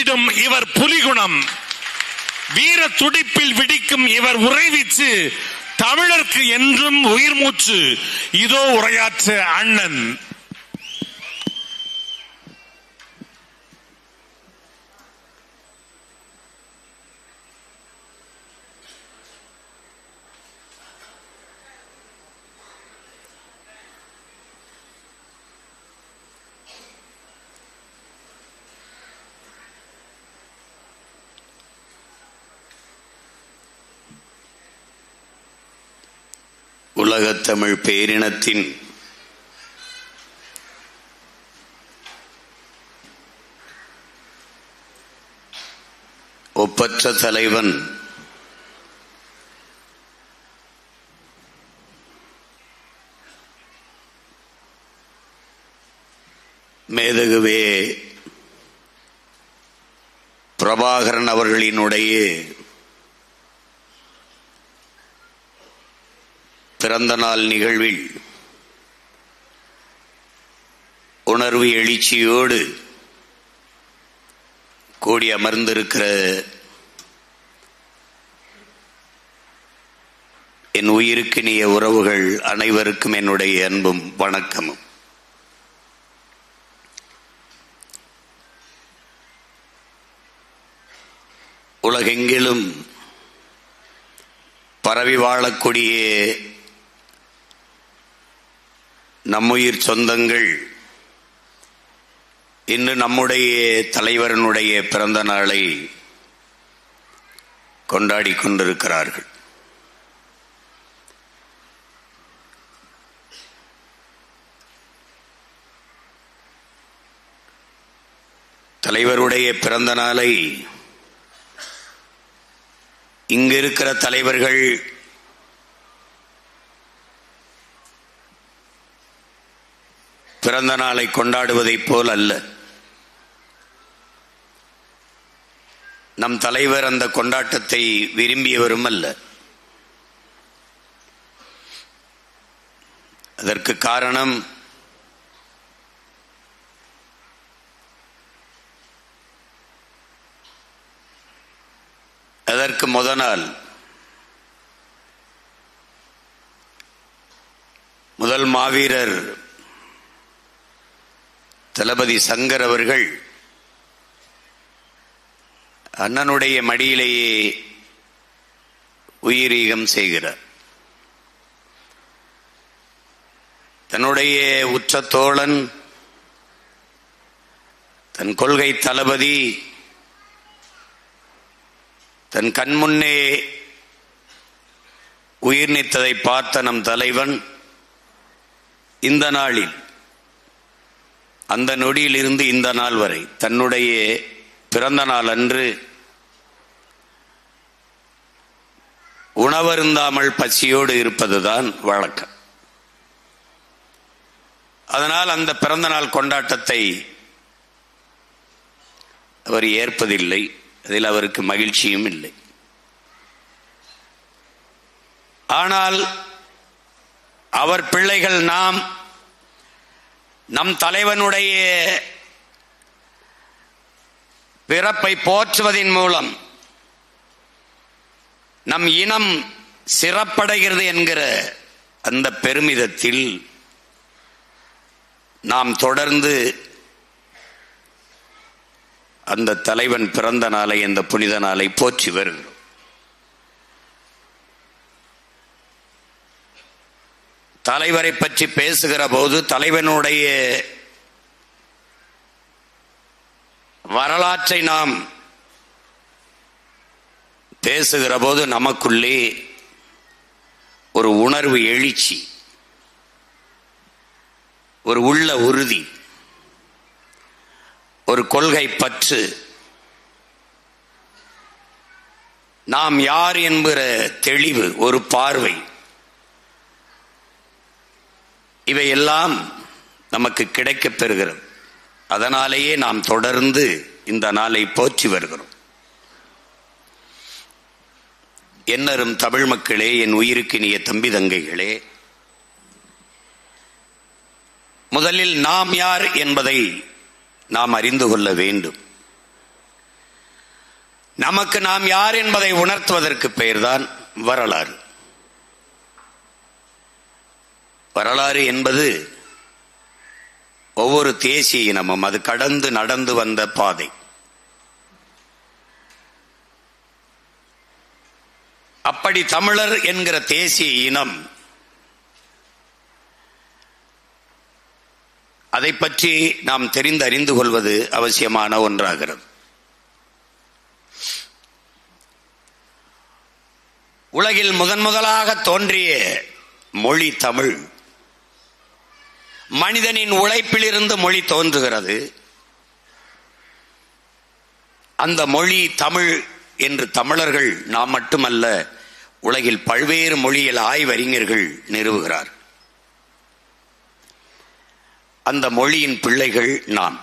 வீசிடும் இவர் புலிகுணம், வீர துடிப்பில் விடிக்கும் இவர் உறைவீச்சு, தமிழருக்கு என்றும் உயிர் மூச்சு. இதோ உரையாற்ற அண்ணன். உலகத்தமிழ் பேரினத்தின் ஒப்பற்ற தலைவன் மேதகுவே பிரபாகரன் அவர்களினுடைய பிறந்த நாள் நிகழ்வில் உணர்வு எழுச்சியோடு கூடி அமர்ந்திருக்கிற என் உயிருக்கினிய உறவுகள் அனைவருக்கும் என்னுடைய அன்பும் வணக்கமும். உலகெங்கிலும் பரவி வாழக்கூடிய நம்முயிர் சொந்தங்கள் இன்று நம்முடைய தலைவரனுடைய பிறந்த நாளை கொண்டாடி கொண்டிருக்கிறார்கள். தலைவருடைய பிறந்த நாளை இங்கிருக்கிற தலைவர்கள் பிறந்த நாளை கொண்டாடுவதைப் போல் அல்ல. நம் தலைவர் அந்த கொண்டாட்டத்தை விரும்பியவரும் அல்ல. அதற்கு காரணம் அதற்கு முதல் மாவீரர் தளபதி சங்கர் அவர்கள் அண்ணனுடைய மடியிலேயே உயிரீகம் செய்கிறார். தன்னுடைய உற்ற தோழன், தன் கொள்கை தளபதி தன் கண்முன்னே உயிர் நீத்ததை பார்த்த நம் தலைவன் இந்த நாளில், அந்த நொடியிலிருந்து இந்த நாள் வரை தன்னுடைய பிறந்த நாள் அன்று உணவருந்தாமல் பசியோடு இருப்பதுதான் வழக்கம். அதனால் அந்த பிறந்த நாள் கொண்டாட்டத்தை அவர் ஏற்பதில்லை. அதில் அவருக்கு மகிழ்ச்சியும் இல்லை. ஆனால் அவர் பிள்ளைகள் நாம் நம் தலைவனுடைய பிறப்பை போற்றுவதன் மூலம் நம் இனம் சிறப்படைகிறது என்கிற அந்த பெருமிதத்தில் நாம் தொடர்ந்து அந்த தலைவன் பிறந்த நாளை, அந்த புனித நாளை போற்றி வருகிறோம். தலைவரை பற்றி பேசுகிற போது, தலைவனுடைய வரலாற்றை நாம் பேசுகிற போது நமக்குள்ளே ஒரு உணர்வு எழுச்சி, ஒரு உள்ள உறுதி, ஒரு கொள்கை பற்று, நாம் யார் என்கிற தெளிவு, ஒரு பார்வை, இவையெல்லாம் நமக்கு கிடைக்கப் பெறுகிறது. அதனாலேயே நாம் தொடர்ந்து இந்த நாளை போற்றி வருகிறோம். என்னரும் தமிழ் மக்களே, என் உயிருக்கினிய தம்பி தங்கைகளே, முதலில் நாம் யார் என்பதை நாம் அறிந்து கொள்ள வேண்டும். நமக்கு நாம் யார் என்பதை உணர்த்துவதற்கு பெயர்தான் வரலாறு. வரலாறு என்பது ஒவ்வொரு தேசிய இனமும் அது கடந்து நடந்து வந்த பாதை. அப்படி தமிழர் என்கிற தேசிய இனம் அதை பற்றி நாம் அறிந்து கொள்வது அவசியமான ஒன்றாகிறது. உலகில் முதலாக தோன்றிய மொழி தமிழ். மனிதனின் உழைப்பிலிருந்து மொழி தோன்றுகிறது. அந்த மொழி தமிழ் என்று தமிழர்கள் நாம் மட்டுமல்ல, உலகில் பல்வேறு மொழியியல் ஆய்வறிஞர்கள் நிறுவுகிறார். அந்த மொழியின் பிள்ளைகள் நாம்.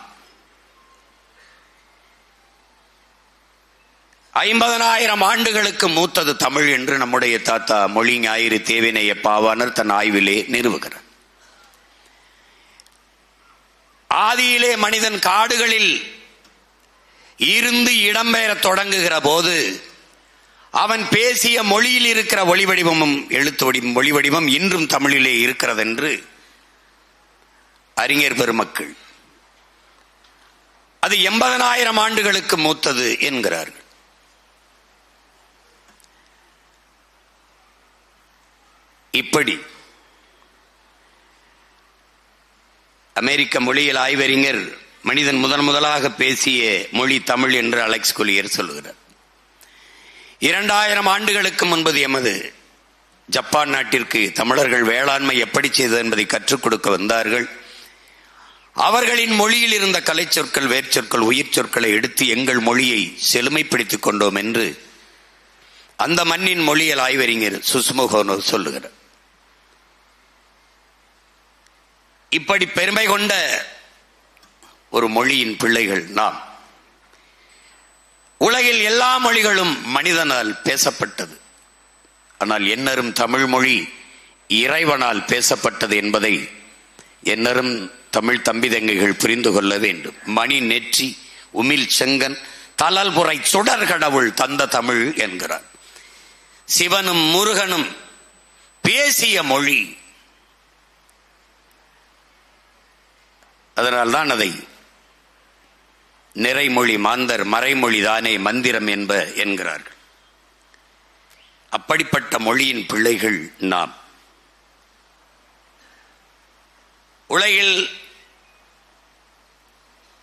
50,000 ஆண்டுகளுக்கு மூத்தது தமிழ் என்று நம்முடைய தாத்தா மொழி ஞாயிறு தேவினைய பாவாணர் தன் ஆய்விலே நிறுவுகிறார். ஆதியிலே மனிதன் காடுகளில் இருந்து இடம்பெயர தொடங்குகிற போது அவன் பேசிய மொழியில் இருக்கிற ஒளி வடிவமும் எழுத்து வடிவம் மொழி வடிவம் இன்றும் தமிழிலே இருக்கிறது என்று அறிஞர் பெருமக்கள் அது 80,000 ஆண்டுகளுக்கு மூத்தது என்கிறார்கள். இப்படி அமெரிக்க மொழியியல் ஆய்வறிஞர் மனிதன் முதலாக பேசிய மொழி தமிழ் என்று அலெக்ஸ் கொலியர் சொல்கிறார். 2000 ஆண்டுகளுக்கு முன்பது எமது ஜப்பான் நாட்டிற்கு தமிழர்கள் வேளாண்மை எப்படி செய்தது என்பதை கற்றுக் கொடுக்க வந்தார்கள். அவர்களின் மொழியில் இருந்த கலை சொற்கள், வேர்ச்சொற்கள், உயிர் சொற்களை எடுத்து எங்கள் மொழியை செழுமைப்படுத்திக் கொண்டோம் என்று அந்த மண்ணின் மொழியியல் ஆய்வறிஞர் சுசுமுகோனோ சொல்லுகிறார். இப்படி பெருமை கொண்ட ஒரு மொழியின் பிள்ளைகள் நாம். உலகில் எல்லா மொழிகளும் மனிதனால் பேசப்பட்டது. ஆனால் என்னரும் தமிழ் மொழி இறைவனால் பேசப்பட்டது என்பதை என்னரும் தமிழ் தம்பி தங்கைகள் புரிந்து கொள்ள வேண்டும். மணி நெற்றி உமிழ் செங்கன் தளல்புரை சுடர் கடவுள் தந்த தமிழ் என்கிறார். சிவனும் முருகனும் பேசிய மொழி. அதனால்தான் அதை நிறைமொழி மாந்தர் மறைமொழி தானே மந்திரம் என்கிறார்கள். அப்படிப்பட்ட மொழியின் பிள்ளைகள் நாம். உலகில்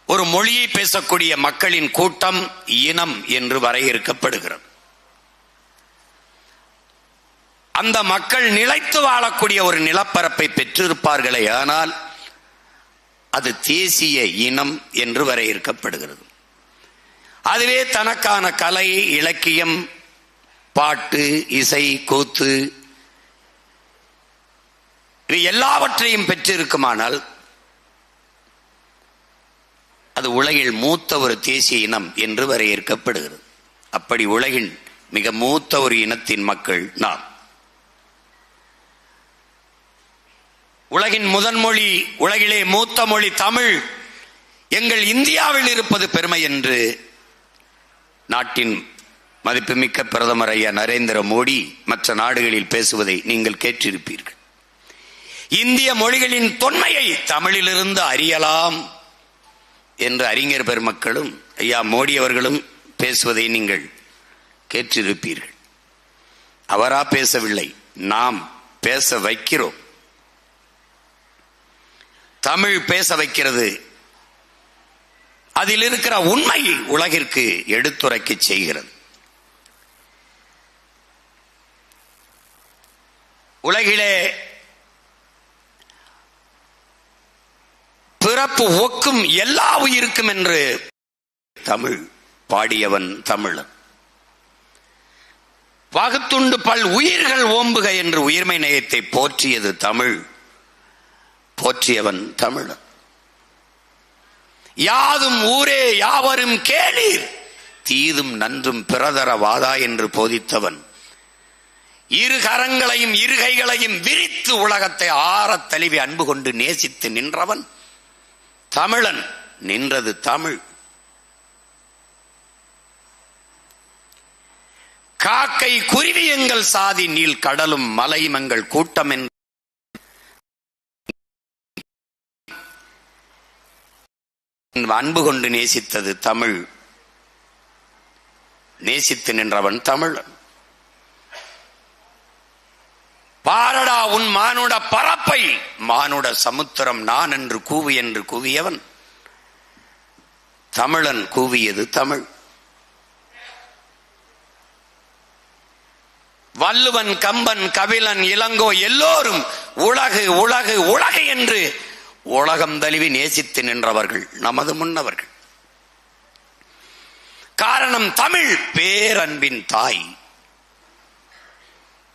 ஒரு மொழியை பேசக்கூடிய மக்களின் கூட்டம் இனம் என்று வரையறுக்கப்படுகிறது. அந்த மக்கள் நிலைத்து வாழக்கூடிய ஒரு நிலப்பரப்பை பெற்றிருப்பார்களே, ஆனால் அது தேசிய இனம் என்று வரையறுக்கப்படுகிறது. அதுவே தனக்கான கலை, இலக்கியம், பாட்டு, இசை, கூத்து இது எல்லாவற்றையும் பெற்றிருக்குமானால் அது உலகில் மூத்த ஒரு தேசிய இனம் என்று வரையறுக்கப்படுகிறது. அப்படி உலகின் மிக மூத்த ஒரு இனத்தின் மக்கள் நாம். உலகின் முதன்மொழி, உலகிலே மூத்த மொழி தமிழ் எங்கள் இந்தியாவில் இருப்பது பெருமை என்று நாட்டின் மதிப்புமிக்க பிரதமர் ஐயா நரேந்திர மோடி மற்ற நாடுகளில் பேசுவதை நீங்கள் கேட்டிருப்பீர்கள். இந்திய மொழிகளின் தொன்மையை தமிழிலிருந்து அறியலாம் என்று அறிஞர் பெருமக்களும் ஐயா மோடி அவர்களும் பேசுவதை நீங்கள் கேட்டிருப்பீர்கள். அவரா பேசவில்லை, நாம் பேச வைக்கிறோம். தமிழ் பேச வைக்கிறது. அதில் இருக்கிற உண்மை உலகிற்கு எடுத்துரைக்க செய்கிறது. உலகிலே பிறப்பு ஒக்கும் எல்லா உயிருக்கும் என்று தமிழ் பாடியவன் தமிழன். பகுத்துண்டு பல் உயிர்கள் ஓம்புக என்று உயிர்மை நேயத்தை போற்றியது தமிழ். போற்றியவன் தமிழன். யாதும் ஊரே யாவரும் கேளீர், தீதும் நன்றும் பிறதர வாதா என்று போதித்தவன். இரு கரங்களையும் இரு கைகளையும் விரித்து உலகத்தை ஆறத் தழுவி அன்பு கொண்டு நேசித்து நின்றவன் தமிழன். நின்றது தமிழ். காக்கை குருவி எங்கள் சாதி, நீல் கடலும் மலையும் எங்கள் கூட்டம் என்று அன்பு கொண்டு நேசித்தது தமிழ். நேசித்து நின்றவன் தமிழன். பாரடா உன் மானுட பரப்பை, மானுட சமுத்திரம் நான் என்று கூவி என்று கூவியவன் தமிழன். கூவியது தமிழ். வள்ளுவன், கம்பன், கபிலன், இளங்கோ எல்லோரும் உலகு உலகு உலகு என்று உலகம் தழுவி நேசித்து நின்றவர்கள் நமது முன்னவர்கள். காரணம் தமிழ் பேரன்பின் தாய்.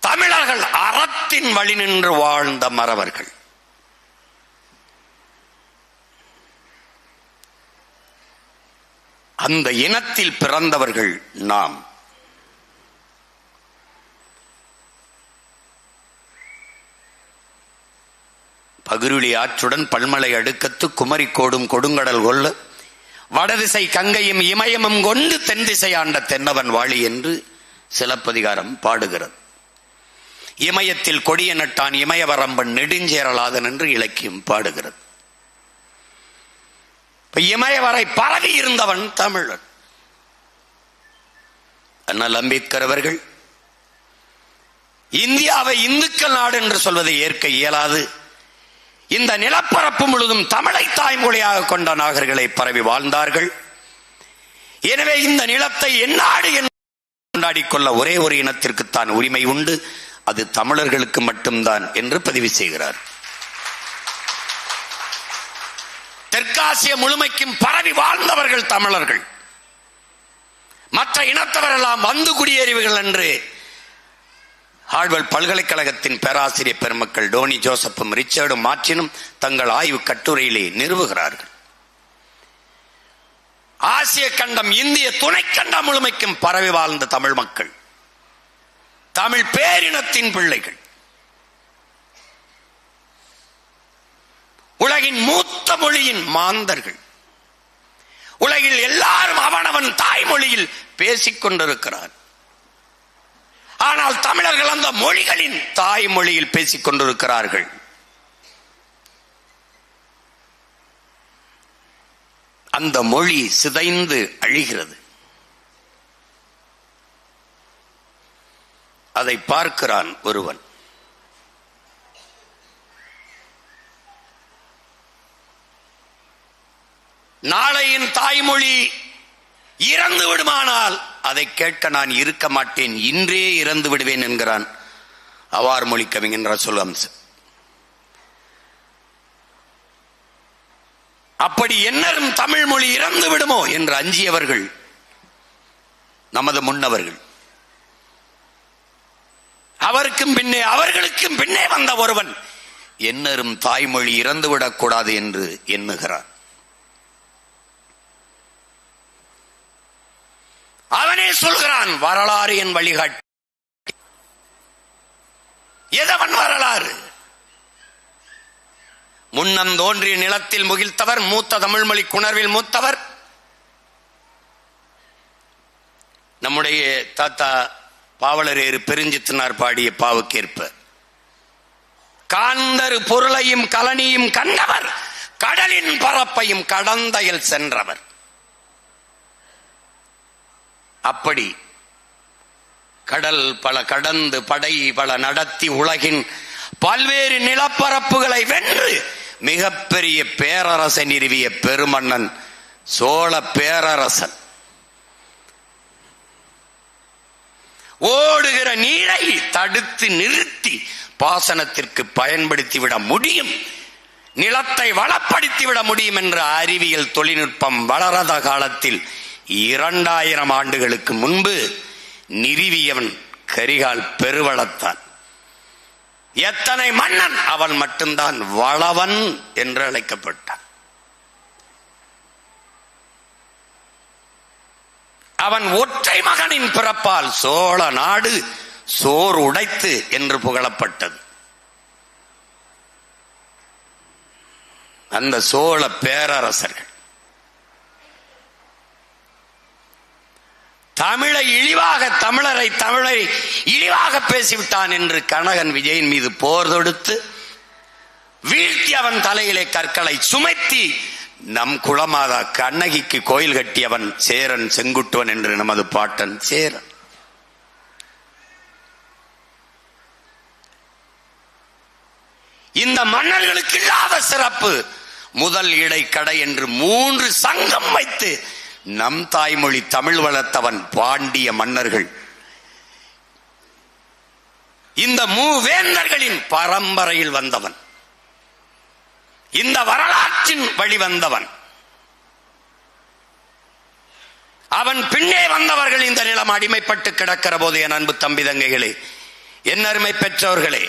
தமிழர்கள் அறத்தின் வழி நின்று வாழ்ந்த மறவர்கள். அந்த இனத்தில் பிறந்தவர்கள் நாம். பகிருளி ஆற்றுடன் பல்மலை அடுக்கத்து குமரிக்கோடும் கொடுங்கடல் கொள்ள வடதிசை கங்கையும் இமயமும் கொண்டு தென் திசை ஆண்ட தென்னவன் வாழி என்று சிலப்பதிகாரம் பாடுகிறது. இமயத்தில் கொடிய நட்டான் இமயவரம்பன் நெடுஞ்சேரலாதன் என்று இலக்கியம் பாடுகிறது. இமயவரை பரவி இருந்தவன் தமிழன். அண்ணல் அம்பேத்கர் அவர்கள் இந்தியாவை இந்துக்கள் நாடு என்று சொல்வதை ஏற்க இயலாது, இந்த நிலப்பரப்பு முழுதும் தமிழை தாய்மொழியாக கொண்ட நாகர்களை பரவி வாழ்ந்தார்கள். எனவே இந்த நிலத்தை எந்நாடு என்று கொண்டாடிக் கொள்ள ஒரே ஒரு இனத்திற்குத்தான் உரிமை உண்டு, அது தமிழர்களுக்கு மட்டும்தான் என்று பதிவு செய்கிறார். தெற்காசிய முழுமைக்கும் பரவி வாழ்ந்தவர்கள் தமிழர்கள். மற்ற இனத்தவரெல்லாம் வந்து குடியேறியவர்கள் என்று ஹார்வர்ட் பல்கலைக்கழகத்தின் பேராசிரியர் பெருமக்கள் டோனி ஜோசப்பும் ரிச்சர்டும் மார்டினும் தங்கள் ஆய்வு கட்டுரையிலே நிறுவுகிறார்கள். ஆசிய கண்டம், இந்திய துணைக்கண்டம் முழுமைக்கும் பரவி வாழ்ந்த தமிழ் மக்கள், தமிழ் பேரினத்தின் பிள்ளைகள், உலகின் மூத்த மொழியின் மாந்தர்கள். உலகில் எல்லாரும் அவனவன் தாய்மொழியில் பேசிக் கொண்டிருக்கிறார். ஆனால் தமிழர்கள் அந்த மொழிகளின் தாய்மொழியில் பேசிக் கொண்டிருக்கிறார்கள். அந்த மொழி சிதைந்து அழிகிறது. அதை பார்க்கிறான் ஒருவன். நாளையின் தாய்மொழி இறந்து விடுமானால் அதை கேட்க நான் இருக்க மாட்டேன், இன்றே இறந்து விடுவேன் என்கிறான் அவார் மொழி கவிஞன் ரசூல் ஹம்ஸ். அப்படி என்னரும் தமிழ் மொழி இறந்து விடுமோ என்று அஞ்சியவர்கள் நமது முன்னவர்கள். அவர்களுக்கும் பின்னே வந்த ஒருவன் என்னரும் தாய்மொழி இறந்துவிடக் கூடாது என்று எண்ணுகிறார். அவனே சொல்கிறான், வரலாறு என் வழிகாட்டி. எதவன் வரலாறு? முன்னம் தோன்றிய நிலத்தில் முகிழ்த்தவர், மூத்த தமிழ் மொழி குணர்வில் மூத்தவர் நம்முடைய தாத்தா பாவலரேறு பெருஞ்சித்தனார் பாடிய பாவுக்கேற்ப காந்தரு பொருளையும் கலனியும் கண்டவர், கடலின் பரப்பையும் கடந்தையில் சென்றவர். அப்படி கடல் பல கடந்து படை பல நடத்தி உலகின் பல்வேறு நிலப்பரப்புகளை வென்று மிகப்பெரிய பேரரசை நிறுவிய பெருமன்னன் சோழ பேரரசன். ஓடுகிற நீரை தடுத்து நிறுத்தி பாசனத்திற்கு பயன்படுத்திவிட முடியும், நிலத்தை வளப்படுத்திவிட முடியும் என்ற அறிவியல் தொழில்நுட்பம் வளராத காலத்தில் 2000 ஆண்டுகளுக்கு முன்பு நிறுவியவன் கரிகால் பெருவளத்தான். எத்தனை மன்னன், அவன் மட்டும்தான் வளவன் என்று அழைக்கப்பட்டான். அவன் ஒற்றை மகனின் பிறப்பால் சோழ நாடு சோறு உடைத்து என்று புகழப்பட்டது. அந்த சோழ பேரரசர்கள் தமிழை தமிழரை இழிவாக பேசிவிட்டான் என்று கனகன் விஜயன் மீது போர் தொடுத்து வீழ்த்தி அவன் தலையிலே கற்களை சுமத்தி நம் குலமாதா கண்ணகிக்கு கோயில் கட்டியவன் சேரன் செங்குட்டுவன் என்று நமது பாட்டன் சேரன். இந்த மன்னர்களுக்கு இல்லாத சிறப்பு முதல் இடை கடை என்று 3 சங்கம் வைத்து நம் தாய்மொழி தமிழ் வளர்த்தவன் பாண்டிய மன்னர்கள். இந்த மூவேந்தர்களின் பரம்பரையில் வந்தவன், இந்த வரலாற்றின் வழி வந்தவன். அவன் பின்னே வந்தவர்கள் இந்த நிலம் அடிமைப்பட்டு கிடக்கிற போது என் அன்பு தம்பி தங்கைகளே, என் அருமை பெற்றவர்களே,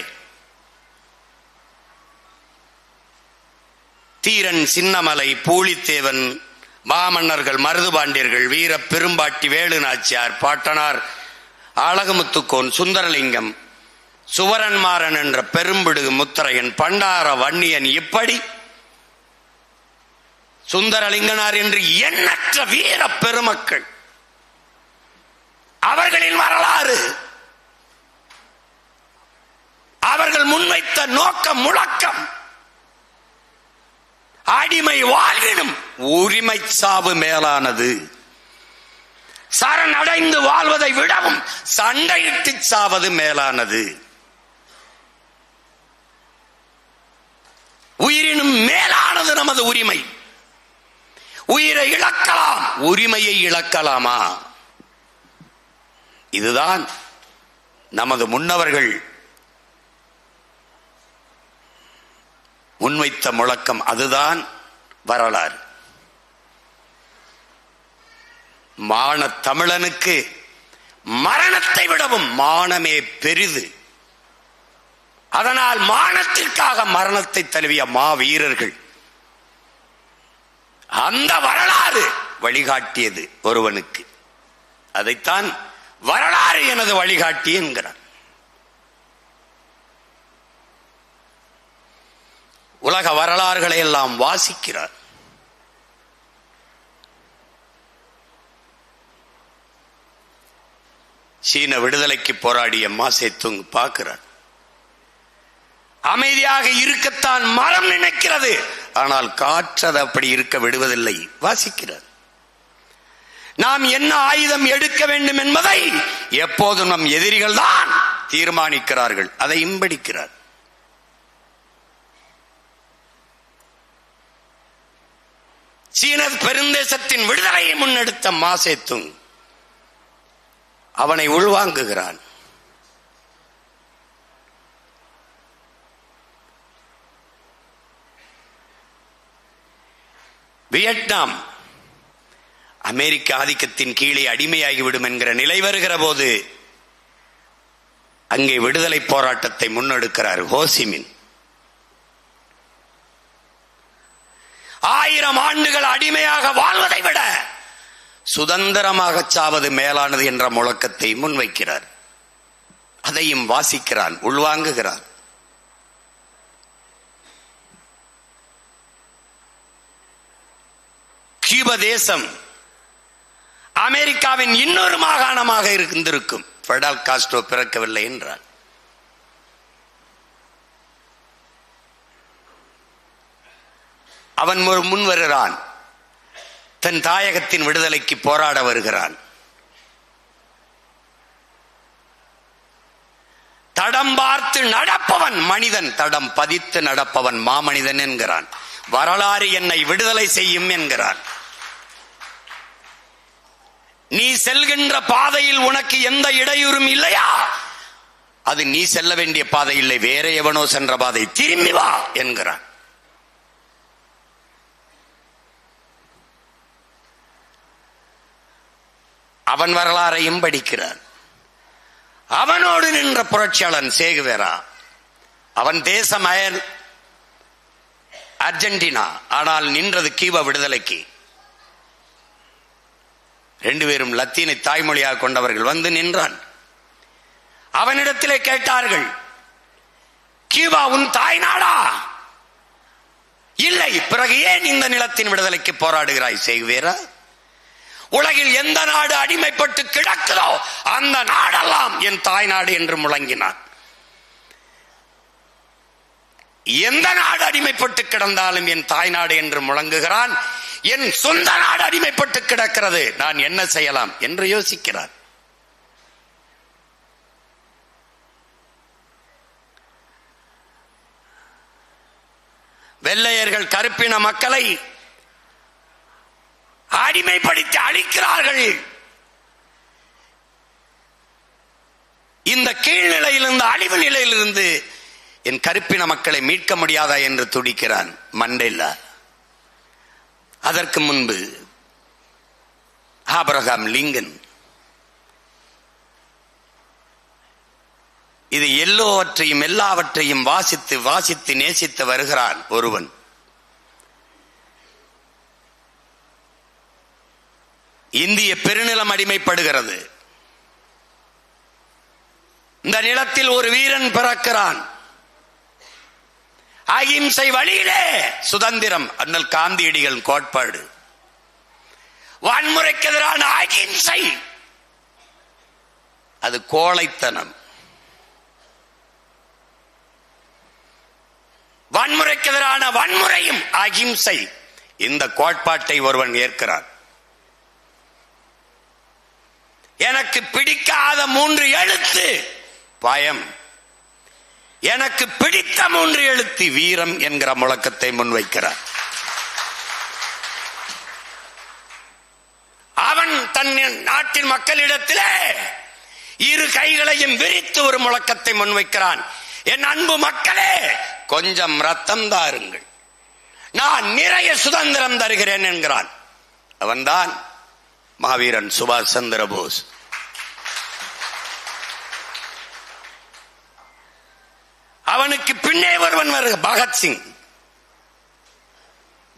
தீரன் சின்னமலை, பூலித்தேவன், மாமன்னர்கள், மருதுபாண்டியர்கள், வீர பெரும்பாட்டி, வேலு நாச்சியார், பாட்டனார் அழகுமுத்துக்கோன், சுந்தரலிங்கம், சுவரன்மாறன் என்ற பெரும்பிடுகு முத்தரையன், பண்டார வன்னியன், இப்படி சுந்தரலிங்கனார் என்று எண்ணற்ற வீர பெருமக்கள். அவர்களின் வரலாறு, அவர்கள் முன்வைத்த நோக்கம், முழக்கம் அடிமை வாழ்வினும் உரிமை சாவு மேலானது. சரணடைந்து வாழ்வதை விடவும் சண்டையிட்டு சாவது மேலானது. உயிரினும் மேலானது நமது உரிமை. உயிரை இழக்கலாம், உரிமையை இழக்கலாமா? இதுதான் நமது முன்னவர்கள் முன்வைத்த முழக்கம். அதுதான் வரலாறு. மான தமிழனுக்கு மரணத்தை விடவும் மானமே பெரிது. அதனால் மானத்திற்காக மரணத்தை தழுவிய மாவீரர்கள். அந்த வரலாறு வழிகாட்டியது ஒருவனுக்கு. அதைத்தான் வரலாறு எனது வழிகாட்டி என்கிறார். உலக வரலாறுகளை எல்லாம் வாசிக்கிறார். சீன விடுதலைக்கு போராடிய மாசேத்துங் பார்க்கிறார். அமைதியாக இருக்கத்தான் மரம் நினைக்கிறது, ஆனால் காற்று அப்படி இருக்க விடுவதில்லை. வாசிக்கிறார். நாம் என்ன ஆயுதம் எடுக்க வேண்டும் என்பதை எப்போதும் நம் எதிரிகள் தான் தீர்மானிக்கிறார்கள். அதை இம்படிக்கிறார். சீன பெருந்தேசத்தின் விடுதலையை முன்னெடுத்த மாசேத்துங் அவனை உள்வாங்குகிறான். வியட்நாம் அமெரிக்க ஆதிக்கத்தின் கீழே அடிமையாகிவிடும் என்கிற நிலை வருகிற போது அங்கே விடுதலை போராட்டத்தை முன்னெடுக்கிறார் ஹோசிமின். 1000 ஆண்டுகள் அடிமையாக வாழ்வதை விட சுதந்திரமாக சாவது மேலானது என்ற முழக்கத்தை முன்வைக்கிறார். அதையும் வாசிக்கிறான், உள்வாங்குகிறான். கியூபா தேசம் அமெரிக்காவின் இன்னொரு மாகாணமாக இருந்திருக்கும். ஃபெடல் காஸ்ட்ரோ பிறக்கவில்லை என்றார். அவன் முன் வருகிறான். தன் தாயகத்தின் விடுதலைக்கு போராட வருகிறான். தடம் பார்த்து நடப்பவன் மனிதன், தடம் பதித்து நடப்பவன் மாமனிதன் என்கிறான். வரலாறு என்னை விடுதலை செய்யும் என்கிறான். நீ செல்கின்ற பாதையில் உனக்கு எந்த இடையூறும் இல்லையா? அது நீ செல்ல வேண்டிய பாதை இல்லை, வேற எவனோ சென்ற பாதை, திரும்பி வா என்கிறான். அவன் வரலாறையும் படிக்கிறான். அவனோடு நின்ற புரட்சியாளன் சேகுவேரா. அவன் தேசம் அர்ஜென்டினா, ஆனால் நின்றது கியூபா விடுதலைக்கு. 2 பேரும் லத்தீனை தாய்மொழியாக கொண்டவர்கள். வந்து நின்றான். அவனிடத்திலே கேட்டார்கள், கியூபா உன் தாய் நாடா? இல்லை. பிறகு ஏன் இந்த நிலத்தின் விடுதலைக்கு போராடுகிறாய் சேகுவேரா? உலகில் எந்த நாடு அடிமைப்பட்டு கிடக்குதோ அந்த நாடெல்லாம் என் தாய் நாடு என்று முழங்கினார். எந்த நாடு அடிமைப்பட்டு கிடந்தாலும் என் தாய் நாடு என்று முழங்குகிறான். என் சொந்த நாடு அடிமைப்பட்டு கிடக்கிறது, நான் என்ன செய்யலாம் என்று யோசிக்கிறார். வெள்ளையர்கள் கருப்பின மக்களை அடிமைப்படுத்தி அழிக்கிறார்கள். இந்த கீழ்நிலையிலிருந்து, அழிவு நிலையிலிருந்து என் கருப்பின மக்களை மீட்க முடியாதா என்று துடிக்கிறான் மண்டேலா. அதற்கு முன்பு ஆபிரகாம் லிங்கன். இது எல்லாவற்றையும் வாசித்து வாசித்து நேசித்து வருகிறான் ஒருவன். இந்திய பெருநிலம் அடிமைப்படுகிறது. இந்த நிலத்தில் ஒரு வீரன் பிறக்கிறான். அகிம்சை வழியிலே சுதந்திரம், அண்ணல் காந்தியடிகள் கோட்பாடு. வன்முறைக்கு எதிரான அகிம்சை அது கோழைத்தனம். வன்முறைக்கு எதிரான வன்முறையும் அகிம்சை. இந்த கோட்பாட்டை ஒருவன் ஏற்கிறான். எனக்கு பிடிக்காத 3 எழுத்து பயம், எனக்கு பிடித்த 3 எழுத்து வீரம் என்கிற முழக்கத்தை முன்வைக்கிறார். அவன் தன் நாட்டின் மக்களிடத்திலே 2 கைகளையும் விரித்து ஒரு முழக்கத்தை முன்வைக்கிறான். என் அன்பு மக்களே, கொஞ்சம் ரத்தம் தாருங்கள், நான் நிறைய சுதந்திரம் தருகிறேன் என்கிறான். அவன்தான் மாவீரன் சுபாஷ் சந்திர போஸ். அவனுக்கு பின்னே ஒருவன் பகத்சிங்,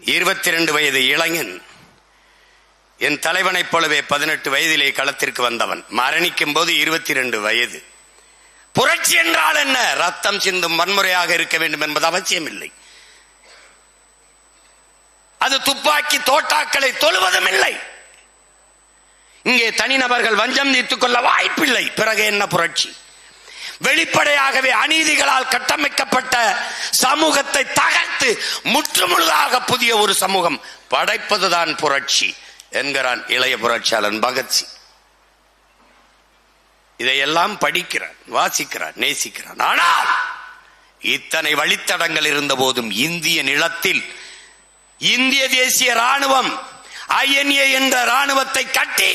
22 வயது இளைஞன். என் தலைவனைப் போலவே 18 வயதிலே களத்திற்கு வந்தவன். மரணிக்கும் போது 22 வயது. புரட்சி என்றால் என்ன? ரத்தம் சிந்தும் வன்முறையாக இருக்க வேண்டும் என்பது அவசியம் இல்லை. அது துப்பாக்கி தோட்டாக்களை தொழுவதும் இல்லை. இங்கே தனிநபர்கள் வஞ்சம் தீர்த்துக் கொள்ள வாய்ப்பில்லை. பிறகு என்ன புரட்சி? வெளிப்படையாகவே அநீதிகளால் கட்டமைக்கப்பட்ட சமூகத்தை தகர்த்து முற்றுமுழுதாக புதிய ஒரு சமூகம் படைப்பதுதான் புரட்சி என்கிறான் இளைய புரட்சியாளன் பகத்சிங். இதையெல்லாம் படிக்கிறான், வாசிக்கிறான், நேசிக்கிறான். ஆனால் இத்தனை வழித்தடங்கள் இருந்த போதும் இந்திய நிலத்தில் இந்திய தேசிய ராணுவம் INA என்ற ராணுவத்தை கட்டி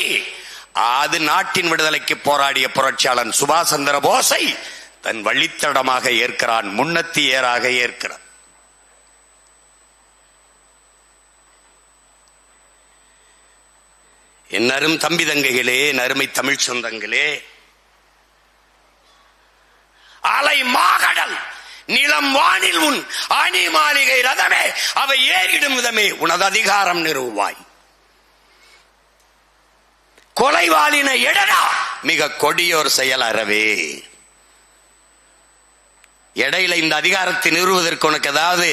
அது நாட்டின் விடுதலைக்கு போராடிய புரட்சியாளன் சுபாஷ் சந்திர போஸை தன் வழித்தடமாக ஏற்கிறான், முன்னத்தி ஏறாக ஏற்கிறான். என் அரும் தம்பி தங்கைகளே, அருமை தமிழ் சொந்தங்களே, அலை மாகடல் நிலம் வானில் உன் அணி மாளிகை ரதமே அவை ஏறிடும் விதமே உனது அதிகாரம் நிறுவாய். கொலைவாளின எடடா மிக கொடியோர் செயல் அறவே. இடையில இந்த அதிகாரத்தை நிறுவுவதற்கு உனக்கு ஏதாவது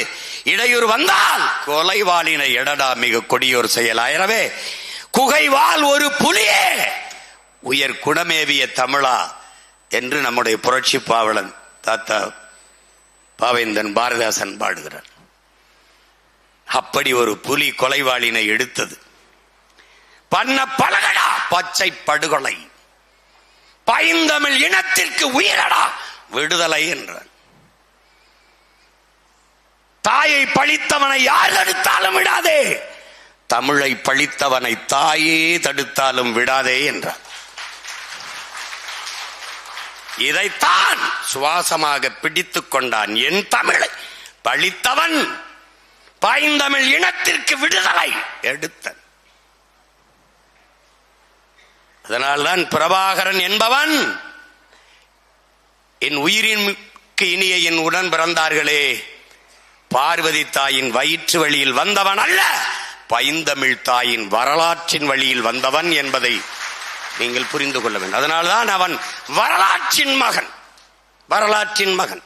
இடையூறு வந்தால் கொலைவாளின எடடா மிக கொடியோர் செயல் அறவே. குகைவால் ஒரு புலியே உயர் குணமேவிய தமிழா என்று நம்முடைய புரட்சி பாவலன் தாத்தா பாவேந்தன் பாரதிதாசன் பாடுகிறார். அப்படி ஒரு புலி கொலைவாளினை எடுத்தது. பண்ண பழகடா பச்சை படுகொலை, பைந்தமிழ் இனத்திற்கு உயிரடா விடுதலை என்றார். தாயை பழித்தவனை யார் தடுத்தாலும் விடாதே, தமிழை பழித்தவனை தாயே தடுத்தாலும் விடாதே என்றார். இதைத்தான் சுவாசமாக பிடித்துக் கொண்டான். என் தமிழை பழித்தவன் பைந்தமிழ் இனத்திற்கு விடுதலை எடுத்தான். அதனால்தான் பிரபாகரன் என்பவன் என் உயிரினுக்கு இனிய என் உடன் பிறந்தார்களே, பார்வதி தாயின் வயிற்று வழியில் வந்தவன் அல்ல, பைந்தமிழ் தாயின் வரலாற்றின் வழியில் வந்தவன் என்பதை நீங்கள் புரிந்து கொள்ள வேண்டும். அதனால்தான் அவன் வரலாற்றின் மகன். வரலாற்றின் மகன்.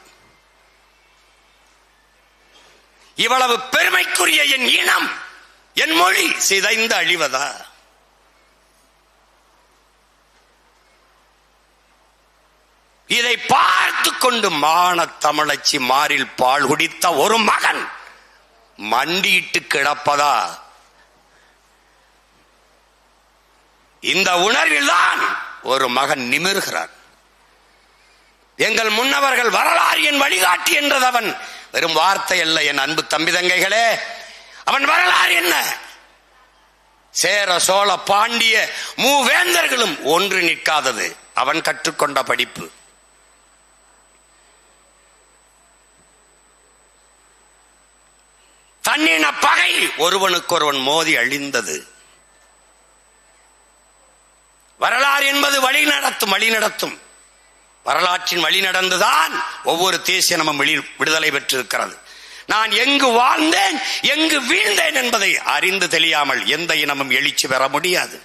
இவ்வளவு பெருமைக்குரிய என் இனம், என் மொழி சிதைந்து அழிவதா? இதை பார்த்து கொண்டு மான தமிழச்சி மாறில் பால் குடித்த ஒரு மகன் மண்டியிட்டு கிடப்பதா? இந்த உணர்வில்தான் ஒரு மகன் நிமிர்கிறான். எங்கள் முன்னவர்கள் வரலாறு என் வழிகாட்டி என்றது அவன் வெறும் வார்த்தை அல்ல. என் அன்பு தம்பி தங்கைகளே, அவன் வரலாறு என்ன? சேர சோழ பாண்டிய மூவேந்தர்களும் ஒன்று நிற்காதது அவன் கற்றுக்கொண்ட படிப்பு. தன்னின பகை ஒருவனுக்கொருவன் மோதி அழிந்தது. வரலாறு என்பது வழி நடத்தும். வரலாற்றின் வழி நடந்துதான் ஒவ்வொரு தேசியமும் விடுதலை பெற்றிருக்கிறது. நான் எங்கு வாழ்ந்தேன் எங்கு வீழ்ந்தேன் என்பதை அறிந்து தெரியாமல் எந்த இனமும் எழுச்சி பெற முடியாது.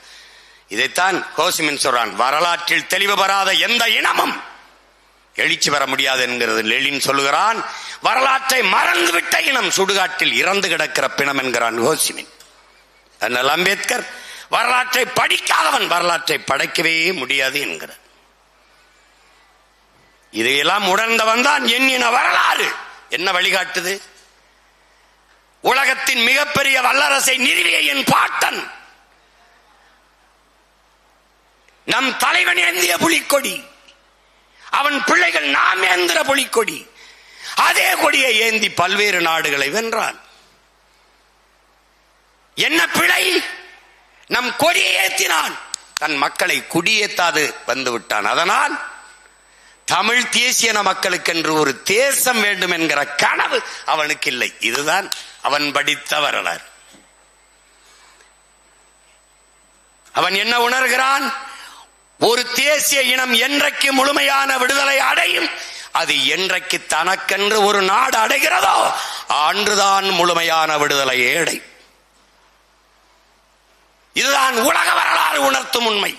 இதைத்தான் ஹோசிமின் சொல்றான், வரலாற்றில் தெளிவு பெறாத எந்த இனமும் எழுச்சி பெற முடியாது என்கிறது. லெனின் சொல்லுகிறான், வரலாற்றை மறந்துவிட்ட இனம் சுடுகாட்டில் இறந்து கிடக்கிற பிணம் என்கிறான் ஹோசிமின். அண்ணல் அம்பேத்கர் வரலாற்றை படிக்காதவன் வரலாற்றை படைக்கவே முடியாது என்கிறார். இதையெல்லாம் உணர்ந்தவன் தான் எண்ணின வரலாறு என்ன வழிகாட்டுது? உலகத்தின் மிகப்பெரிய வல்லரசை நிறுவிய என் பாட்டன், நம் தலைவன் ஏந்திய புலிக்கொடி, அவன் பிள்ளைகள் நாம் ஏந்திர புலிக்கொடி, அதே கொடியை ஏந்தி பல்வேறு நாடுகளை வென்றான். என்ன பிழை? நம் கொடியை ஏற்றினான், தன் மக்களை குடியேற்றாது வந்து விட்டான். அதனால் தமிழ் தேசியன மக்களுக்கென்று ஒரு தேசம் வேண்டும் என்கிற கனவு அவனுக்கு இல்லை. இதுதான் அவன் படித்த வரலாறு. அவன் என்ன உணர்கிறான்? ஒரு தேசிய இனம் என்றைக்கு முழுமையான விடுதலை அடையும், அது என்றைக்கு தனக்கென்று ஒரு நாடு அடைகிறதோ அன்றுதான் முழுமையான விடுதலை அடையும். இதுதான் உலக வரலாறு உணர்த்தும் உண்மை.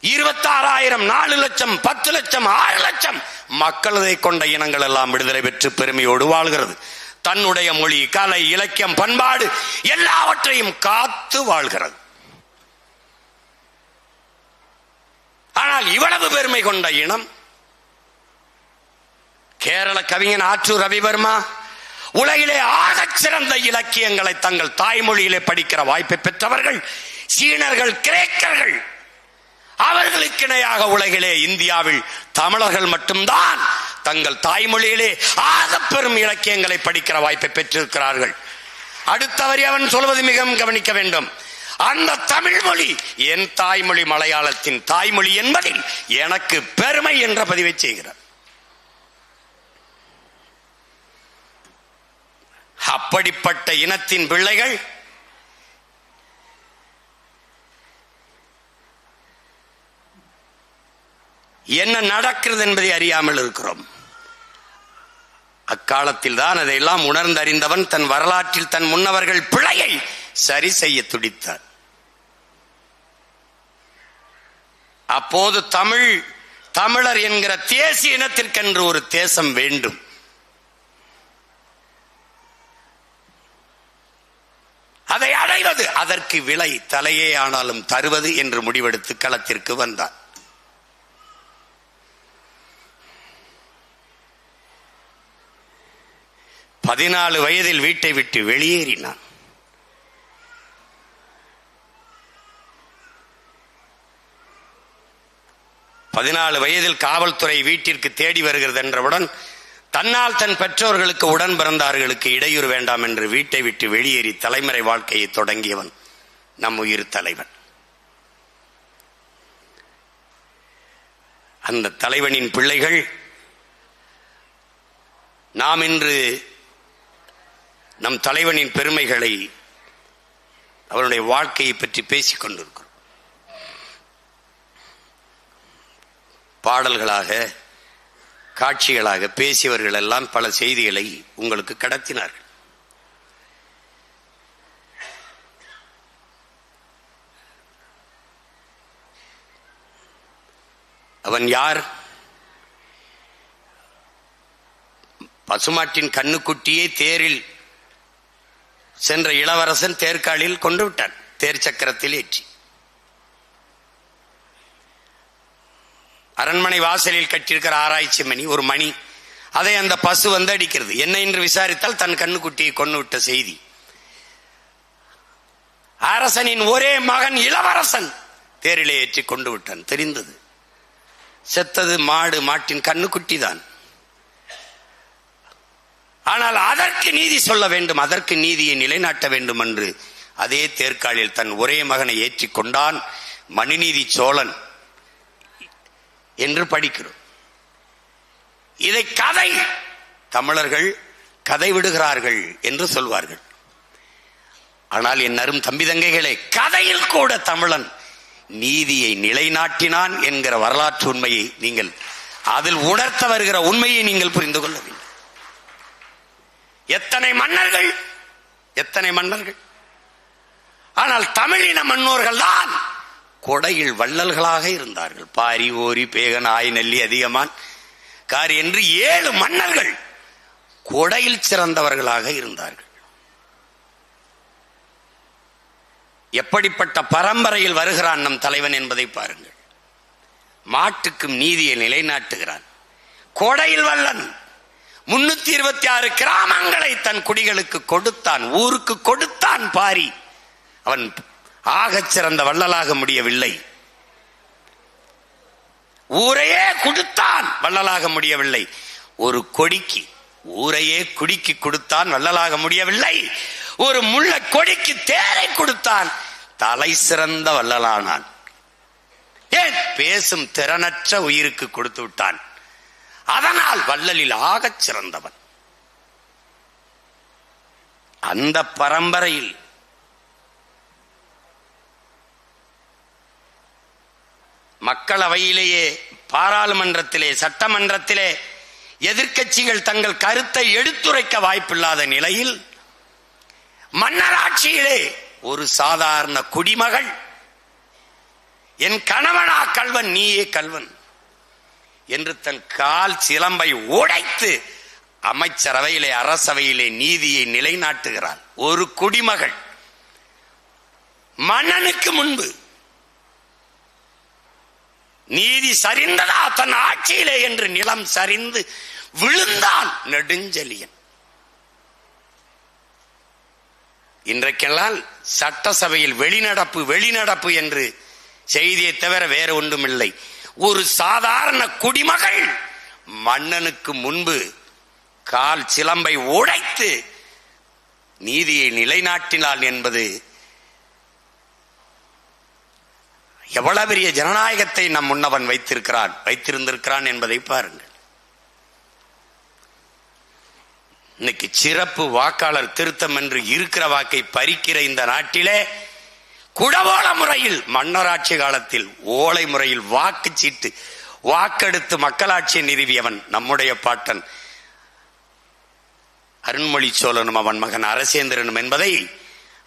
26,000, 4 லட்சம், 10 லட்சம், 6 லட்சம் மக்களதை கொண்ட இனங்கள் எல்லாம் விடுதலை பெற்று பெருமையோடு வாழ்கிறது. தன்னுடைய மொழி, கலை, இலக்கியம், பண்பாடு எல்லாவற்றையும் காத்து வாழ்கிறது. ஆனால் இவ்வளவு பெருமை கொண்ட இனம் கேரள கவிஞன் ஆற்றூர் ரவிவர்மா உலகிலே ஆகச் சிறந்த இலக்கியங்களை தங்கள் தாய்மொழியிலே படிக்கிற வாய்ப்பை பெற்றவர்கள் சீனர்கள், கிரேக்கர்கள். அவர்களுக்கு இணையாக உலகிலே இந்தியாவில் தமிழர்கள் மட்டும்தான் தங்கள் தாய்மொழியிலே ஆக பெரும் இலக்கியங்களை படிக்கிற வாய்ப்பை பெற்றிருக்கிறார்கள். அடுத்தவரை அவன் சொல்வது மிகவும் கவனிக்க வேண்டும். அந்த தமிழ் மொழி என் தாய்மொழி மலையாளத்தின் தாய்மொழி என்பதில் எனக்கு பெருமை என்ற பதிவை செய்கிறார். அப்படிப்பட்ட இனத்தின் பிள்ளைகள் என்ன நடக்கிறது என்பதை அறியாமல் இருக்கிறோம். அக்காலத்தில் தான் அதையெல்லாம் உணர்ந்தறிந்தவன் தன் வரலாற்றில் தன் முன்னவர்கள் பிழையை சரி செய்ய துடித்தார். அப்போது தமிழர் என்கிற தேசிய இனத்திற்கென்று ஒரு தேசம் வேண்டும். அதை அடைவது, அதற்கு விலை தலையே ஆனாலும் தருவது என்று முடிவெடுத்து களத்திற்கு வந்தார். பதினாலு வயதில் வீட்டை விட்டு வெளியேறினான். வயதில் காவல்துறை வீட்டிற்கு தேடி வருகிறது என்றவுடன் தன்னால் தன் பெற்றோர்களுக்கு உடன் பிறந்தார்களுக்கு இடையூறு வேண்டாம் என்று வீட்டை விட்டு வெளியேறி தலைமறை வாழ்க்கையை தொடங்கியவன் நம் உயிர் தலைவன். அந்த தலைவனின் பிள்ளைகள் நாம் இன்று நம் தலைவனின் பெருமைகளை, அவருடைய வாழ்க்கையை பற்றி பேசிக் கொண்டிருக்கிறோம். பாடல்களாக, காட்சிகளாக பேசியவர்கள் எல்லாம் பல செய்திகளை உங்களுக்கு கடத்தினார்கள். அவன் யார்? பசுமாட்டின் கண்ணுக்குட்டியை தேரில் சென்ற இளவரசன் தேர்காலில் கொண்டு விட்டான், தேர் சக்கரத்தில் ஏற்றி. அரண்மனை வாசலில் கட்டியிருக்கிற ஆராய்ச்சி மணி, ஒரு மணி. அதை அந்த பசு வந்து அடிக்கிறது. என்ன என்று விசாரித்தால் தன் கண்ணுக்குட்டியை கொண்டு விட்ட செய்தி. அரசனின் ஒரே மகன் இளவரசன் தேரிலே ஏற்றி கொண்டு விட்டான். தெரிந்தது. செத்தது மாடு, மாட்டின் கண்ணுக்குட்டி தான். ஆனால் அதற்கு நீதி சொல்ல வேண்டும், அதற்கு நீதியை நிலைநாட்ட வேண்டும் என்று அதே தேர்காலில் தன் ஒரே மகனை ஏற்றி கொண்டான் மனுநீதி சோழன் என்று படிக்கிறோம். இதை கதை, தமிழர்கள் கதை விடுகிறார்கள் என்று சொல்வார்கள். ஆனால் என் அரும் தம்பி தங்கைகளே, கதையில் கூட தமிழன் நீதியை நிலைநாட்டினான் என்கிற வரலாற்று உண்மையை நீங்கள், அதில் உணர்த்த வருகிற உண்மையை நீங்கள் புரிந்து கொள்ள வேண்டும். எத்தனை மன்னர்கள், எத்தனை மன்னர்கள். ஆனால் தமிழின மன்னோர்கள் தான் கொடையில் வள்ளல்களாக இருந்தார்கள். பாரி, ஓரி, பேகன், ஆய், நெல்லி, அதிகமான், காரி என்று 7 மன்னர்கள் கொடையில் சிறந்தவர்களாக இருந்தார்கள். எப்படிப்பட்ட பரம்பரையில் வருகிறான் நம் தலைவன் என்பதை பாருங்கள். மாட்டுக்கும் நீதியை நிலைநாட்டுகிறான். கொடையில் வல்லன். 326 கிராமங்களை தன் குடிகளுக்கு கொடுத்தான், ஊருக்கு கொடுத்தான். பாரி அவன் ஆகச் சிறந்த வள்ளலாக முடியவில்லை. ஊரையே கொடுத்தான், வள்ளலாக முடியவில்லை. ஒரு கொடிக்கு, ஊரையே குடிக்கு கொடுத்தான், வள்ளலாக முடியவில்லை. ஒரு முள்ள கொடிக்கு தேரை கொடுத்தான், தலை சிறந்த வள்ளலானான். ஏன்? பேசும் திறனற்ற உயிருக்கு கொடுத்து விட்டான். அதனால் வள்ளலில் ஆகச் சிறந்தவன். அந்த பரம்பரையில் மக்களவையிலேயே, பாராளுமன்றத்திலே, சட்டமன்றத்திலே எதிர்க்கட்சிகள் தங்கள் கருத்தை எடுத்துரைக்க வாய்ப்பில்லாத நிலையில் மன்னராட்சியிலே ஒரு சாதாரண குடிமகள், என் கணவனா கல்வன், நீயே கல்வன் என்று தன் கால் சிலம்பை உடைத்து அமைச்சரவையிலே, அரசவையிலே நீதியை நிலைநாட்டுகிறாள். ஒரு குடிமகள். மன்னனுக்கு முன்பு நீதி சரிந்ததா தன் ஆட்சியிலே என்று நிலம் சரிந்து விழுந்தான் நெடுஞ்செழியன். இன்றைக்கெல்லாம் சட்டசபையில் வெளிநடப்பு வெளிநடப்பு என்று செய்தியை தவிர வேற ஒன்றுமில்லை. ஒரு சாதாரண குடிமகள் மன்னனுக்கு முன்பு கால் சிலம்பை உடைத்து நீதியை நிலைநாட்டினாள் என்பது எவ்வளவு பெரிய ஜனநாயகத்தை நம் முன்னவன் வைத்திருந்திருக்கிறான் என்பதை பாருங்கள். இன்னைக்கு சிறப்பு வாக்காளர் திருத்தம் என்று இருக்கிற வாக்கை பறிக்கிற இந்த நாட்டிலே குடவோல முறையில், மன்னராட்சி காலத்தில் ஓலை முறையில் வாக்குச்சீட்டு வாக்கெடுத்து மக்களாட்சியை நிறுவியவன் நம்முடைய பாட்டன் அருண்மொழி சோழனும் அவன் மகன் அரசேந்திரனும் என்பதை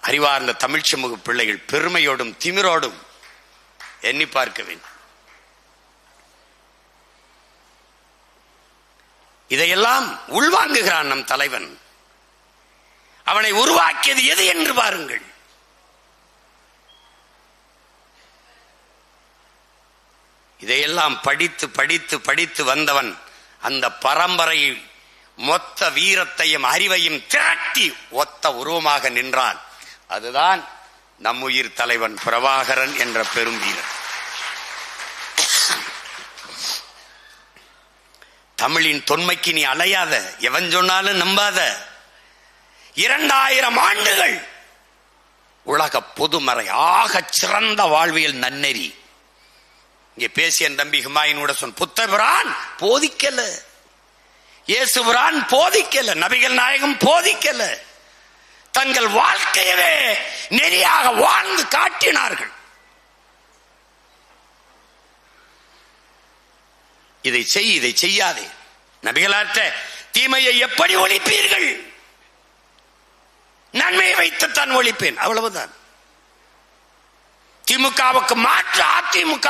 அறிவார்ந்த தமிழ் சமூக பிள்ளைகள் பெருமையோடும் திமிரோடும் எண்ணி பார்க்க வேண்டும். இதையெல்லாம் உள்வாங்குகிறான் நம் தலைவன். அவனை உருவாக்கியது எது என்று பாருங்கள். இதையெல்லாம் படித்து படித்து படித்து வந்தவன் அந்த பரம்பரையில் மொத்த வீரத்தையும் அறிவையும் திரட்டி ஒத்த உருவமாக நின்றான். அதுதான் நம்முயிர் தலைவன் பிரபாகரன் என்ற பெரும் வீரர். தமிழின் தொன்மைக்கு நீ அலையாத, எவன் சொன்னாலும் நம்பாத. 2000 ஆண்டுகள் உலக பொதுமறை, ஆகச் சிறந்த வாழ்வியல் நன்னெறி. இங்கே பேசிய தம்பி ஹுமாயூனோட சொன்ன புத்தபிரான் போதிக்கல, இயேசுபிரான் போதிக்கல, நபிகள் நாயகம் போதிக்கல. தங்கள் வாழ்க்கையவே நெறியாக வாழ்ந்து காட்டினார்கள். இதை செய், இதை செய்யாதே. நபிகளாற்ற தீமையை எப்படி ஒழிப்பீர்கள்? நன்மையை வைத்துத்தான் ஒழிப்பேன், அவ்வளவுதான். திமுகவுக்கு மாற்று அதிமுக,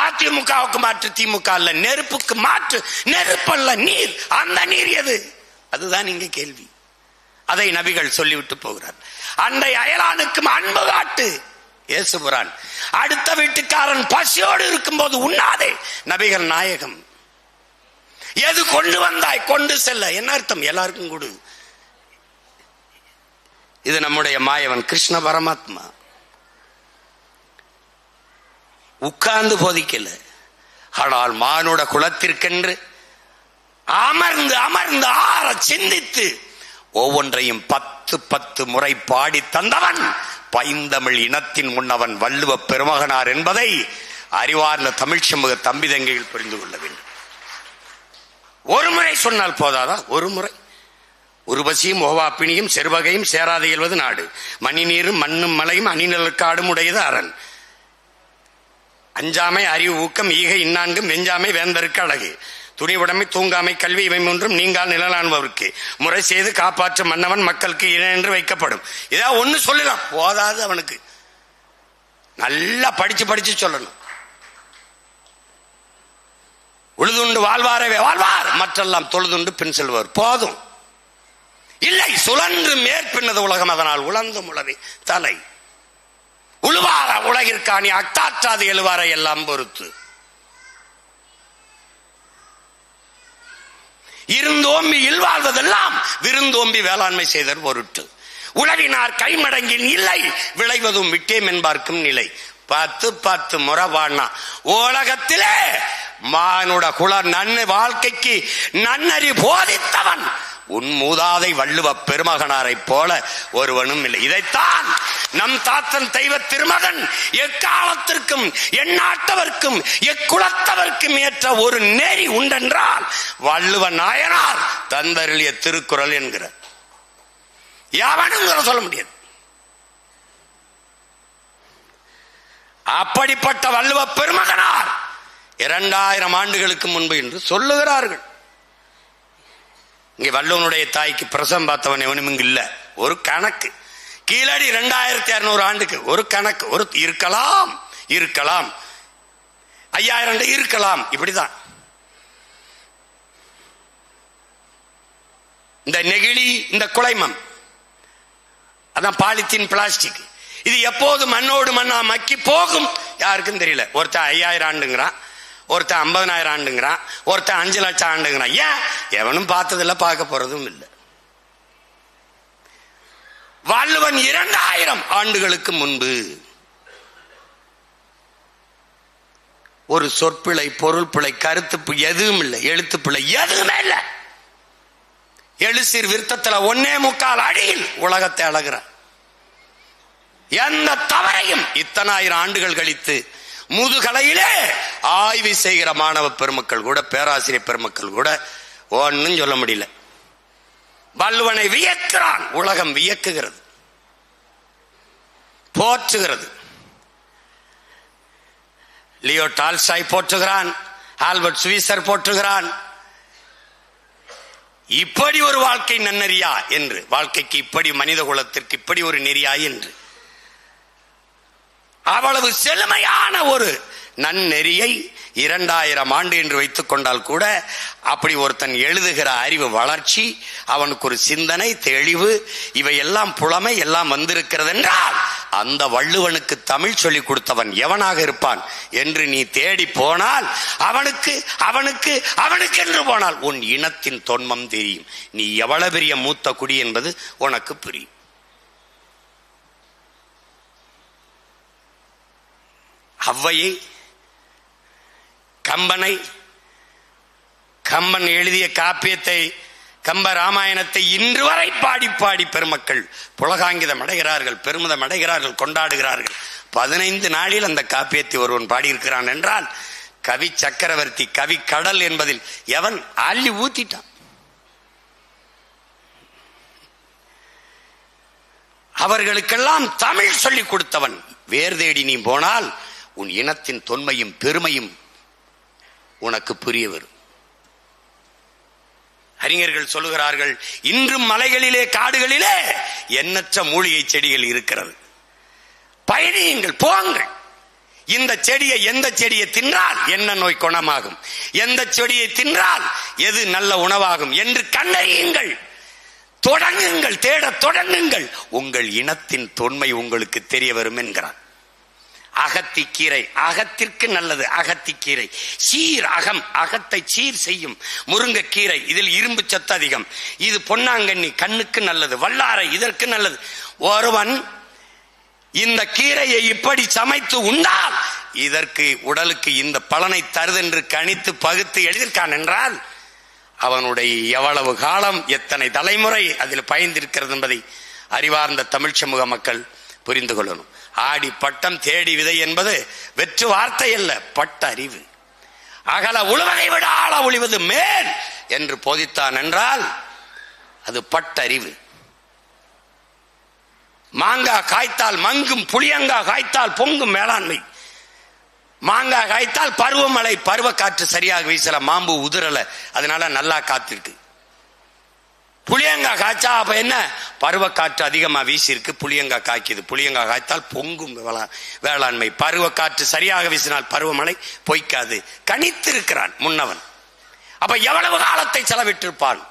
அதிமுகவுக்கு மாற்று திமுக அல்ல. நெருப்புக்கு மாற்று நெருப்பல்ல, நீர். அந்த நீர் எது? அதுதான் இங்க கேள்வி. அதை நபிகள் சொல்லிவிட்டு போகிறார். அண்டை அயலானுக்கும் அன்பு காட்டு இயேசுபுரான். அடுத்த வீட்டுக்காரன் பசியோடு இருக்கும்போது உண்ணாதே, நபிகள் நாயகம். எது கொண்டு வந்தாய் கொண்டு செல்ல, என்ன அர்த்தம்? எல்லாருக்கும் கொடு. இது நம்முடைய மாயவன் கிருஷ்ண பரமாத்மா. உட்கார்ந்து போதிக்கல, ஆனால் மானுட குலத்திற்கென்று அமர்ந்து அமர்ந்து ஆற சிந்தித்து ஒவ்வொன்றையும் 10 முறை பாடி தந்தவன் பைந்தமிழ் இனத்தின் முன்னவன் வள்ளுவ பெருமகனார் என்பதை அறிவார்ந்த தமிழ் சமூக தம்பி தங்கைகள் புரிந்து கொள்ள வேண்டும். ஒரு முறை சொன்னால் போதாதா? ஒரு முறை. உருவசியும் ஓவாப்பினியும் செருவகையும் சேராது இயல்வது நாடு, மணி நீரும் மண்ணும் மலையும் அணிநிலக்காடும் உடையது அரண், அஞ்சாமை அறிவு ஊக்கம் ஈகை இன்னான்கும் வெஞ்சாமை வேந்தருக்கு அழகு, துணிவுடைமை தூங்காமை கல்வி இவை மூன்றும் நீங்கால் நிழலான்பவருக்கு, முறை செய்து காப்பாற்ற மன்னவன் மக்களுக்கு இணைன்று வைக்கப்படும். இதான் ஒண்ணு சொல்லலாம், போதாது. அவனுக்கு நல்லா படிச்சு படிச்சு சொல்லணும். உழுதுண்டு வாழ்வாரே வாழ்வார், மற்றெல்லாம் தொழுதுண்டு பின் செல்வார். போதும். இல்லை, சுழன்று மேற்பின்னது உலகம், அதனால் உழந்து உழவே தலை உழுவார உலகிற்காணி அக்தாற்றாது எழுவார எல்லாம் பொறுத்து இருந்தோம்பி இல்வாழ்வதெல்லாம் விருந்தோம்பி வேளாண்மை செய்தல் பொருட்டு உழவினார் கைமடங்கின் இல்லை விளைவதும் விட்டேம் என்பார்க்கும் நிலை. 10 முறை வாழனா உலகத்திலே மானுட குல நன்மை வாழ்க்கைக்கு நன்னறி போதித்தவன் உன் மூதாதை வள்ளுவ பெருமகனாரை போல ஒருவனும் இல்லை. இதைத்தான் நம் தாத்தன் தெய்வ திருமகன் எக்காலத்திற்கும் எந்நாட்டவர்க்கும் எக்குலத்தவர்க்கும் ஏற்ற ஒரு நெறி உண்டென்றால் வள்ளுவ நாயனார் தந்தருளிய திருக்குறள் என்கிற யாவனும் சொல்ல முடியாது. அப்படிப்பட்ட வள்ளுவ பெருமகனார் 2000 ஆண்டுகளுக்கு முன்பு என்று சொல்லுகிறார்கள். இங்க வள்ளுவனுடைய தாய்க்கு பிரசவம் பார்த்தவன் எவனும் இங்கு இல்ல. ஒரு கணக்கு கீழடி 2200 ஆண்டுக்கு ஒரு கணக்கு, ஒரு இருக்கலாம் இருக்கலாம் 5000 இருக்கலாம். இப்படிதான் இந்த நெகிழி, இந்த குலைமம், அதான் பாலித்தீன் பிளாஸ்டிக், இது எப்போது மண்ணோடு மண்ணா மக்கி போகும் யாருக்கும் தெரியல. ஒருத்தன் 5000 ஆண்டுங்கிறான், ஒருத்தன் 50000 ஆண்டுங்கிறான், ஒருத்தன் 5 லட்சம் ஆண்டுங்கிறான். ஏன்? எவனும் பார்த்ததில்ல, பார்க்க போறதும் இல்லை. வள்ளுவன் 2000 ஆண்டுகளுக்கு முன்பு ஒரு சொற்பிழை, பொருள் பிழை, கருத்து எதுவும் இல்லை, எழுத்து பிழை எதுவுமே இல்லை. எழுசீர் விருத்தத்துல 1.25 அடியில் உலகத்தை அழகிறார். எந்த தவறையும் இத்தனை 1000 ஆண்டுகள் கழித்து முதுகலையிலே ஆய்வு செய்கிற மாணவ பெருமக்கள் கூட, பேராசிரியர் பெருமக்கள் கூட ஒன்னும் சொல்ல முடியல. வள்ளுவனை வியக்கிறான், உலகம் வியக்குகிறது, போற்றுகிறது. லியோ டால்ஸ்டாய் போற்றுகிறான், ஆல்பர்ட் ஸ்வீசர் போற்றுகிறான். இப்படி ஒரு வாழ்க்கை நன்னெறியா என்று, வாழ்க்கைக்கு இப்படி மனித குலத்திற்கு இப்படி ஒரு நெறியா என்று அவ்வளவு செழுமையான ஒரு நன்னெறியை 2000 ஆண்டு என்று வைத்துக் கொண்டால் கூட அப்படி ஒருத்தன் எழுதுகிற அறிவு வளர்ச்சி, அவனுக்கு ஒரு சிந்தனை தெளிவு, இவையெல்லாம் புலமை எல்லாம் வந்திருக்கிறது என்றால் அந்த வள்ளுவனுக்கு தமிழ் சொல்லிக் கொடுத்தவன் எவனாக இருப்பான் என்று நீ தேடி போனால் அவனுக்கு அவனுக்கு அவனுக்கு என்று போனால் உன் இனத்தின் தொன்மம் தெரியும். நீ எவ்வளவு பெரிய மூத்த குடி என்பது உனக்கு புரியும். அவ்வையை, கம்பனை, கம்பன் எழுதிய காப்பியத்தை, கம்ப ராமாயணத்தை இன்று வரை பாடி பாடி பெருமக்கள் புலகாங்கிதம் அடைகிறார்கள், பெருமிதம் அடைகிறார்கள், கொண்டாடுகிறார்கள். 15 நாளில் அந்த காப்பியத்தை ஒருவன் பாடியிருக்கிறான் என்றால் கவி சக்கரவர்த்தி, கவி கடல் என்பதில் எவன் அள்ளி ஊத்திட்டான். அவர்களுக்கெல்லாம் தமிழ் சொல்லிக் கொடுத்தவன். வேர் தேடி நீ போனால் உன் இனத்தின் தொன்மையும் பெருமையும் உனக்கு புரிய வரும். அறிஞர்கள் சொல்லுகிறார்கள், இன்றும் மலைகளிலே காடுகளிலே எண்ணற்ற மூலிகை செடிகள் இருக்கிறது. பயணியுங்கள், போங்கள். இந்த செடியை, எந்த செடியை தின்றால் என்ன நோய் குணமாகும், எந்த செடியை தின்றால் எது நல்ல உணவாகும் என்று கண்டறியுங்கள். தொடங்குங்கள், தேட தொடங்குங்கள். உங்கள் இனத்தின் தொன்மை உங்களுக்கு தெரிய வரும் என்கிறார். அகத்திக்கீரை அகத்திற்கு நல்லது. அகத்திக்கீரை சீர் அகம், அகத்தை சீர் செய்யும். முருங்கைக்கீரை இதில் இரும்பு சத்து அதிகம். இது பொன்னாங்கண்ணி கண்ணுக்கு நல்லது. வல்லாரை இதற்கு நல்லது. ஒருவன் இந்த கீரையை இப்படி சமைத்து உண்டால் இதற்கு உடலுக்கு இந்த பலனை தருதென்று கணித்து பகுத்து எழுதியிருக்கான் என்றால் அவனுடைய எவ்வளவு காலம் எத்தனை தலைமுறை அதில் பயந்திருக்கிறது என்பதை அறிவார்ந்த தமிழ் சமூக மக்கள் புரிந்து கொள்ளணும். ஆடி பட்டம் தேடி விதை என்பது வெற்று வார்த்தை அல்ல, பட்ட அறிவு. அகல உழுவதை விட ஆழ ஒளிவது மேல் என்று போதித்தான் என்றால் அது பட்டறிவு. மாங்காய் காய்த்தால் மங்கும், புளியங்காய் காய்த்தால் பொங்கும் மேலாண்மை. மாங்காய் காய்த்தால் பருவமழை, பருவ காற்று சரியாக வீசல, மாம்பு உதிரல, அதனால நல்லா காத்திருக்கு. புளியங்காய் காய்ச்சா அப்ப என்ன, பருவ காற்று அதிகமா வீசி இருக்கு, புளியங்காய் காய்க்குது. புளியங்காய் காய்த்தால் பொங்கும் வேளாண்மை. பருவ காற்று சரியாக வீசினால் பருவமழை பொய்க்காது. கணித்திருக்கிறான் முன்னவன். அப்ப எவ்வளவு காலத்தை செலவிட்டிருப்பான்.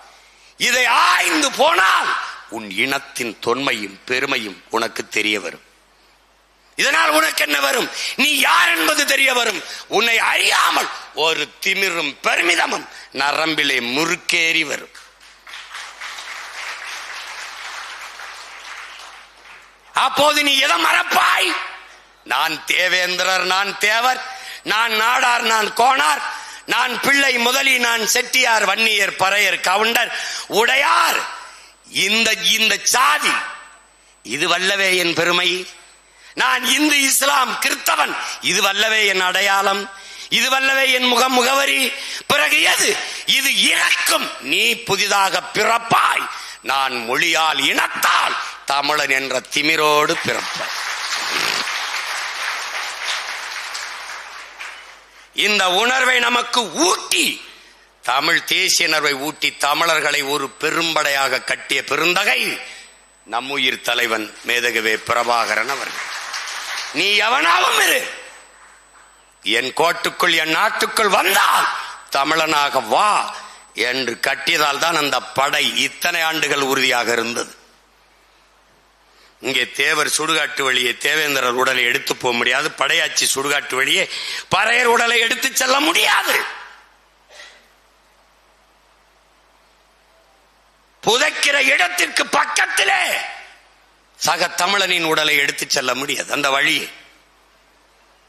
இதை ஆய்ந்து போனால் உன் இனத்தின் தொன்மையும் பெருமையும் உனக்கு தெரிய வரும். இதனால் உனக்கு என்ன வரும், நீ யார் என்பது தெரிய வரும். உன்னை அறியாமல் ஒரு திமிரும் பெருமிதமும் நரம்பிலே முறுக்கேறி வரும். அப்போது நீ எதை மறப்பாய்? நான் தேவேந்திரர், நான் தேவர், நான் நாடார், நான் கோணார், நான் பிள்ளை முதலி, நான் செட்டியார், வன்னியர், பறையர், கவுண்டர், உடையார். இந்த சாதி இது வல்லவே என் பெருமை. நான் இந்து, இஸ்லாம், கிறிஸ்தவன், இது வல்லவே என் அடையாளம், இது வல்லவே என் முகவரி. பிறகு எது? இது இறக்கும். நீ புதிதாக பிறப்பாய். நான் மொழியால் இனத்தால் தமிழன் என்ற திமிரோடு பிறப்பாய். இந்த உணர்வை நமக்கு ஊட்டி, தமிழ் தேசிய உணர்வை ஊட்டி தமிழர்களை ஒரு பெரும்படையாக கட்டிய பெருந்தகை நம்முயிர் தலைவன் மேதகவே பிரபாகரன் அவர்கள். நீ எவனாவும் இரு, என் கோட்டுக்குள் என் நாட்டுக்குள் வந்தால் தமிழனாக வா என்று கட்டியதால் தான் அந்த படை இத்தனை ஆண்டுகள் உறுதியாக இருந்தது. இங்கே தேவர் சுடுகாட்டு வழியே தேவேந்திரர் உடலை எடுத்து போக முடியாது. படையாட்சி சுடுகாட்டு வழியே பறையர் உடலை எடுத்து செல்ல முடியாது. புதைக்கிற இடத்திற்கு பக்கத்திலே சக தமிழனின் உடலை எடுத்து செல்ல முடியாது. அந்த வழியே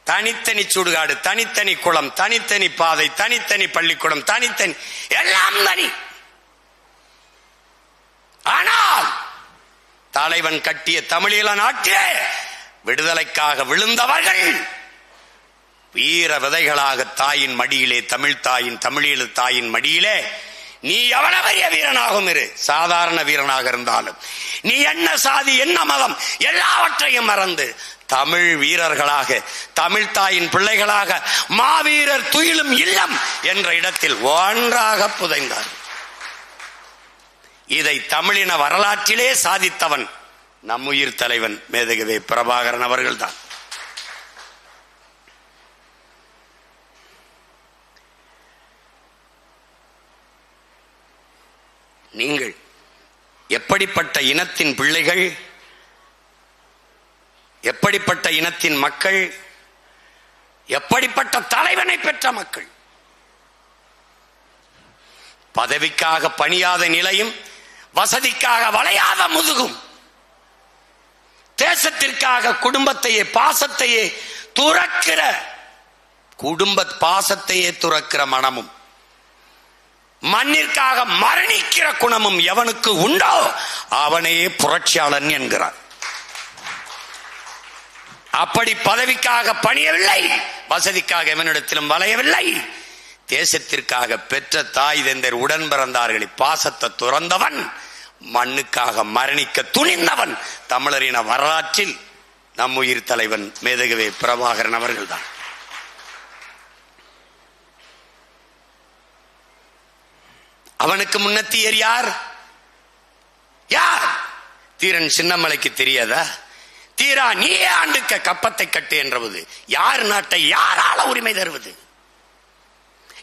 தனித்தனி சுடுகாடு, தனித்தனி குளம், தனித்தனி பாதை, தனித்தனி பள்ளிக்கூடம், தனித்தனி எல்லாம் தனி. ஆனால் தலைவன் கட்டிய தமிழீழ நாட்டிலே விடுதலைக்காக விழுந்தவர்கள் வீர விதைகளாக தாயின் மடியிலே, தமிழ் தாயின், தமிழீழ தாயின் மடியிலே நீ எவ்வளவு பெரிய வீரனாகவும் இரு, சாதாரண வீரனாக இருந்தாலும் நீ என்ன சாதி என்ன மதம் எல்லாவற்றையும் மறந்து தமிழ் வீரர்களாக, தமிழ் தாயின் பிள்ளைகளாக மாவீரர் துயிலும் இல்லம் என்ற இடத்தில் ஒன்றாக புதைந்தார். இதை தமிழின வரலாற்றிலே சாதித்தவன் நம்முயிர் தலைவன் மேதகவே பிரபாகரன் அவர்கள்தான். நீங்கள் எப்படிப்பட்ட இனத்தின் பிள்ளைகள், எப்படிப்பட்ட இனத்தின் மக்கள், எப்படிப்பட்ட தலைவனை பெற்ற மக்கள். பதவிக்காக பணியாத நிலையும், வசதிக்காக வளையாத முதுகும், தேசத்திற்காக குடும்பத்தையே பாசத்தையே துறக்கிற, குடும்ப பாசத்தையே துறக்கிற மனமும், மண்ணிற்காக மரணிக்கிற குணமும் எவனுக்கு உண்டோ அவனே புரட்சியாளன் என்கிறார். அப்படி பதவிக்காக பணியவில்லை, வசதிக்காக எவனிடத்திலும் வளையவில்லை, தேசத்திற்காக பெற்ற தாய் தந்தர் உடன் பிறந்தார்களை பாசத்தை துறந்தவன், மண்ணுக்காக மரணிக்க துணிந்தவன் தமிழரின வரலாற்றில் நம்முயிர் தலைவன் மேதகவே பிரபாகரன் அவர்கள்தான். அவனுக்கு முன்னத்தியர் யார்? யார்? தீரன் சின்னமலைக்கு தெரியாதா? தீரா நீயே ஆண்டுக்க கப்பத்தை கட்டு என்றவது யார் நாட்டை யாரால உரிமை தருவது?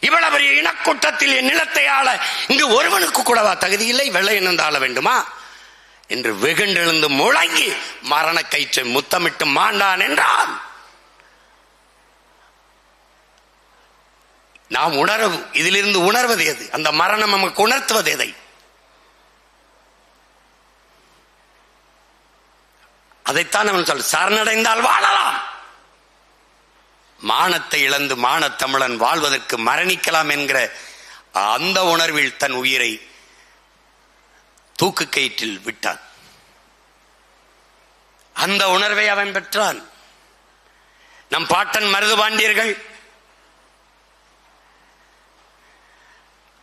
இவ்வளவு பெரிய இனக்கூட்டத்தில் என் நிலத்தை ஆள இங்கு ஒருவனுக்கு கூடவா தகுதி இல்லை? வெள்ளை இனந்து ஆள வேண்டுமா என்று வெகுண்டெழுந்து முழங்கி மரண கயிற்றை முத்தமிட்டு மாண்டான் என்றால் நாம் இதிலிருந்து உணர்வது எது? அந்த மரணம் நமக்கு உணர்த்துவது எதை? அதைத்தான் அவன் சொல்ல, சரணடைந்தால் வாழலாம். மானத்தை இழந்து மானத்தமிழன் வாழ்வதற்கு மரணிக்கலாம் என்கிற அந்த உணர்வில் தன் உயிரை தூக்கு கயிற்றில் விட்டான். அந்த உணர்வை அவன் பெற்றான். நம் பாட்டன் மருதுபாண்டியர்கள்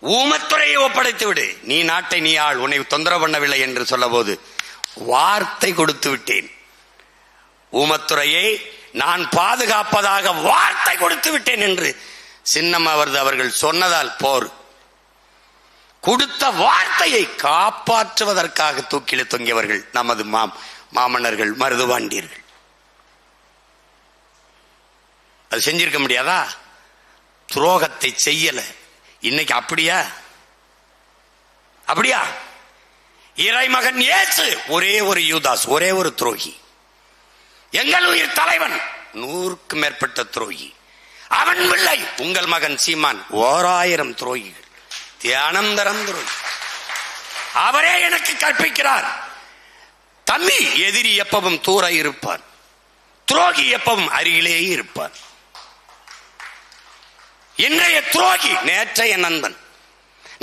ஊமத்துறையை ஒப்படைத்து விடு, நீ நாட்டை நீ ஆள், உன்னை தொந்தரவு பண்ணவில்லை என்று சொல்ல போது வார்த்தை கொடுத்து விட்டேன், ஊமத்துறையை நான் பாதுகாப்பதாக வார்த்தை கொடுத்து விட்டேன் என்று சின்னம் அவர்கள் சொன்னதால் போர். கொடுத்த வார்த்தையை காப்பாற்றுவதற்காக தூக்கிலே தொங்கியவர்கள் நமது மாமன்னர்கள் மருதுபாண்டியர்கள். அது செஞ்சிருக்க முடியாதா? துரோகத்தை செய்யல. இன்னைக்கு அப்படியா? இறைமகன் இயேசு ஒரே ஒரு யூதாஸ், ஒரே ஒரு துரோகி. எங்கள் உயிர் தலைவன் 100க்கும் மேற்பட்ட துரோகி. அவன் பிள்ளை உங்கள் மகன் சீமான் 1000 துரோகிகள், தியானந்தரம் துரோகி. அவரே எனக்கு கற்பிக்கிறார், தம்பி, எதிரி எப்பவும் தூர இருப்பான், துரோகி எப்பவும் அருகிலே இருப்பான். இன்றைய துரோகி நேற்றைய நண்பன்,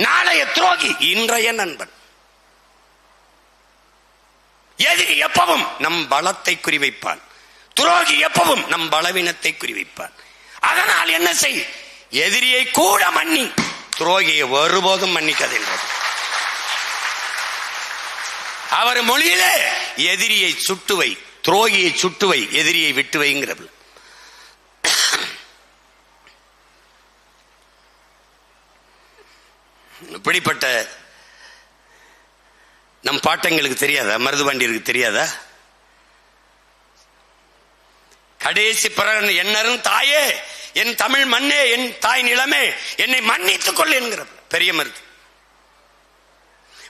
நாளைய துரோகி இன்றைய நண்பன். எதிரி எப்பவும் நம் பலத்தை குறிவைப்பான், துரோகி எப்பவும் நம் பலவீனத்தை குறிவைப்பான். அதனால் என்ன செய்? எதிரியை கூட மன்னி, துரோகியை ஒருபோதும் மன்னிக்கதில்லை. அவர் மொழியிலே எதிரியை சுட்டுவை, துரோகியை சுட்டுவை, எதிரியை விட்டுவைங்கிறது. இப்படிப்பட்ட நம் பாட்டங்களுக்கு தெரியாதா? மருதுபாண்டியருக்கு தெரியாதா? கடைசி பிறகு என்னரும் தாயே, என் தமிழ் மண்ணே, என் தாய் நிலமே, என்னை மன்னித்துக் கொள் என்கிற பெரிய மருது.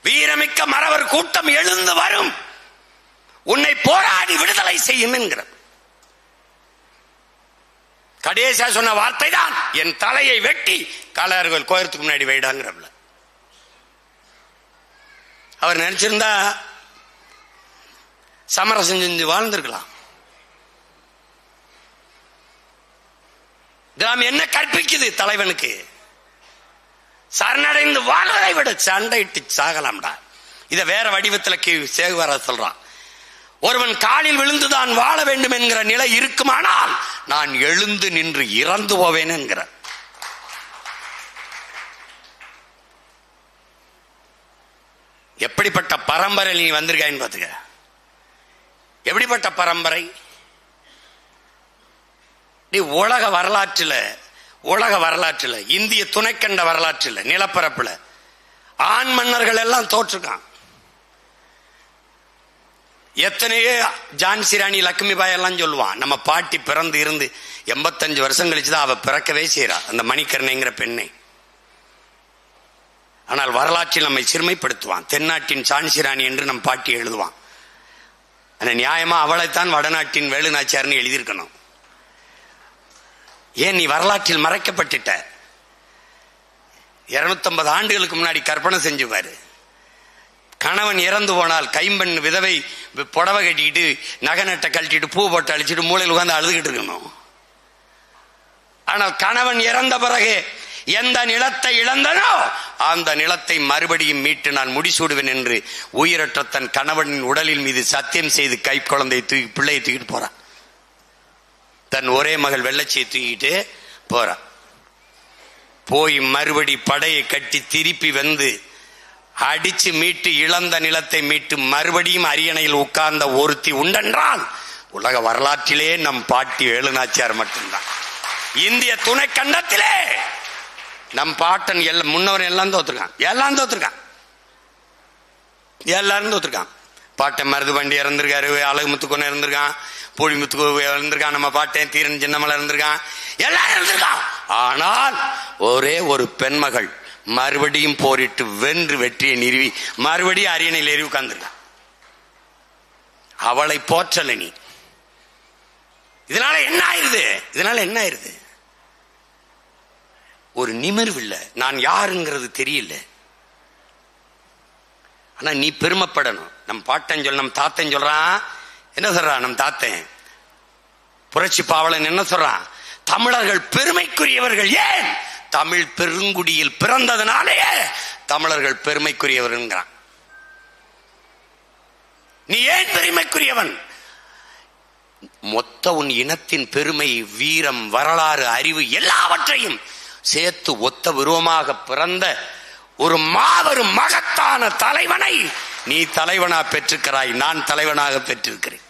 வீரமிக்க மறவர் கூட்டம் எழுந்து வரும், உன்னை போராடி விடுதலை செய்யும் என்கிற கடைசியா சொன்ன வார்த்தை தான், என் தலையை வெட்டி காளையார்கள் கோயிலுக்கு முன்னாடி வைடாங்கிறவள. அவர் நினைச்சிருந்தா சமரசம் செஞ்சு வாழ்ந்திருக்கலாம். இதெல்லாம் என்ன கற்பிக்குது தலைவனுக்கு? சரணடைந்து வாழ்வதை விட சண்டையிட்டு சாகலாம்டா. இத வேற வடிவத்தில் சேகுவாரா சொல்றான். ஒருவன் காலில் விழுந்துதான் வாழ வேண்டும் என்கிற நிலை இருக்குமானால் நான் எழுந்து நின்று இறந்து போவேன் என்கிற. எப்படிப்பட்ட பரம்பரை நீ வந்திருக்கான்னு பாத்துக்க. எப்படிப்பட்ட பரம்பரை? நீ உலக வரலாற்றில் இந்திய துணைக்கண்ட வரலாற்றில் நிலப்பரப்புல ஆண் மன்னர்கள் எல்லாம் தோற்றுக்கான். எத்தனையோ ஜான்சி ராணி லட்சுமிபாய் எல்லாம் சொல்லுவான். நம்ம பாட்டி பிறந்து இருந்து 85 வருஷம் கழிச்சுதான் அவ பிறக்கவே செய்யறா, அந்த மணிக்கர்ணைங்கிற பெண்ணை. ஆனால் வரலாற்றில் நம்மை சிறுமைப்படுத்துவான். தென்னாட்டின் ஜான்சி ராணி என்று நம் பாட்டி எழுதுவான். ஆனா நியாயமா அவளைத்தான் வடநாட்டின் வேலுநாச்சியார்னு எழுதியிருக்கணும். ஏன் நீ வரலாற்றில் மறைக்கப்பட்டுட்ட? 250 ஆண்டுகளுக்கு முன்னாடி கற்பனை செஞ்சுவாரு. கணவன் இறந்து போனால் கைம்பெண் விதவை புடவை கட்டிக்கிட்டு நகை நட்டை கழட்டிட்டு பூ போட்டு அழிச்சிட்டு மூளையில் உட்கார்ந்து அழுதுகிட்டு இருக்கணும். ஆனால் கணவன் இறந்த பிறகு எந்த நிலத்தை இழந்தனோ அந்த நிலத்தை மறுபடியும் மீட்டு நான் முடிசூடுவேன் என்று உயிரற்ற தன் கணவனின் உடலில் மீது சத்தியம் செய்து கை குழந்தை பிள்ளையை தூக்கிட்டு போறான். தன் ஒரே மகள் வெள்ளச்சியை தூக்கிட்டு போறான். போய் மறுபடி படையை கட்டி திருப்பி வந்து அடிச்சு மீட்டு இழந்த நிலத்தை மீட்டு மறுபடியும் அரியணையில் உட்கார்ந்த ஒருத்தி உண்டென்றால் உலக வரலாற்றிலே நம் பாட்டி வேலுநாச்சியார் மட்டும்தான். இந்திய துணை கண்டத்திலே நம் பாட்டன் முன்னவன் எல்லாம் தோத்துருக்கான். எல்லாரும் தோத்துருக்கான். பாட்டன் மருதுபாண்டி இறந்திருக்காரு, அழகு முத்துக்கொன்னு இறந்திருக்கான், பூழி முத்துக்கோ இறந்திருக்கான், நம்ம பாட்டன் தீரன் சின்னமலை இறந்திருக்கான், எல்லாரும் இறந்திருக்கான். ஆனால் ஒரே ஒரு பெண்மகள் மறுபடியும் போரிட்டு வென்று வெற்றியை நிறுவி மறுபடியும் அரியணையில் ஏறி உட்கார்ந்திருக்கான். அவளை போற்றல நீ. இதனால என்ன ஆயிருது? ஒரு நிமிர்வு இல்லை, நான் யாருங்கிறது தெரியல. ஆனா நீ பெருமைப்படணும். நம் பாட்டன் சொல்ல, நம் தாத்தன் சொல்றான், என்ன சொல்றான் நம் தாத்தன் புரட்சி பாவலன் என்ன சொல்றான்? தமிழர்கள் பெருமைக்குரியவர்கள். ஏன்? தமிழ் பெருங்குடியில் பிறந்ததுனாலேயே தமிழர்கள் பெருமைக்குரியவர்கள். நீ ஏன் பெருமைக்குரியவன்? மொத்த உன் இனத்தின் பெருமை, வீரம், வரலாறு, அறிவு எல்லாவற்றையும் சேர்த்து ஒத்த விருவமாக பிறந்த ஒரு மாபெரும் மகத்தான தலைவனை நீ தலைவனாக பெற்றிருக்கிறாய், நான் தலைவனாக பெற்றிருக்கிறேன்.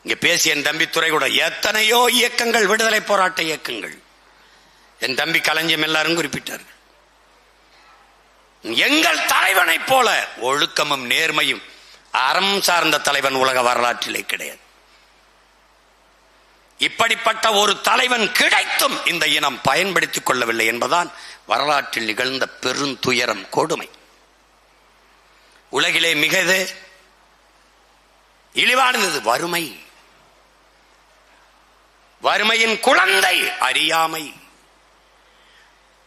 இங்க பேசிய என் தம்பி துரைக்கூட எத்தனையோ இயக்கங்கள், விடுதலை போராட்ட இயக்கங்கள், என் தம்பி களஞ்சியம் எல்லாரும் குறிப்பிட்டார்கள். எங்கள் தலைவனை போல ஒழுக்கமும் நேர்மையும் அறம் சார்ந்த தலைவன் உலக வரலாற்றிலே கிடையாது. இப்படிப்பட்ட ஒரு தலைவன் கிடைத்தும் இந்த இனம் பயன்படுத்திக் கொள்ளவில்லை என்பதான் வரலாற்றில் நிகழ்ந்த பெருந்துயரம், கொடுமை. உலகிலே மிக இழிவானது வறுமை. வறுமையின் குழந்தை அறியாமை,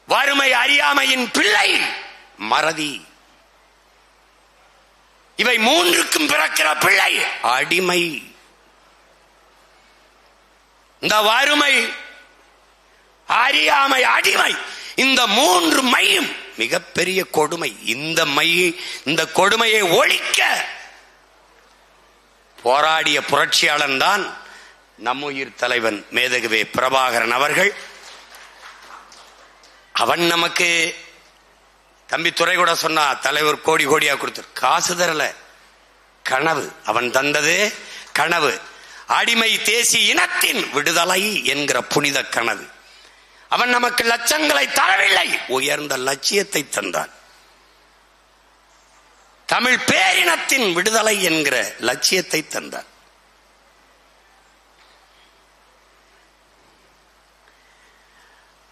வறுமை அறியாமையின் பிள்ளை மறதி. இவை மூன்றுக்கும் பிறக்கிற பிள்ளை அடிமை. இந்த வறுமை, அறியாமை, அடிமை, இந்த மூன்று மையும் மிகப்பெரிய கொடுமை. இந்த கொடுமையை ஒழிக்க போராடிய புரட்சியாளன் தான் நம்முயிர் தலைவன் மேதகுவே பிரபாகரன் அவர்கள். அவன் நமக்கு தம்பி துரை கூட சொன்னா, தலைவர் கோடி கோடியா கொடுத்தார், காசு தரல, கனவு. அவன் தந்தது கனவு, அடிமை தேசிய இனத்தின் விடுதலை என்கிற புனித கனவு. அவன் நமக்கு லட்சங்களை தரவில்லை, உயர்ந்த லட்சியத்தை தந்தான். தமிழ் பேரினத்தின் விடுதலை என்கிற லட்சியத்தை தந்தான்.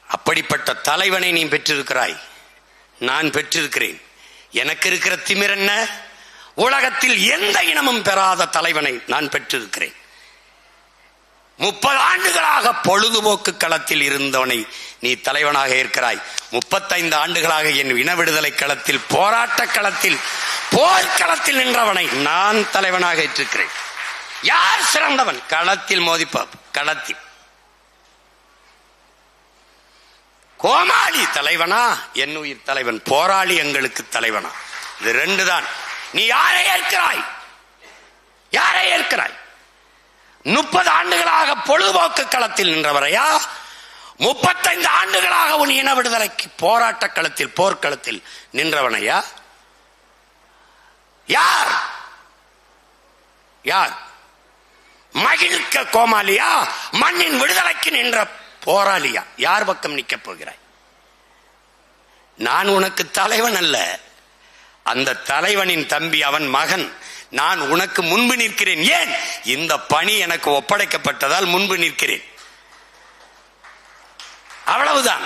அப்படிப்பட்ட தலைவனை நீ பெற்றிருக்கிறாய், நான் பெற்றிருக்கிறேன். எனக்கு இருக்கிற திமிர் என்ன? உலகத்தில் எந்த இனமும் பெறாத தலைவனை நான் பெற்றிருக்கிறேன். 30 ஆண்டுகளாக பொழுதுபோக்கு களத்தில் இருந்தவனை நீ தலைவனாக இருக்கிறாய். 35 ஆண்டுகளாக என் இன விடுதலை களத்தில், போராட்ட களத்தில், போர்க்களத்தில் நின்றவனை நான் தலைவனாக ஏற்றிருக்கிறேன். யார் சிறந்தவன்? களத்தில் மோதிப்பார். களத்தில் கோமாளி தலைவனா, என் உயிர் தலைவன் போராளி எங்களுக்கு தலைவனா? இது ரெண்டு தான். நீ யாரை ஏற்கிறாய்? யாரை ஏற்கிறாய்? 30 ஆண்டுகளாக பொழுதுபோக்கு களத்தில் நின்றவரையா? 35 ஆண்டுகளாக உன் இன விடுதலைக்கு போராட்ட களத்தில், போர்க்களத்தில் நின்றவனையா? யார் யார்? மகிழ்க்க கோமாளியா, மண்ணின் விடுதலைக்கு நின்ற போராளியா? யார் பக்கம் நிற்க போகிறாய்? நான் உனக்கு தலைவன் அல்ல, அந்த தலைவனின் தம்பி, அவன் மகன். நான் உனக்கு முன்பு நிற்கிறேன். ஏன்? இந்த பணி எனக்கு ஒப்படைக்கப்பட்டதால் முன்பு நிற்கிறேன், அவ்வளவுதான்.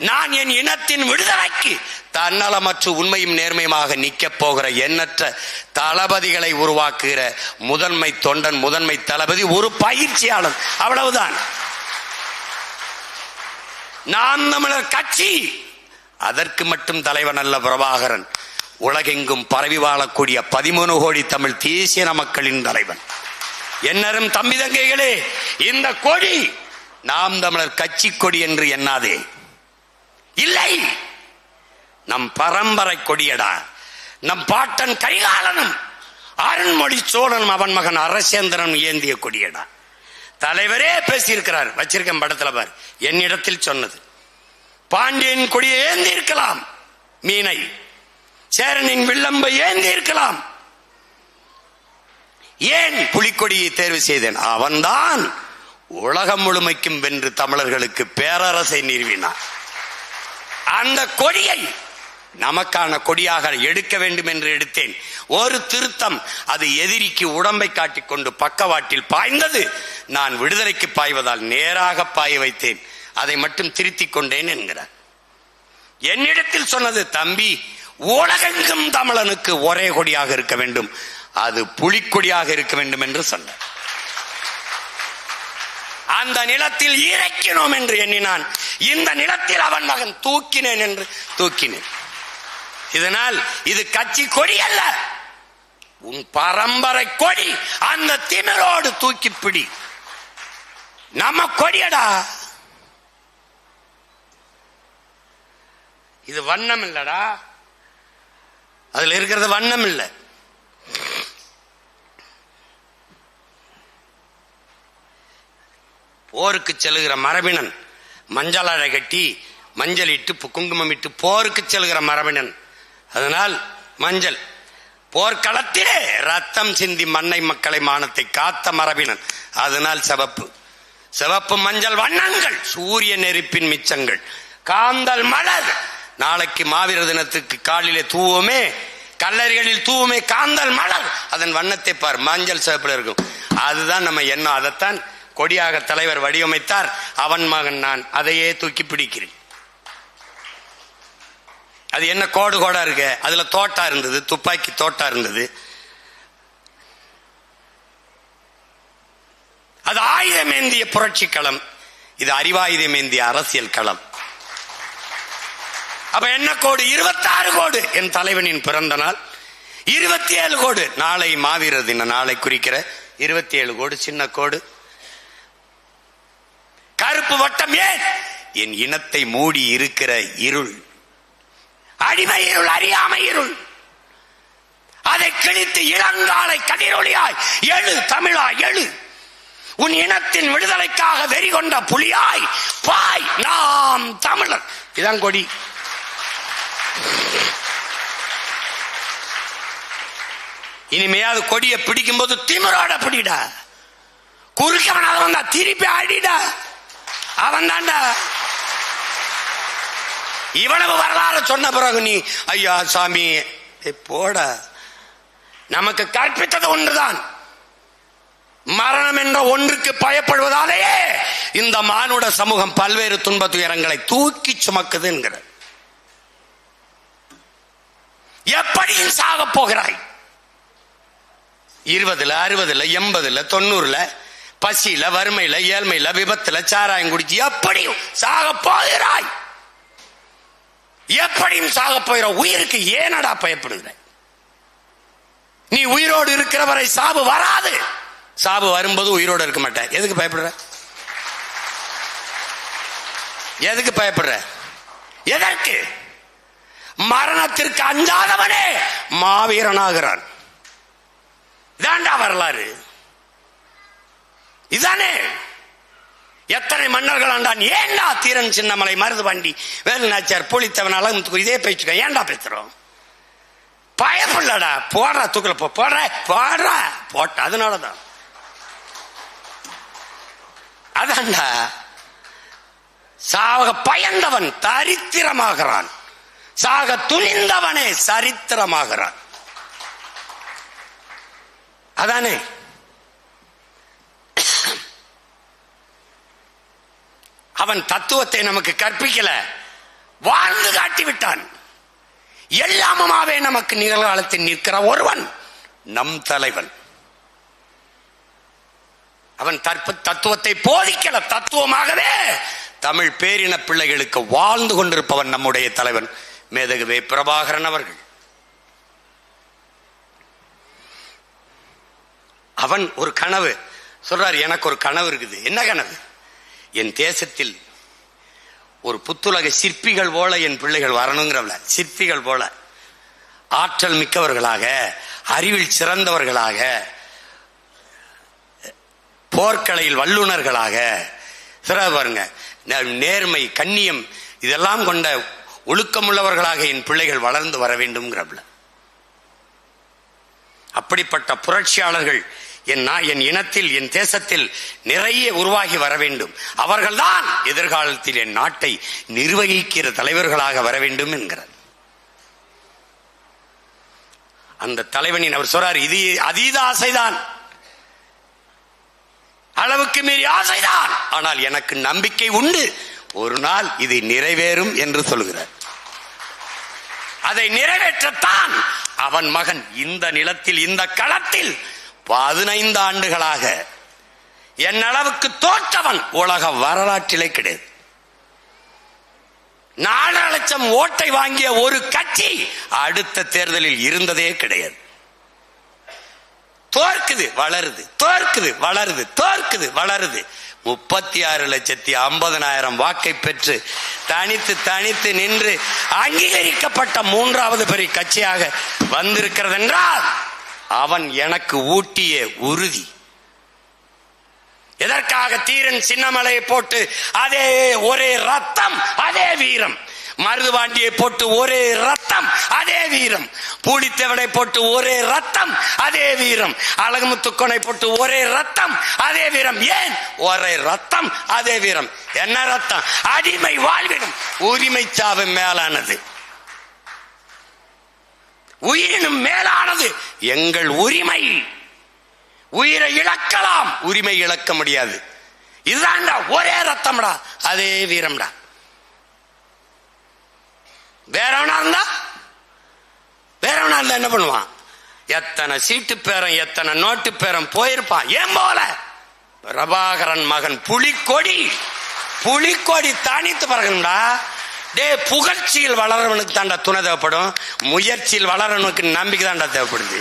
நான் என் இனத்தின் விடுதலைக்கு தன்னலமற்ற உண்மையும் நேர்மையுமாக நிற்கப் போகிற எண்ணற்ற தளபதிகளை உருவாக்குகிற முதன்மை தொண்டன், முதன்மை தளபதி, ஒரு பயிற்சியாளர், அவ்வளவுதான். நாம் தமிழர் கட்சி அதற்கு மட்டும் தலைவன் அல்ல பிரபாகரன். உலகெங்கும் பரவி வாழக்கூடிய 13 கோடி தமிழ் தேசிய மக்களின் தலைவன். என்னரும் தம்பி தங்கைகளே, இந்த கொடி நாம் தமிழர் கட்சி கொடி என்று எண்ணாதே. இல்லை, நம் பரம்பரை கொடியடா. நம் பாட்டன் கரிகாலனும் அருண்மொழி சோழனும் அவன் மகன் அரசேந்திரன் ஏந்திய கொடியடா. தலைவரே பேசியிருக்கிறார், வச்சிருக்க படத்துல பார். என்னிடத்தில் சொன்னது, பாண்டியன் கொடியை ஏந்தி இருக்கலாம், மீனை, சேரனின் வில்லம்பை ஏந்தி இருக்கலாம், ஏன் புலிக்கொடியை தேர்வு செய்தேன்? அவன்தான் உலகம் முழுமைக்கும் வென்று தமிழர்களுக்கு பேரரசை நிறுவினான். அந்த கொடியை நமக்கான கொடியாக எடுக்க வேண்டும் என்று எடுத்தேன். ஒரு திருத்தம், அது எதிரிக்கு உடம்பை காட்டிக்கொண்டு பக்கவாட்டில் பாய்ந்தது. நான் விடுதலைக்கு பாய்வதால் நேராக பாய வைத்தேன், அதை மட்டும் திருத்திக் கொண்டேன் என்கிறார். என்னிடத்தில் சொன்னது, தம்பி, உலகெங்கும் தமிழனுக்கு ஒரே கொடியாக இருக்க வேண்டும், அது புலிக்கொடியாக இருக்க வேண்டும் என்று சொன்னார். அந்த நிலத்தில் இறக்கினோம் என்று எண்ணினான். இந்த நிலத்தில் அவன் மகன் தூக்கினேன் என்று தூக்கினேன். இதனால் இது கட்சி கொடி அல்ல, உன் பரம்பரை கொடி. அந்த திமிரோடு தூக்கி பிடி. நம்ம கொடியடா. இது வண்ணம் இல்லடா, அதுல இருக்கிறது வண்ணம் இல்ல. போருக்கு செல்லுகிற மரபினன் மஞ்சள் அழை கட்டி மஞ்சள் இட்டு குங்குமம் இட்டு போருக்கு செல்கிற மரபினன். அதனால் மஞ்சள். போர்க்களத்திலே ரத்தம் சிந்தி மண்ணை மக்களை மானத்தை காத்த மரபினன். அதனால் சிவப்பு. சிவப்பு மஞ்சள் வண்ணங்கள் சூரிய நெருப்பின் மிச்சங்கள். காந்தல் மலர். நாளைக்கு மாவீர தினத்துக்கு காலிலே தூவுமே, கல்லறைகளில் தூவுமே காந்தல் மலர். அதன் வண்ணத்தை பார், மஞ்சள் சிவப்புல இருக்கும். அதுதான் நம்ம எண்ணம். அதைத்தான் கொடியாக தலைவர் வடிவமைத்தார். அவன் மகன் நான் அதையே தூக்கி பிடிக்கிறேன். அது என்ன கோடு கோடா இருக்கு, அதுல தோட்டா இருந்தது, துப்பாக்கி தோட்டா இருந்தது. அது ஆயுதமேந்திய புரட்சி களம், இது அறிவாயுதமேந்திய அரசியல் களம். அப்ப என்ன கோடு? 26 கோடு. என் தலைவனின் பிறந்த நாள் 27 கோடு. நாளை மாவீரர் தின நாளை குறிக்கிற 27 கோடு சின்ன கோடு. கருப்பு வட்டம் ஏன்? என் இனத்தை மூடி இருக்கிற இருள், அடிமை இருள், அறியாமை இருள். அதை கிழித்து இளங்காலை கதிரொளியாய் எழு தமிழா எழு. உன் இனத்தின் விடுதலைக்காக வெறி கொண்ட புலியாய் பாய் நாம் தமிழர். இதான் கொடி. இனிமையாவது கொடியை பிடிக்கும் போது திமிரோட பிடிடா. குறுக்கவனால வந்தா திருப்பி அடிடா. அவன் தாண்டா. இவ்வளவு வரலாறு சொன்ன பிறகு நீ ஐயா சாமி போட. நமக்கு கற்பித்தது ஒன்றுதான், மரணம் என்ற ஒன்றுக்கு பயப்படுவதாலேயே இந்த மானுட சமூகம் பல்வேறு துன்ப துயரங்களை தூக்கி சுமக்குது என்கிற. எப்படியும் சாக போகிறாய். 20, 60, 80, 90 பசியில, வறுமையில, ஏழ்மையில, விபத்துல, சாராயம் குடிச்சு எப்படியும் சாக போகிறாய். எப்படியும் சாக போகிற உயிருக்கு ஏனடா பயப்படுகிற? நீ உயிரோடு இருக்கிற வரை சாவு வராது. சாவு வரும்போது உயிரோடு இருக்க மாட்டேன். எதுக்கு பயப்படுற? எதுக்கு பயப்படுற? எதற்கு? மரணத்திற்கு அஞ்சாதவனே மாவீரனாகிறான். இதாண்டா வரலாறு. இதானே. எத்தனை மன்னர்கள் ஆண்டான். ஏண்டா தீரன் சின்னமலை, மருதுபாண்டி, வேலுநாச்சியார், புலித்தேவன், அழகு இதே பேச்சுக்க ஏண்டா பேசுறோம்? பயப்படலடா. போடுற தூக்கல போடுற போடுற போட்ட. அதனாலதான் அதான்டா. சாக பயந்தவன் தரித்திரமாகிறான், சாக துணிந்தவனே சரித்திரமாகிறான். அதானே. அவன் தத்துவத்தை நமக்கு கற்பிக்கல, வாழ்ந்து காட்டிவிட்டான். எல்லாமுமாவே நமக்கு நிகழ்காலத்தில் நிற்கிற ஒருவன் நம் தலைவன். அவன் தத்துவத்தை போதிக்கல, தத்துவமாகவே தமிழ் பேரின பிள்ளைகளுக்கு வாழ்ந்து கொண்டிருப்பவன் நம்முடைய தலைவன் மேதகுவே பிரபாகரன் அவர்கள். அவன் ஒரு கனவு சொல்றார். எனக்கு ஒரு கனவு இருக்குது. என்ன கனவு? என் தேசத்தில் ஒரு புத்துலக சிற்பிகள் போல என் பிள்ளைகள் வரணுங்கிறவள. சிற்பிகள் போல ஆற்றல் மிக்கவர்களாக, அறிவில் சிறந்தவர்களாக, போர்க்கலையில் வல்லுநர்களாக, பாருங்க, நேர்மை, கண்ணியம் இதெல்லாம் கொண்ட ஒழுக்கமுள்ளவர்களாக என் பிள்ளைகள் வளர்ந்து வர வேண்டும்ங்கிறவள. அப்படிப்பட்ட புரட்சியாளர்கள் என் இனத்தில், என் தேசத்தில் நிறைய உருவாகி வர வேண்டும். அவர்கள்தான் எதிர்காலத்தில் என் நாட்டை நிர்வகிக்கிற தலைவர்களாக வர வேண்டும் என்கிறார். அந்த தலைவனின் அவர் சொல்றார், இது அதீத ஆசைதான், அளவுக்கு மீறி ஆசைதான், ஆனால் எனக்கு நம்பிக்கை உண்டு, ஒரு நாள் இது நிறைவேறும் என்று சொல்கிறார். அதை நிறைவேற்றத்தான் அவன் மகன் இந்த நிலத்தில், இந்த களத்தில் 15 ஆண்டுகளாக என் அளவுக்கு தோற்றவன் உலக வரலாற்றிலே கிடையாது. 4 லட்சம் ஓட்டை வாங்கிய ஒரு கட்சி அடுத்த தேர்தலில் இருந்ததே கிடையாது. தோற்குது வளருது, தோற்குது வளருது, தோற்குது வளருது. 36,50,000 வாக்கை பெற்று தனித்து நின்று அங்கீகரிக்கப்பட்ட 3வது பெரிய கட்சியாக வந்திருக்கிறது என்றால் அவன் எனக்கு ஊட்டிய உறுதி. எதற்காக தீரன் சின்னமலையை போட்டு அதே ஒரே ரத்தம் அதே வீரம், மருதுபாண்டியை போட்டு ஒரே ரத்தம் அதே வீரம், பூலித்தேவனை போட்டு ஒரே ரத்தம் அதே வீரம், அழகுமுத்துக்கோனை போட்டு ஒரே ரத்தம் அதே வீரம். ஏன் ஒரே ரத்தம் அதே வீரம்? என்ன ரத்தம்? அடிமை வாழ்வினும் உரிமை சாவு மேலானது, உயிரினும் மேலானது எங்கள் உரிமை. உயிரை இழக்கலாம், உரிமை இழக்க முடியாது. இதுதான்டா ஒரே ரத்தம்டா, அதே வீரம்டா. வேறவனா இருந்தா என்ன பண்ணுவான்? எத்தனை சீட்டு பேரம் எத்தனை நோட்டு பேரம் போயிருப்பான். ஏன் போல? பிரபாகரன் மகன் புலிக்கொடி தனித்து பறக்கணும்டா. டே, புகழ்ச்சியில் வளரவனுக்கு தாண்டா துணை தேவைப்படும், முயற்சியில் வளரவனுக்கு நம்பிக்கை தாண்டா தேவைப்படுது.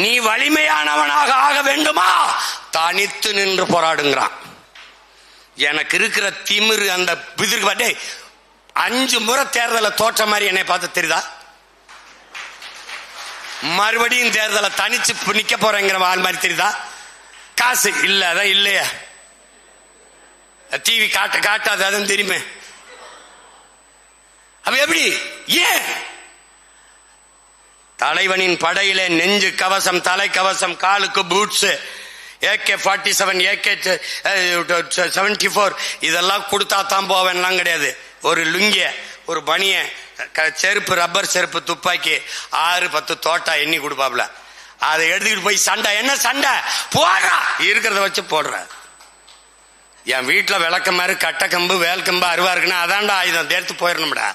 நீ வலிமையானவனாக ஆக வேண்டுமா? தனித்து நின்று போராடுங்கிறான். எனக்கு இருக்கிற திமிரு அந்த பிதிர்க்கு 5 முறை தேர்தலை தோற்ற மாதிரி என்னை பார்த்து தெரியுதா? மறுபடியும் தேர்தலை தனிச்சு நிக்க போறேங்கிற ஆள் மாதிரி தெரியுதா? காசு இல்ல, அதான் இல்லையா? டிவி காட்டாது, அதுவும் தெரியுமே. அப்ப எப்படி? ஏன்? தலைவனின் படையிலே நெஞ்சு கவசம், தலை கவசம், காலுக்கு பூட்ஸ், AK-47, AK-74 இதெல்லாம் கொடுத்தா தான் போவேன்லாம் கிடையாது. ஒரு லுங்கிய, ஒரு பனிய, செருப்பு, ரப்பர் செருப்பு, துப்பாக்கி 6-10 தோட்டா எண்ணி கொடுப்பாப்ல. அதை எடுத்துக்கிட்டு போய் சண்டை. என்ன சண்டை? போடுறா, இருக்கிறத வச்சு போடுற. என் வீட்டுல விளக்கமாறு, கட்டக்கம்பு, வேல்கம்பு, அருவா இருக்குன்னா அதான்டா ஆயுதம், எடுத்து போயிடணும்டா.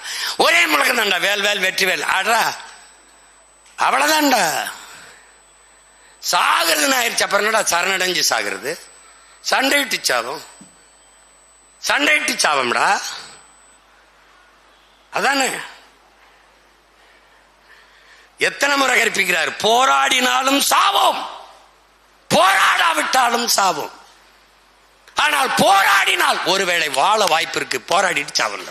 ஒரே முழக்கம் தான்டா, வேல் வெற்றி வேல், ஆடுறா, அவ்வளவுதான்டா. சாகிறதுன்னு ஆயிடுச்சு. அப்புறம் என்னடா சரணடைஞ்சு சாகிறது? சண்டையிட்டு சாவம்டா, அதானே. எத்தனை முறை கற்பிக்கிறார்? போராடினாலும் சாவோம், போராடாவிட்டாலும் சாவோம். ஆனால் போராடினால் ஒருவேளை வாழ வாய்ப்பு இருக்கு, போராடிட்டு சாவல்.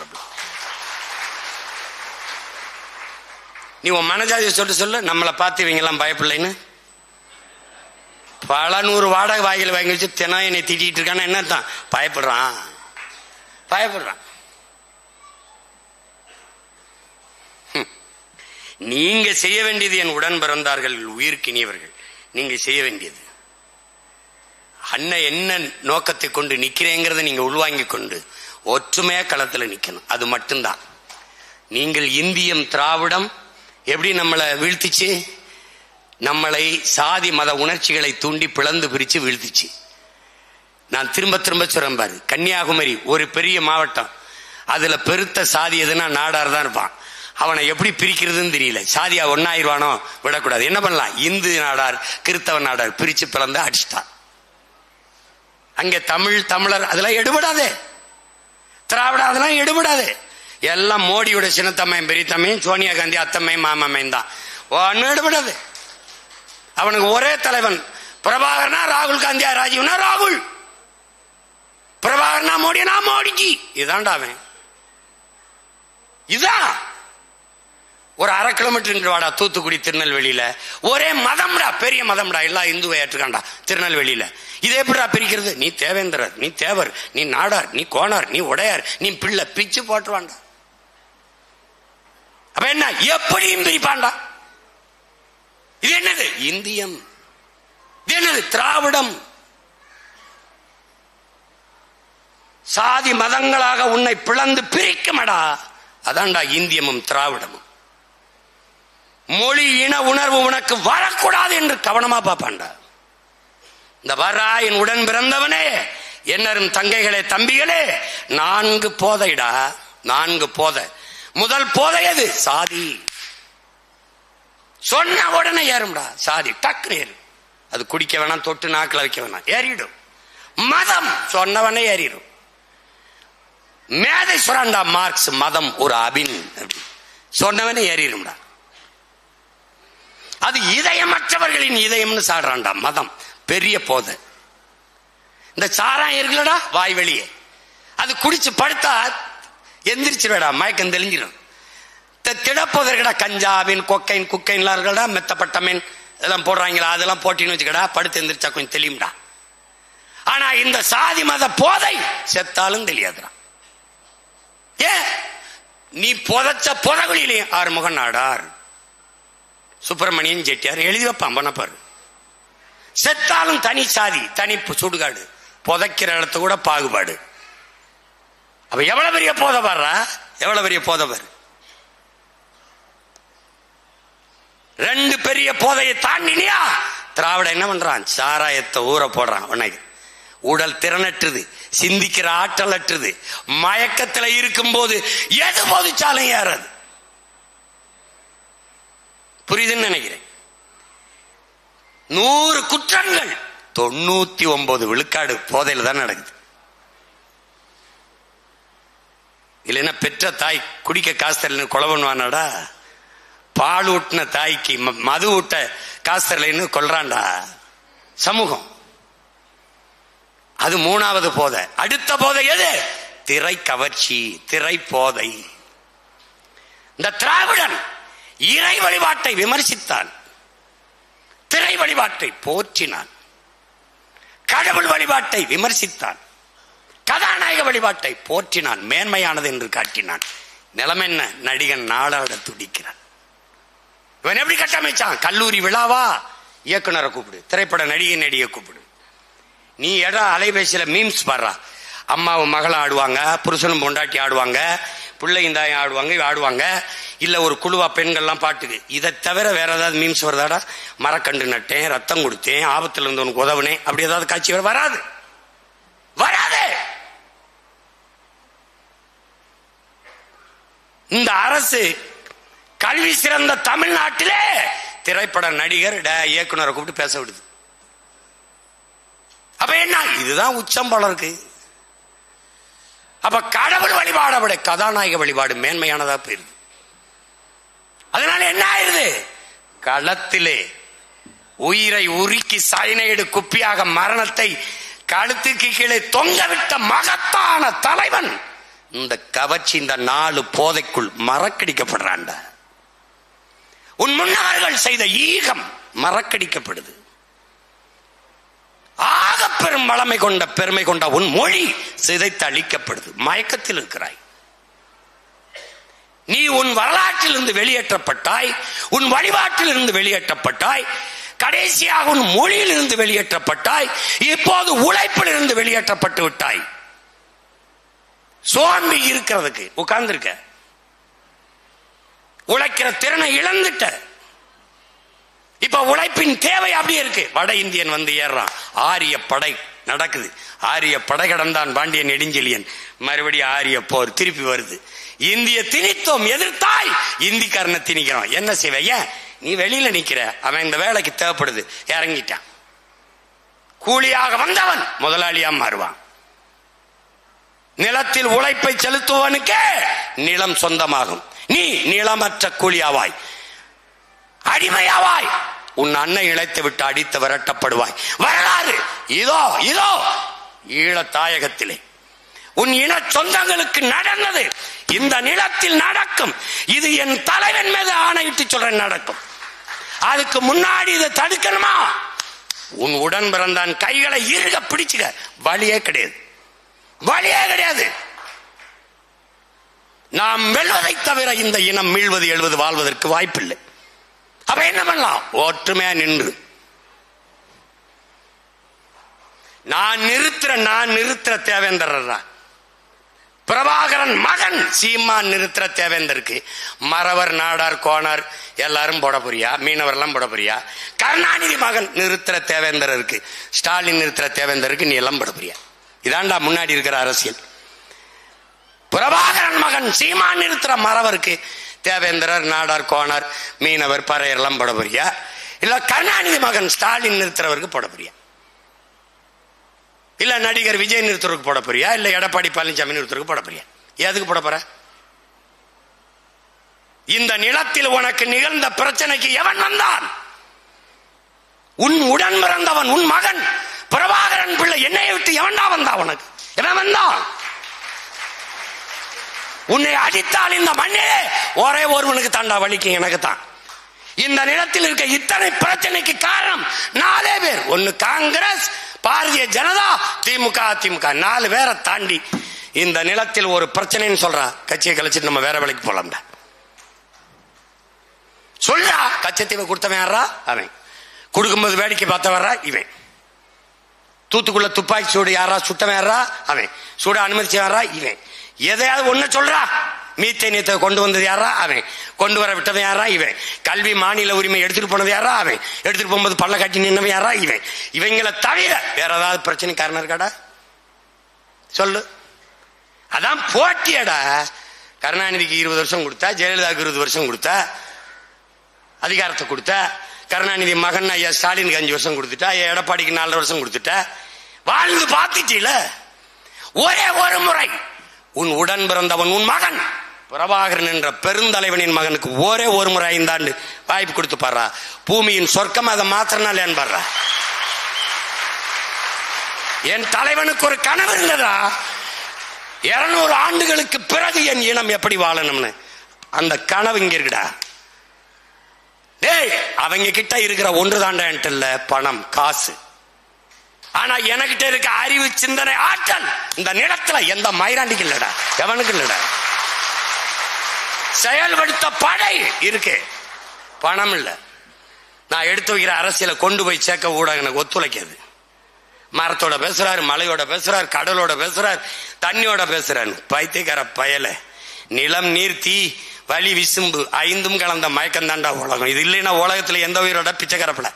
நீ உன் மனஜாதியை சொல்லு, நம்மளை பார்த்து இவங்க எல்லாம் பயப்படலைன்னு. பல 100 வாடகை வாய்களை வாங்கி வச்சு தினம் என்னை திட்டிட்டு இருக்கான என்ன தான்? பயப்படுறான். நீங்க செய்ய வேண்டியது, என் உடன் பிறந்தார்கள், உயிர்க்கினியவர்கள், நீங்க செய்ய வேண்டியது அண்ணன் என்ன நோக்கத்தை கொண்டு நிக்கிறேங்கிறத நீங்க உள்வாங்கி கொண்டு ஒற்றுமையா களத்துல நிக்கணும். அது மட்டும்தான். நீங்கள் இந்தியம் திராவிடம் எப்படி நம்மளை வீழ்த்திச்சு? நம்மளை சாதி மத உணர்ச்சிகளை தூண்டி பிளந்து பிரிச்சு வீழ்த்திச்சு. நான் திரும்ப சொல்றேன் பாரு, கன்னியாகுமரி ஒரு பெரிய மாவட்டம், அதுல பெருத்த சாதி எதுனா நாடார் தான் இருப்பான். அவனை எப்படி பிரிக்கிறதுன்னு தெரியல. சாதியா ஒன்னாயிருவானோ, விடக்கூடாது. என்ன பண்ணலாம்? இந்து நாடார், கிறிஸ்தவ நாடார் பிரிச்சு பிளந்து அடிச்சுட்டான். அங்க தமிழர் அதெல்லாம் எடுபடாது, திராவிட அதெல்லாம் எடுபடாது. எல்லாம் மோடியோட சின்னத்தம்மையும் பெரியத்தம்மையும், சோனியா காந்தி அத்தம்மையும் மாமம்மையும் தான். ஒன்னும் எடுபடாது. அவனுக்கு ஒரே தலைவன். பிரபாகரனா ராகுல் காந்தியா, ராஜீவ்னா ராகுல், பிரபாகரனா மோடினா மோடிஜி. இதான்டா அவன். இதான் ஒரு 1/2 கிலோமீட்டர் வாடா தூத்துக்குடி திருநெல்வேலியில ஒரே மதம்டா, பெரிய மதம்டா, எல்லாம் இந்துவை ஏற்றுக்காண்டா திருநெல்வேலியில. இதை எப்படிடா பிரிக்கிறது? நீ தேவேந்திரர், நீ தேவர், நீ நாடார், நீ கோனார், நீ உடையார், நீ பிள்ளை, பிச்சு போட்டுவான்டா. அப்ப என்ன? எப்படியும் பிரிப்பான்டா. இது என்னது? இந்தியம். இது என்னது? திராவிடம். சாதி மதங்களாக உன்னை பிளந்து பிரிக்குமடா. அதான்டா இந்தியமும் திராவிடமும். மொழி இன உணர்வு உனக்கு வரக்கூடாது என்று கவனமா பாப்பான்டா. இந்த வரா என் உடன் பிறந்தவனே, என்னரும் தங்கைகளே, தம்பிகளே, 4 போதைடா, 4 போதை. முதல் போதை எது? சாதி. சொன்ன உடனே ஏறும்டா சாதி, டக்குனு ஏறும். அது குடிக்க வேணாம், தொட்டு நாக்கில் வைக்க வேணாம், ஏறிடும். மதம் சொன்னவனே ஏறிடும். மேதை சுரண்டா மார்க்ஸ், மதம் ஒரு அபின் சொன்னவனே ஏறிடும்டா. அது இதயமற்றவர்களின் இதயம்னு சாடுறான்டா மதம். பெரிய போதை. இந்த சாராயம் இருக்குல்லடா வாய் வெளியே, அது குடிச்சு படுத்தா எந்திரிச்சிருடா, மயக்கம் தெளிஞ்சிடும். திடப்போதற்கடா கஞ்சாவின் கொக்கைன் குக்கைன்லாம் இருக்கடா, மெத்தப்பட்டமீன் இதெல்லாம் போடுறாங்களா, அதெல்லாம் போட்டின்னு வச்சுக்கடா, படுத்து எந்திரிச்சா கொஞ்சம் தெளியும்டா. ஆனா இந்த சாதி மத போதை செத்தாலும் தெரியாதுடா. ஏன்? நீ புதைச்ச புதகுலிலே ஆறுமுகன் நாடார், சுப்பிரமணியன் செட்டியார் எழுதி வைப்பான் பண்ணப்பாரு. செத்தாலும் தனி சாதி, தனி சுடுகாடு, புதைக்கிற இடத்த கூட பாகுபாடு. அப்ப எவ்வளவு பெரிய போதை பாடுறா, எவ்வளவு பெரிய போதை பாரு. ரெண்டு பெரிய போதையை தாண்டினியா, திராவிட என்ன பண்றான், சாராயத்தை ஊற போடுறான். உனக்கு உடல் திறனற்றுது, சிந்திக்கிற ஆற்றல் அற்றுது, மயக்கத்துல இருக்கும் போது எது போதிச்சாலும் ஏறாது. புரியுதுன்னு நினைக்கிறேன். 100 குற்றங்கள் 99 விழுக்காடு போதையில தான் நடக்குது. இல்லைன்னா பெற்ற தாய் குடிக்க காசு தரலன்னு கொலை பண்ணுவானாடா, பால் ஊட்டின தாய்க்கு மது ஊட்ட காசு தரலன்னு கொல்றான்டா சமூகம். அது 3வது போதை. அடுத்த போதை எது? திரை கவர்ச்சி, திரை போதை. இந்த திராவிடன் இறை வழிபாட்டை விமர்சித்தான், திரை வழிபாட்டை போற்றினான், கடவுள் வழிபாட்டை விமர்சித்தான், கதாநாயக வழிபாட்டை போற்றினான், மேன்மையானது என்று காட்டினான். நிலைமை என்ன? நடிகன் நாளாட துடிக்கிறான். இவன் எப்படி கட்டமைச்சான்? கல்லூரி விழாவா, இயக்குனரை கூப்பிடு, திரைப்பட நடிகை கூப்பிடு. நீ அலைபேசியில மீம்ஸ் பாடுறா, அம்மாவும் மகளும் ஆடுவாங்க, புருஷனும் பொண்டாட்டி ஆடுவாங்க, பிள்ளையும் தாயும் ஆடுவாங்க, இல்ல ஒரு குழுவா பெண்கள்லாம் பாட்டுக்கு. இதை தவிர வேற ஏதாவது மீம்ஸ் வருதாடா? மரக்கண்டு நட்டேன், ரத்தம் கொடுத்தேன், ஆபத்துல இருந்து உனக்கு உதவுனேன், அப்படி ஏதாவது காட்சி வராது, வராது. இந்த அரசு கல்வி சிறந்த தமிழ்நாட்டிலே திரைப்பட நடிகர் இயக்குனரை கூப்பிட்டு பேச விடுது. அப்ப என்ன? இதுதான் உச்சம் போல இருக்கு. அப்ப கடவுள் வழிபாட விட கதாநாயக வழிபாடு மேன்மையானதா போயிருது. அதனால என்ன ஆயிருது? களத்திலே உயிரை உருக்கி சைனைடு குப்பியாக மரணத்தை கழுத்துக்கு கீழே தொங்கவிட்ட மகத்தான தலைவன் இந்த கவர்ச்சி, இந்த 4 போதைக்குள் மறக்கடிக்கப்படுறான்டா. உன் முன்னவர்கள் செய்த ஈகம் மறக்கடிக்கப்படுது. ஆக பெரும் வளமை கொண்ட பெருமை கொண்ட உன் மொழி சிதைத்து அழிக்கப்படுது. மயக்கத்தில் இருக்கிறாய் நீ. உன் வரலாற்றில் இருந்து வெளியேற்றப்பட்டாய், உன் வழிபாட்டில் இருந்து வெளியேற்றப்பட்டாய், கடைசியாக உன் மொழியில் இருந்து வெளியேற்றப்பட்டாய், இப்போது உழைப்பில் இருந்து வெளியேற்றப்பட்டு விட்டாய். சோம்பி இருக்கிறதுக்கு உட்கார்ந்திருக்க, உழைக்கிற திறனை இழந்துட்ட. இப்ப உழைப்பின் தேவை அப்படியே இருக்கு. வட இந்தியன் வந்து ஏறான், ஆரிய படை நடக்குது, ஆரிய படை கடந்தான் பாண்டியன் நெடுஞ்செழியன், மறுபடியும் ஆரிய போர் திருப்பி வருது. இந்திய திணித்தோம், எதிர்த்தாய், இந்திக்காரனை திணிக்கிறோம். என்ன செய்வ? நீ வெளியில நிக்கிற, அவன் இந்த வேலைக்கு தேவைப்படுது, இறங்கிட்டான். கூலியாக வந்தவன் முதலாளியா மாறுவான். நிலத்தில் உழைப்பை செலுத்துவனுக்கே நிலம் சொந்தமாகும். நீ நிலமற்ற கூலியாவாய், அடிமையாவாய், உன் அன்னை இழைத்து விட்டு அடித்து விரட்டப்படுவாய். வரலாறு இதோ இதோ ஈழ தாயகத்திலே உன் இன சொந்தங்களுக்கு நடந்தது இந்த நிலத்தில் நடக்கும். இது என் தலைவன் மீது ஆணையிட்டு சொல்றேன், நடக்கும். அதுக்கு முன்னாடி இதை தடுக்கணுமா? உன் உடன் பிறந்தான் கைகளை இறுக பிடிச்சுக்க. வழியே கிடையாது, வழியே கிடையாது. நாம் வெல்வதை தவிர இந்த இனம் மீள்வது, எழுவது, வாழ்வதற்கு வாய்ப்பில்லை. அப்ப என்ன பண்ணலாம்? ஒற்றுமையா நின்று நான் நிறுத்துற தேவேந்திரா, பிரபாகரன் மகன் சீமான் நிறுத்துற தேவேந்தருக்கு மறவர், நாடார், கோனார் எல்லாரும் போட போறியா? மீனவர் எல்லாம் போட போறியா? கருணாநிதி மகன் நிறுத்துற தேவேந்தருக்கு, ஸ்டாலின் நிறுத்துற தேவேந்தருக்கு நீ எல்லாம் போட போறியா? இதாண்டா முன்னாடி இருக்கிற அரசியல். பிரபாகரன் மகன் சீமான் நிறுத்துற மறவருக்கு தேவேந்திரர், நாடார், கோனார், மீனவர், பறையர் எல்லாம் போட போறியா? இல்ல கருணாநிதி மகன் ஸ்டாலின் நிறுத்துறவருக்கு போட போறியா, இல்ல நடிகர் விஜய் நிறுத்துறதுக்கு போட போறியா, இல்ல எடப்பாடி பழனிசாமி நிறுத்துறதுக்கு போட போறியா? எதுக்கு போட போற? இந்த நிலத்தில் உனக்கு நிகழ்ந்த பிரச்சனைக்கு எவன் வந்தான்? உன் உடன் பிறந்தவன், உன் மகன் பிரபாகரன் பிள்ளை. என்னை விட்டு எவன்டா வந்தா? உனக்கு எவன் வந்தான்? உன்னை அடித்தால் இந்த மண்ணிலே ஒரே ஒருவனுக்கு தாண்டா வலிக்கும், எனக்கு தான். இந்த நிலத்தில் இருக்க இத்தனை பிரச்சனைக்கு காரணம் 4 பேர். ஒன்னு காங்கிரஸ், பாரதிய ஜனதா, திமுக, அதிமுக. 4 பேரை தாண்டி இந்த நிலத்தில் ஒரு பிரச்சனைன்னு சொல்றா, கட்சியை கழிச்சிட்டு நம்ம வேற வேலைக்கு போலாம்டா சொல்றா. கச்சத்தீவை கொடுத்தவன் யாரா? அவன். கொடுக்கும்போது வேடிக்கை பார்த்தவரா இவன். தூத்துக்குள்ள துப்பாக்கி சூடு யாரா சுட்டவன் யாரா? அவன். சூட அனுமதிச்சவரா இவன். எதையாவது ஒண்ணு சொல்றா. மீத்தேனியத்தை கொண்டு வந்தது யாரா? அவன். கொண்டு வர விட்டவன் யாரா? இவன். கல்வி மாநில உரிமை எடுத்துட்டு போனது யாரா? அவன். எடுத்துட்டு போகும்போது பள்ள காட்டி நின்னவன் யாரா? இவன். இவங்களை தவிர வேற ஏதாவது பிரச்சனை காரணம் இருக்காடா? சொல்லு. அதான் போட்டியடா. கருணாநிதிக்கு 20 வருஷம் கொடுத்தா, ஜெயலலிதாவுக்கு 20 வருஷம் கொடுத்தா, அதிகாரத்தை கொடுத்த. கருணாநிதி மகன் ஐயா ஸ்டாலினுக்கு 5 வருஷம் கொடுத்துட்டா, எடப்பாடிக்கு 4 வருஷம் கொடுத்துட்டா. வாழ்ந்து பார்த்துட்டீல. ஒரே ஒரு முறை உன் உடன் பிறந்தவன், உன் மகன் பிரபாகரன் என்ற பெருந்தலைவனின் மகனுக்கு ஒரே ஒரு முறை 5 ஆண்டு வாய்ப்பு கொடுத்து பாரா. பூமியின் சொர்க்கம் அதை மாத்திரனால பாடுறா. என் தலைவனுக்கு ஒரு கனவு இருந்ததா, 200 ஆண்டுகளுக்கு பிறகு என் இனம் எப்படி வாழணும்னு. அந்த கனவு இங்க இருக்குடா. அவங்க கிட்ட இருக்கிற ஒன்று தாண்டா என்கிட்ட இல்ல பணம் காசு. ஆனா எனக்கிட்ட இருக்க அறிவு, சிந்தனை, ஆற்றல் இந்த நிலத்துல எந்த மயிராண்டிக்கு இல்லடா, எவனுக்கு இல்லடா. செயல்படுத்த படை இருக்கு, பணம் இல்ல. நான் எடுத்து வைக்கிற அரசியலை கொண்டு போய் சேர்க்க ஊடகம் எனக்கு ஒத்துழைக்காது. மரத்தோட பேசுறாரு, மலையோட பேசுறாரு, கடலோட பேசுறாரு, தண்ணியோட பேசுறாரு. பைத்தியக்கார பயல. நிலம், நீர், தீ, வலி, விசும்பு 5ம் கலந்த மயக்கம் தாண்டா உலகம். இது இல்லைன்னா உலகத்துல எந்த உயிரோட பிச்சைக்கரப்பல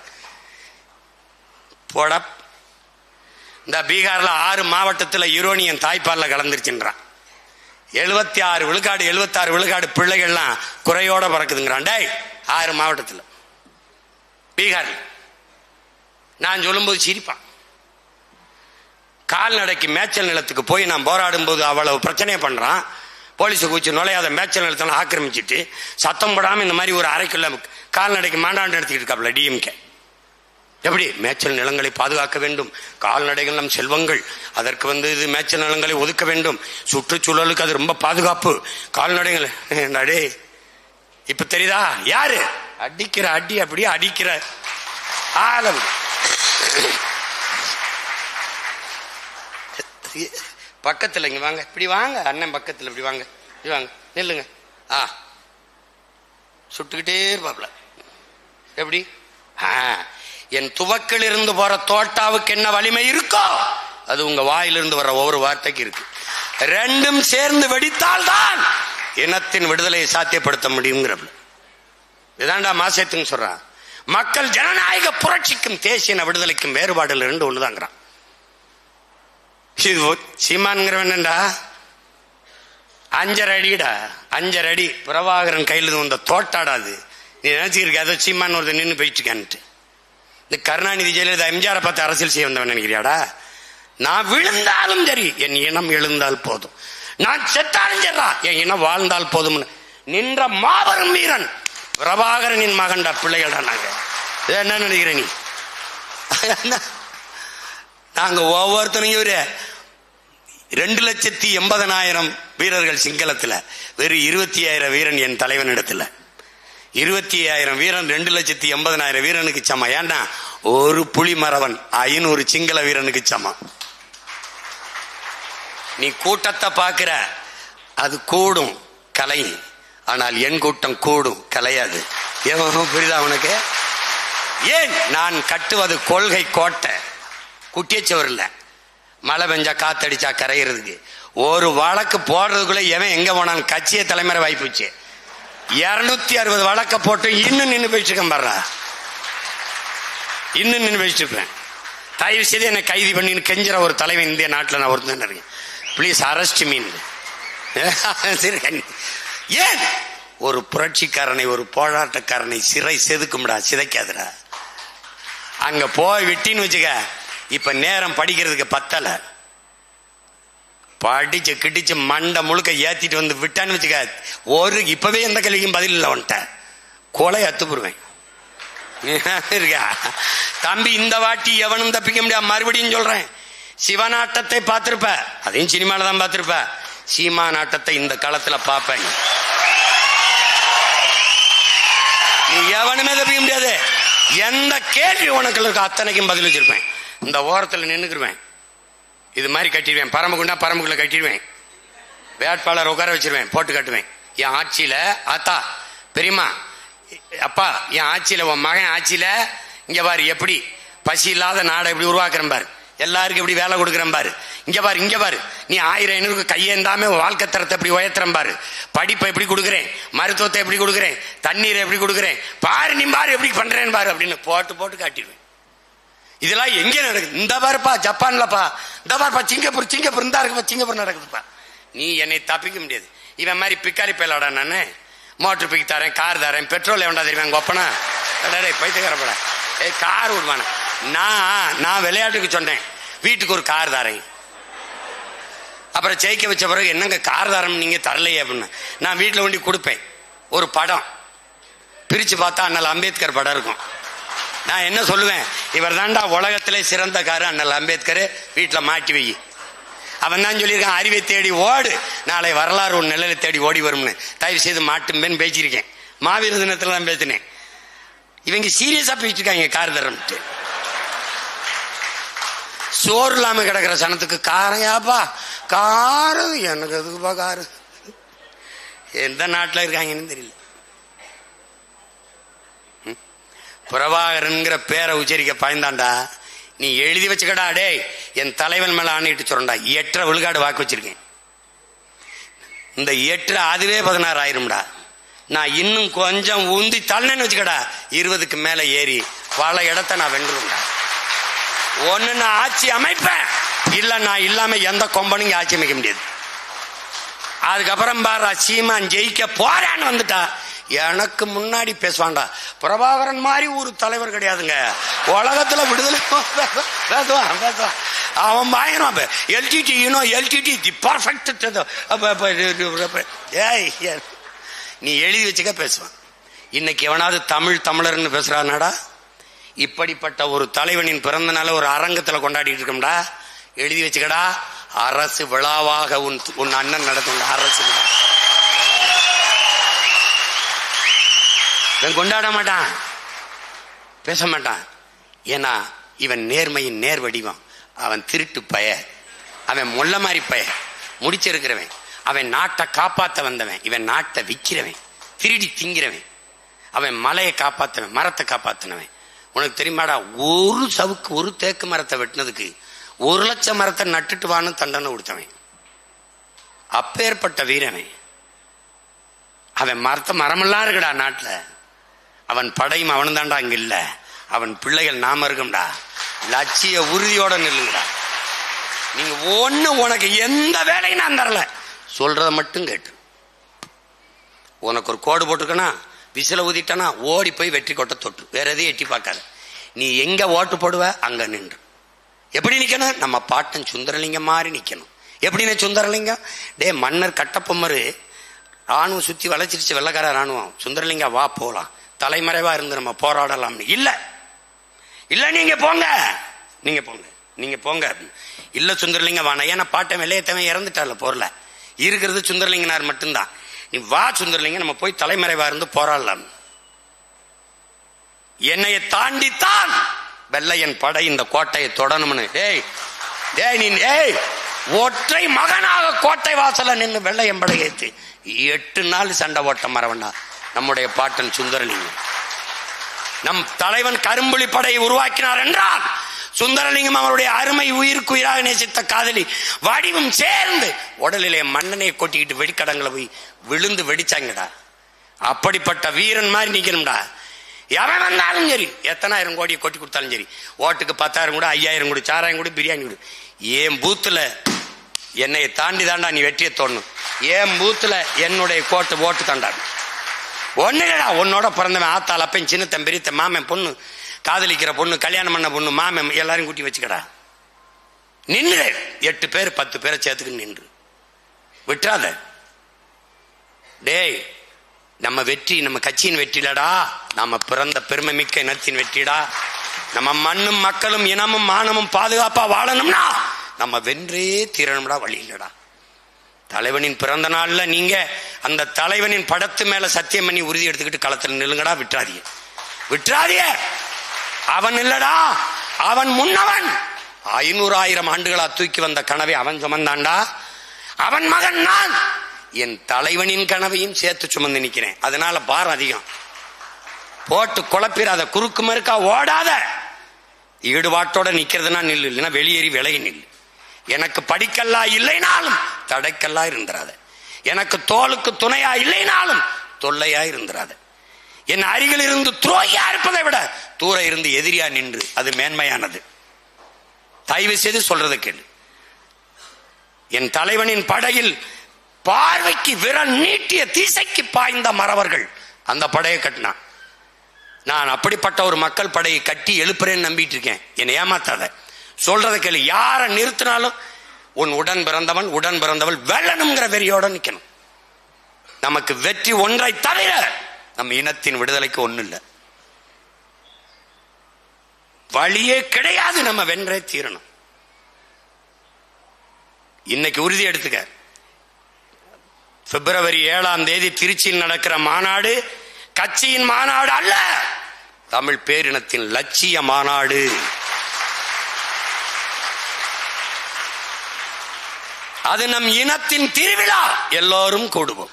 போட. இந்த பீகார்ல 6 மாவட்டத்தில் யுரோனியன் தாய்ப்பால்ல கலந்துருச்சுன்றான். 76 விழுக்காடு 76 விழுக்காடு பிள்ளைகள்லாம் குறையோட பறக்குதுங்கிறான். 6 மாவட்டத்தில் பீகார். நான் சொல்லும்போது சிரிப்பான். கால்நடைக்கு மேய்ச்சல் நிலத்துக்கு போய் நான் போராடும் போது அவ்வளவு பிரச்சனை பண்றான். போலீஸை கூச்சி நுழையாத மேய்ச்சல் நிலத்தெல்லாம் ஆக்கிரமிச்சிட்டு சத்தம் போடாம இந்த மாதிரி ஒரு அரைக்குள்ள கால்நடைக்கு மாண்டாண்டு நடத்திட்டு இருக்காப்ல டிஎம்கே. எப்படி மேய்ச்சல் நிலங்களை பாதுகாக்க வேண்டும், கால்நடைகள் நம் செல்வங்கள், அதற்கு இது மேய்ச்சல் நிலங்களை ஒதுக்க வேண்டும், சுற்றுச்சூழலுக்கு அது ரொம்ப பாதுகாப்பு, கால்நடைகள். நடே இப்ப தெரியுதா யாரு அடிக்கிற அடி? அப்படியே அடிக்கிற ஆளம். பக்கத்துல இங்க வாங்க, இப்படி வாங்க அண்ணன், பக்கத்துல இப்படி வாங்க, இப்படி வாங்க, நில்லுங்க. சுட்டுக்கிட்டே இருப்பாப்ல. எப்படி? என் துவக்கில் இருந்து போற தோட்டாவுக்கு என்ன வலிமை இருக்கோ அது உங்க வாயிலிருந்து வர ஒவ்வொரு வார்த்தைக்கு இருக்கு. 2ம் சேர்ந்து வெடித்தால் தான் இனத்தின் விடுதலையை சாத்தியப்படுத்த முடியுங்கிறப்ப. இதாண்டா மாசத்துன்னு சொல்றான். மக்கள் ஜனநாயக புரட்சிக்கும் தேசிய விடுதலைக்கும் வேறுபாடுல 2 ஒண்ணுதாங்கிறான். சீமான்ங்கிறவன்டா 5.5 அடிடா, 5.5 அடி பிரபாகரன் கையில் வந்த தோட்டாடாது. நீ நினைச்சிருக்க அதை சீமான் ஒருத்தர் நின்று போயிட்டு இருக்கான்ட்டு. இந்த கருணாநிதி, ஜெயலலிதா, எம்ஜிஆரை பார்த்து அரசியல் செய்ய வந்தவன் நினைக்கிறியாடா? நான் விழுந்தாலும் சரி என் இனம் எழுந்தால் போதும், நான் செத்தாலும் சரிடா என் இனம் வாழ்ந்தால் போதும் நின்ற மாபெரும் வீரன் பிரபாகரனின் மகன்டா பிள்ளைகள்டா. நாங்க என்ன நினைக்கிற நீ? நாங்க ஒவ்வொருத்தனையும் 2,80,000 வீரர்கள் சிங்களத்துல, வெறும் 25,000 வீரன் என் தலைவனிடத்துல. 25,000 வீரன் 2,80,000 வீரனுக்கு சமம். ஏண்டா ஒரு புலி மறவன் 500 சிங்கள வீரனுக்கு சமம். நீ கூட்டத்தை பாக்குற, அது கூடும் கலை, ஆனால் என் கூட்டம் கூடும் கலையாது. புரியுதா உனக்கு? ஏன் நான் கட்டுவது கொள்கை கோட்டை, குட்டியச்சவர் இல்ல. மழை பெஞ்சா காத்தடிச்சா கரைகிறதுக்கு. ஒரு வழக்கு போடுறதுக்குள்ள எவன் எங்க போனான் கட்சியை தலைமுறை வாய்ப்புச்சு. 260 வழக்க போட்டு இன்னும் நின்று போயிட்டு இருக்கேன் பாரு, இன்னும் நின்று போயிட்டு இருப்பேன். தயவு செய்து என்னை கைது பண்ணி கெஞ்சிற ஒரு தலைவன் இந்திய நாட்டில் நான் ஒருத்தன் இருக்கேன். பிளீஸ் அரெஸ்ட் மீன். ஏன் ஒரு புரட்சிக்காரனை, ஒரு போராட்டக்காரனை சிறை செதுக்கும்டா, சிதைக்காதுடா. அங்க போய் விட்டின்னு வச்சுக்க, இப்ப நேரம் படிக்கிறதுக்கு பத்தல, படிச்சு கிடிச்சு மண்டை முழுக்க ஏத்திட்டு வந்து விட்டான்னு வச்சுக்க, இப்பவே எந்த கேள்விக்கும் பதில் இல்லை வந்துட்ட, கொலை அத்துப்புருவேன் இருக்கா தம்பி. இந்த வாட்டி எவனும் தப்பிக்க முடியாது. மறுபடியும் சொல்றேன், சிவநாட்டத்தை பார்த்திருப்ப, அதையும் சினிமால தான் பார்த்திருப்ப, சீமா நாட்டத்தை இந்த களத்துல பார்ப்பேன். நீ எவனுமே தப்பிக்க முடியாது. எந்த கேள்வி உனக்கு இருக்க அத்தனைக்கும் பதில் வச்சிருப்பேன். இந்த ஓரத்தில் நின்னுக்குருவேன், இது மாதிரி கட்டிடுவேன், பரம்புக்குண்டா பரம்புக்குள்ள கட்டிடுவேன், வேட்பாளர் உட்கார வச்சிருவேன், போட்டு கட்டுவேன். என் ஆட்சியில ஆத்தா பெரியம்மா அப்பா, என் ஆட்சியில உன் மகன் ஆட்சியில இங்க பாரு எப்படி பசி இல்லாத நாடை எப்படி உருவாக்குறேன் பாரு, எல்லாருக்கும் எப்படி வேலை கொடுக்குறேன் பாரு, இங்க பாரு இங்க பாரு, நீ 1000-500 கையேந்தாம வாழ்க்கை தரத்தை எப்படி உயர்த்துறேன் பாரு, படிப்பை எப்படி கொடுக்குறேன், மருத்துவத்தை எப்படி கொடுக்குறேன், தண்ணீரை எப்படி கொடுக்குறேன் பாரு, நீ பாரு எப்படி பண்றேன்னு பாரு அப்படின்னு போட்டு போட்டு காட்டிடுவேன். இதெல்லாம் எங்க நடக்குது? இந்த பாருப்பா ஜப்பான்லப்பா, இந்த பாருப்பா சிங்கப்பூர், சிங்கப்பூர் இந்த இருக்குப்பா, சிங்கப்பூர் நடக்குதுப்பா. நீ என்னை தப்பிக்க முடியாது. இவன் மாதிரி பிக்காரி பயலாடா நானு, மோட்டர் பிக் தரேன், கார் தரேன், பெட்ரோல் எவன்டா தெரியுமா எங்க ஒப்பனா பைத்தியக்காரப்பட கார் விடுவான. நான் விளையாட்டுக்கு சொன்னேன் வீட்டுக்கு ஒரு கார் தரேன், அப்புறம் ஜெயிக்க வச்ச பிறகு என்னங்க கார் தரம் நீங்க தரலையே அப்படின்னு நான் வீட்டில் கொண்டு கொடுப்பேன். ஒரு படம் பிரிச்சு பார்த்தா அண்ணல் அம்பேத்கர் படம் இருக்கும். நான் என்ன சொல்லுவேன், இவர் தாண்டா உலகத்திலே சிறந்த காரு அண்ணல் அம்பேத்கர், வீட்டில் மாட்டி வை. அவன் தான் சொல்லியிருக்கான், அறிவை தேடி ஓடு, நாளை வரலாறு ஒரு நிலையில தேடி ஓடி வரும்னு. தயவு செய்து மாட்டும்பேன்னு பேசியிருக்கேன். மாவீர தினத்துல தான் பேசினேன். இவங்க சீரியஸா பேசிருக்காங்க கார் தரம்ட்டு. சோறு இல்லாம கிடக்கிற சனத்துக்கு காரையாப்பா காரு, எனக்கு எதுக்குப்பா காரு? எந்த நாட்டில் இருக்காங்கன்னு தெரியல. பிரபாகரன்கிற பேரை உச்சரிக்க பயந்தாண்டா, நீ எழுதி வச்சுக்கடா டே, என் தலைவன் மேல ஆணையிட்டு சொல்றா, 8 விழுக்காடு வாக்கு வச்சிருக்கேன். இந்த 8 அதுவே 16 ஆயிரும்டா. நான் இன்னும் கொஞ்சம் உந்தி தள்ளனேன்னு வச்சுக்கடா, 20க்கு மேல ஏறி பல இடத்த நான் வென்றுடா. ஒன்னு நான் ஆட்சி அமைப்பேன், இல்ல நான் இல்லாம எந்த கொம்பனுங்க ஆட்சி அமைக்க முடியாது. அதுக்கப்புறம் பாரு சீமான் ஜெயிக்க போறான்னு வந்துட்டா, எனக்கு முன்னாடி பேசுவான்டா, பிரபாகரன் மாதிரி ஒரு தலைவர் கிடையாதுங்க உலகத்துல, விடுதலை பேசுவான் பேசுவான். அவன் பயணம் எல்டிடி எல்டிடி தி பர்ஃபெக்ட். நீ எழுதி வச்சுக்க பேசுவான். இன்னைக்கு எவனாவது தமிழர்னு பேசுறானாடா? இப்படிப்பட்ட ஒரு தலைவனின் பிறந்த நாள ஒரு அரங்கத்துல கொண்டாடிட்டு இருக்கோம்டா. எழுதி வச்சுக்கடா, அரசு விழாவாக உன் அண்ணன் நடத்தும் அரசு விழா. இவன் கொண்டாட மாட்டான், பேச மாட்டான். ஏன்னா இவன் நேர்மையின் நேர் வடிவம். அவன் திருட்டு பய, அவன் மொல்ல மாதிரி பய, முடிச்சிருக்கிறவன். அவன் நாட்டை காப்பாற்ற வந்தவன், இவன் நாட்டை விற்கிறவன், திருடி திங்கிறவன். அவன் மலையை காப்பாத்தவன், மரத்தை காப்பாத்தினவன். உனக்கு தெரியுமாடா, ஒரு சவுக்கு ஒரு தேக்கு மரத்தை வெட்டினதுக்கு 1,00,000 மரத்தை நட்டுட்டு வான்னு தண்டனை கொடுத்தவன். அப்பேற்பட்ட வீரவன். அவன் மரமெல்லாம் இருக்குடா நாட்டுல. அவன் படையும் அவன் தாண்டா அங்க இல்ல, அவன் பிள்ளைகள் நாம இருக்கும்டா. லட்சிய உறுதியோட நில்லுங்கடா. நீங்க ஒண்ணு உனக்கு எந்த வேலையும் நான் தரல, சொல்றத மட்டும் கேட்டு. உனக்கு ஒரு கோடு போட்டிருக்கனா, விசில ஊதிட்டனா ஓடி போய் வெற்றி கொட்ட தொட்டு, வேற எதையும் எட்டி பார்க்காத. நீ எங்க ஓட்டு போடுவ அங்க நின்று. எப்படி நிக்கணும்? நம்ம பாட்டன் சுந்தரலிங்கம் மாதிரி நிக்கணும். எப்படின்னு சுந்தரலிங்கம்? டே மன்னர் கட்டப்பொம்மரு ராணுவம் சுத்தி வளைச்சிருச்சு, வெள்ளக்கார ராணுவம். சுந்தரலிங்கம் வா போலாம், தலைமறைவா இருந்து நம்ம போராடலாம்னு. இல்ல இல்ல நீங்க போங்க, நீங்க போங்க, நீங்க போங்க. இல்ல சுந்தரலிங்கம் வானா, ஏன்னா பாட்டன் வெள்ளையத்தவன் இறந்துட்டால போர்ல, இருக்கிறது சுந்தரலிங்கனார் மட்டும்தான். நீ வா சுந்தரலிங்கம், நம்ம போய் தலைமறைவா இருந்து போராடலாம். என்னைய தாண்டித்தான் வெள்ளையன் படை இந்த கோட்டையை தொடணும்னு. ஒற்றை மகனாக கோட்டை வாசல நின்று வெள்ளையன் படை ஏத்து 8 நாள் சண்டை ஓட்ட மரவண்டா நம்முடைய பாட்டன் சுந்தரலிங்கம். நம் தலைவன் கரும்புலி படையை உருவாக்கினார் என்றால் சுந்தரலிங்கம் அவருடைய அருமை உயிருக்கு உயிராக நேசித்த காதலி வடிவும் சேர்ந்து உடலிலே மண்ணனை கொட்டிக்கிட்டு வெடிக்கடங்களை போய் விழுந்து வெடிச்சாங்கடா. அப்படிப்பட்ட வீரன் மாதிரி நிக்கணும்டா. எவன் வந்தாலும் சரி, எத்தனாயிரம் கோடியை கொட்டி கொடுத்தாலும் சரி, ஓட்டுக்கு 10,000 கூட, 5,000 கூட, சாராயம் கூட, பிரியாணி கூட. என் பூத்துல என்னைய தாண்டி தாண்டா நீ வெற்றியை தோணும். என் பூத்துல என்னுடைய கோட்டை ஓட்டு தாண்டா. ஒன்னுடா, உன்னோட பிறந்தவன் ஆத்தாள் அப்பன் சின்னத்தன் பெரியத்தன் மாமன் பொண்ணு காதலிக்கிற பொண்ணு, கல்யாணம் பண்ண பொண்ணு, மாமன் எல்லாரும் கூட்டி வச்சுக்கடா. நின்று 8 பேர் 10 பேரை சேர்த்துக்கு நின்று விட்டுறாத. டேய், நம்ம வெற்றி நம்ம கட்சியின் வெற்றிலடா, நம்ம பிறந்த பெருமை மிக்க இனத்தின் வெற்றிடா. நம்ம மண்ணும் மக்களும் இனமும் மானமும் பாதுகாப்பா வாழணும்னா நம்ம வென்றே தீரணும்டா, வழி இல்லடா. தலைவனின் பிறந்த நாள்ல நீங்க அந்த தலைவனின் படத்து மேல சத்தியம் பண்ணி உறுதி எடுத்துக்கிட்டு களத்தில் நில்லுங்கடா. விட்டுறாதிய. அவன் இல்லடா, அவன் முன்னவன். 500,000 ஆண்டுகளா தூக்கி வந்த கனவை அவன் சுமந்தாண்டா. அவன் மகன் நான். என் தலைவனின் கனவையும் சேர்த்து சுமந்து நிற்கிறேன். அதனால பாரம் அதிகம். போட்டு குழப்பிடாத, குறுக்கு மறுக்கா ஓடாத. ஈடுபாட்டோட நிக்கிறதுனா நில்லு, இல்லைன்னா வெளியேறி விலகி நில்லு. எனக்கு படிக்கல்லா இல்லைனாலும் தடைக்கல்லா இருந்துராத. எனக்கு தோளுக்கு துணையா இல்லைனாலும் தொல்லையா இருந்துராத. என் அருகில் இருந்து துரோகியா இருப்பதை விட தூர இருந்து எதிரியா நின்று அது மேன்மையானது. தயவு செய்து சொல்றது கேளு. என் தலைவனின் படையில் பார்வைக்கு விரல் நீட்டிய தீசைக்கு பாய்ந்த மறவர்கள் அந்த படையை கட்டினான். நான் அப்படிப்பட்ட ஒரு மக்கள் படையை கட்டி எழுப்புறேன்னு நம்பிட்டு இருக்கேன். என்னை ஏமாத்தாத, சொல்றதை கேளு. யாரை நிறுத்தினாலும் உன் உடன் பிறந்தவன் உடன் பிறந்தவள் வெல்லணுங்கிற வெறியோட நிக்கணும். நமக்கு வெற்றி ஒன்றை தவிர நம்ம இனத்தின் விடுதலைக்கு ஒண்ணு இல்லை, வழியே கிடையாது. நம்ம வென்றே தீரணும். இன்னைக்கு உறுதி எடுத்துக்க. பிப்ரவரி 7ஆம் தேதி திருச்சியில் நடக்கிற மாநாடு கட்சியின் மாநாடு அல்ல, தமிழ் பேரினத்தின் லட்சிய மாநாடு. அது நம் இனத்தின் திருவிழா. எல்லோரும் கூடுவோம்.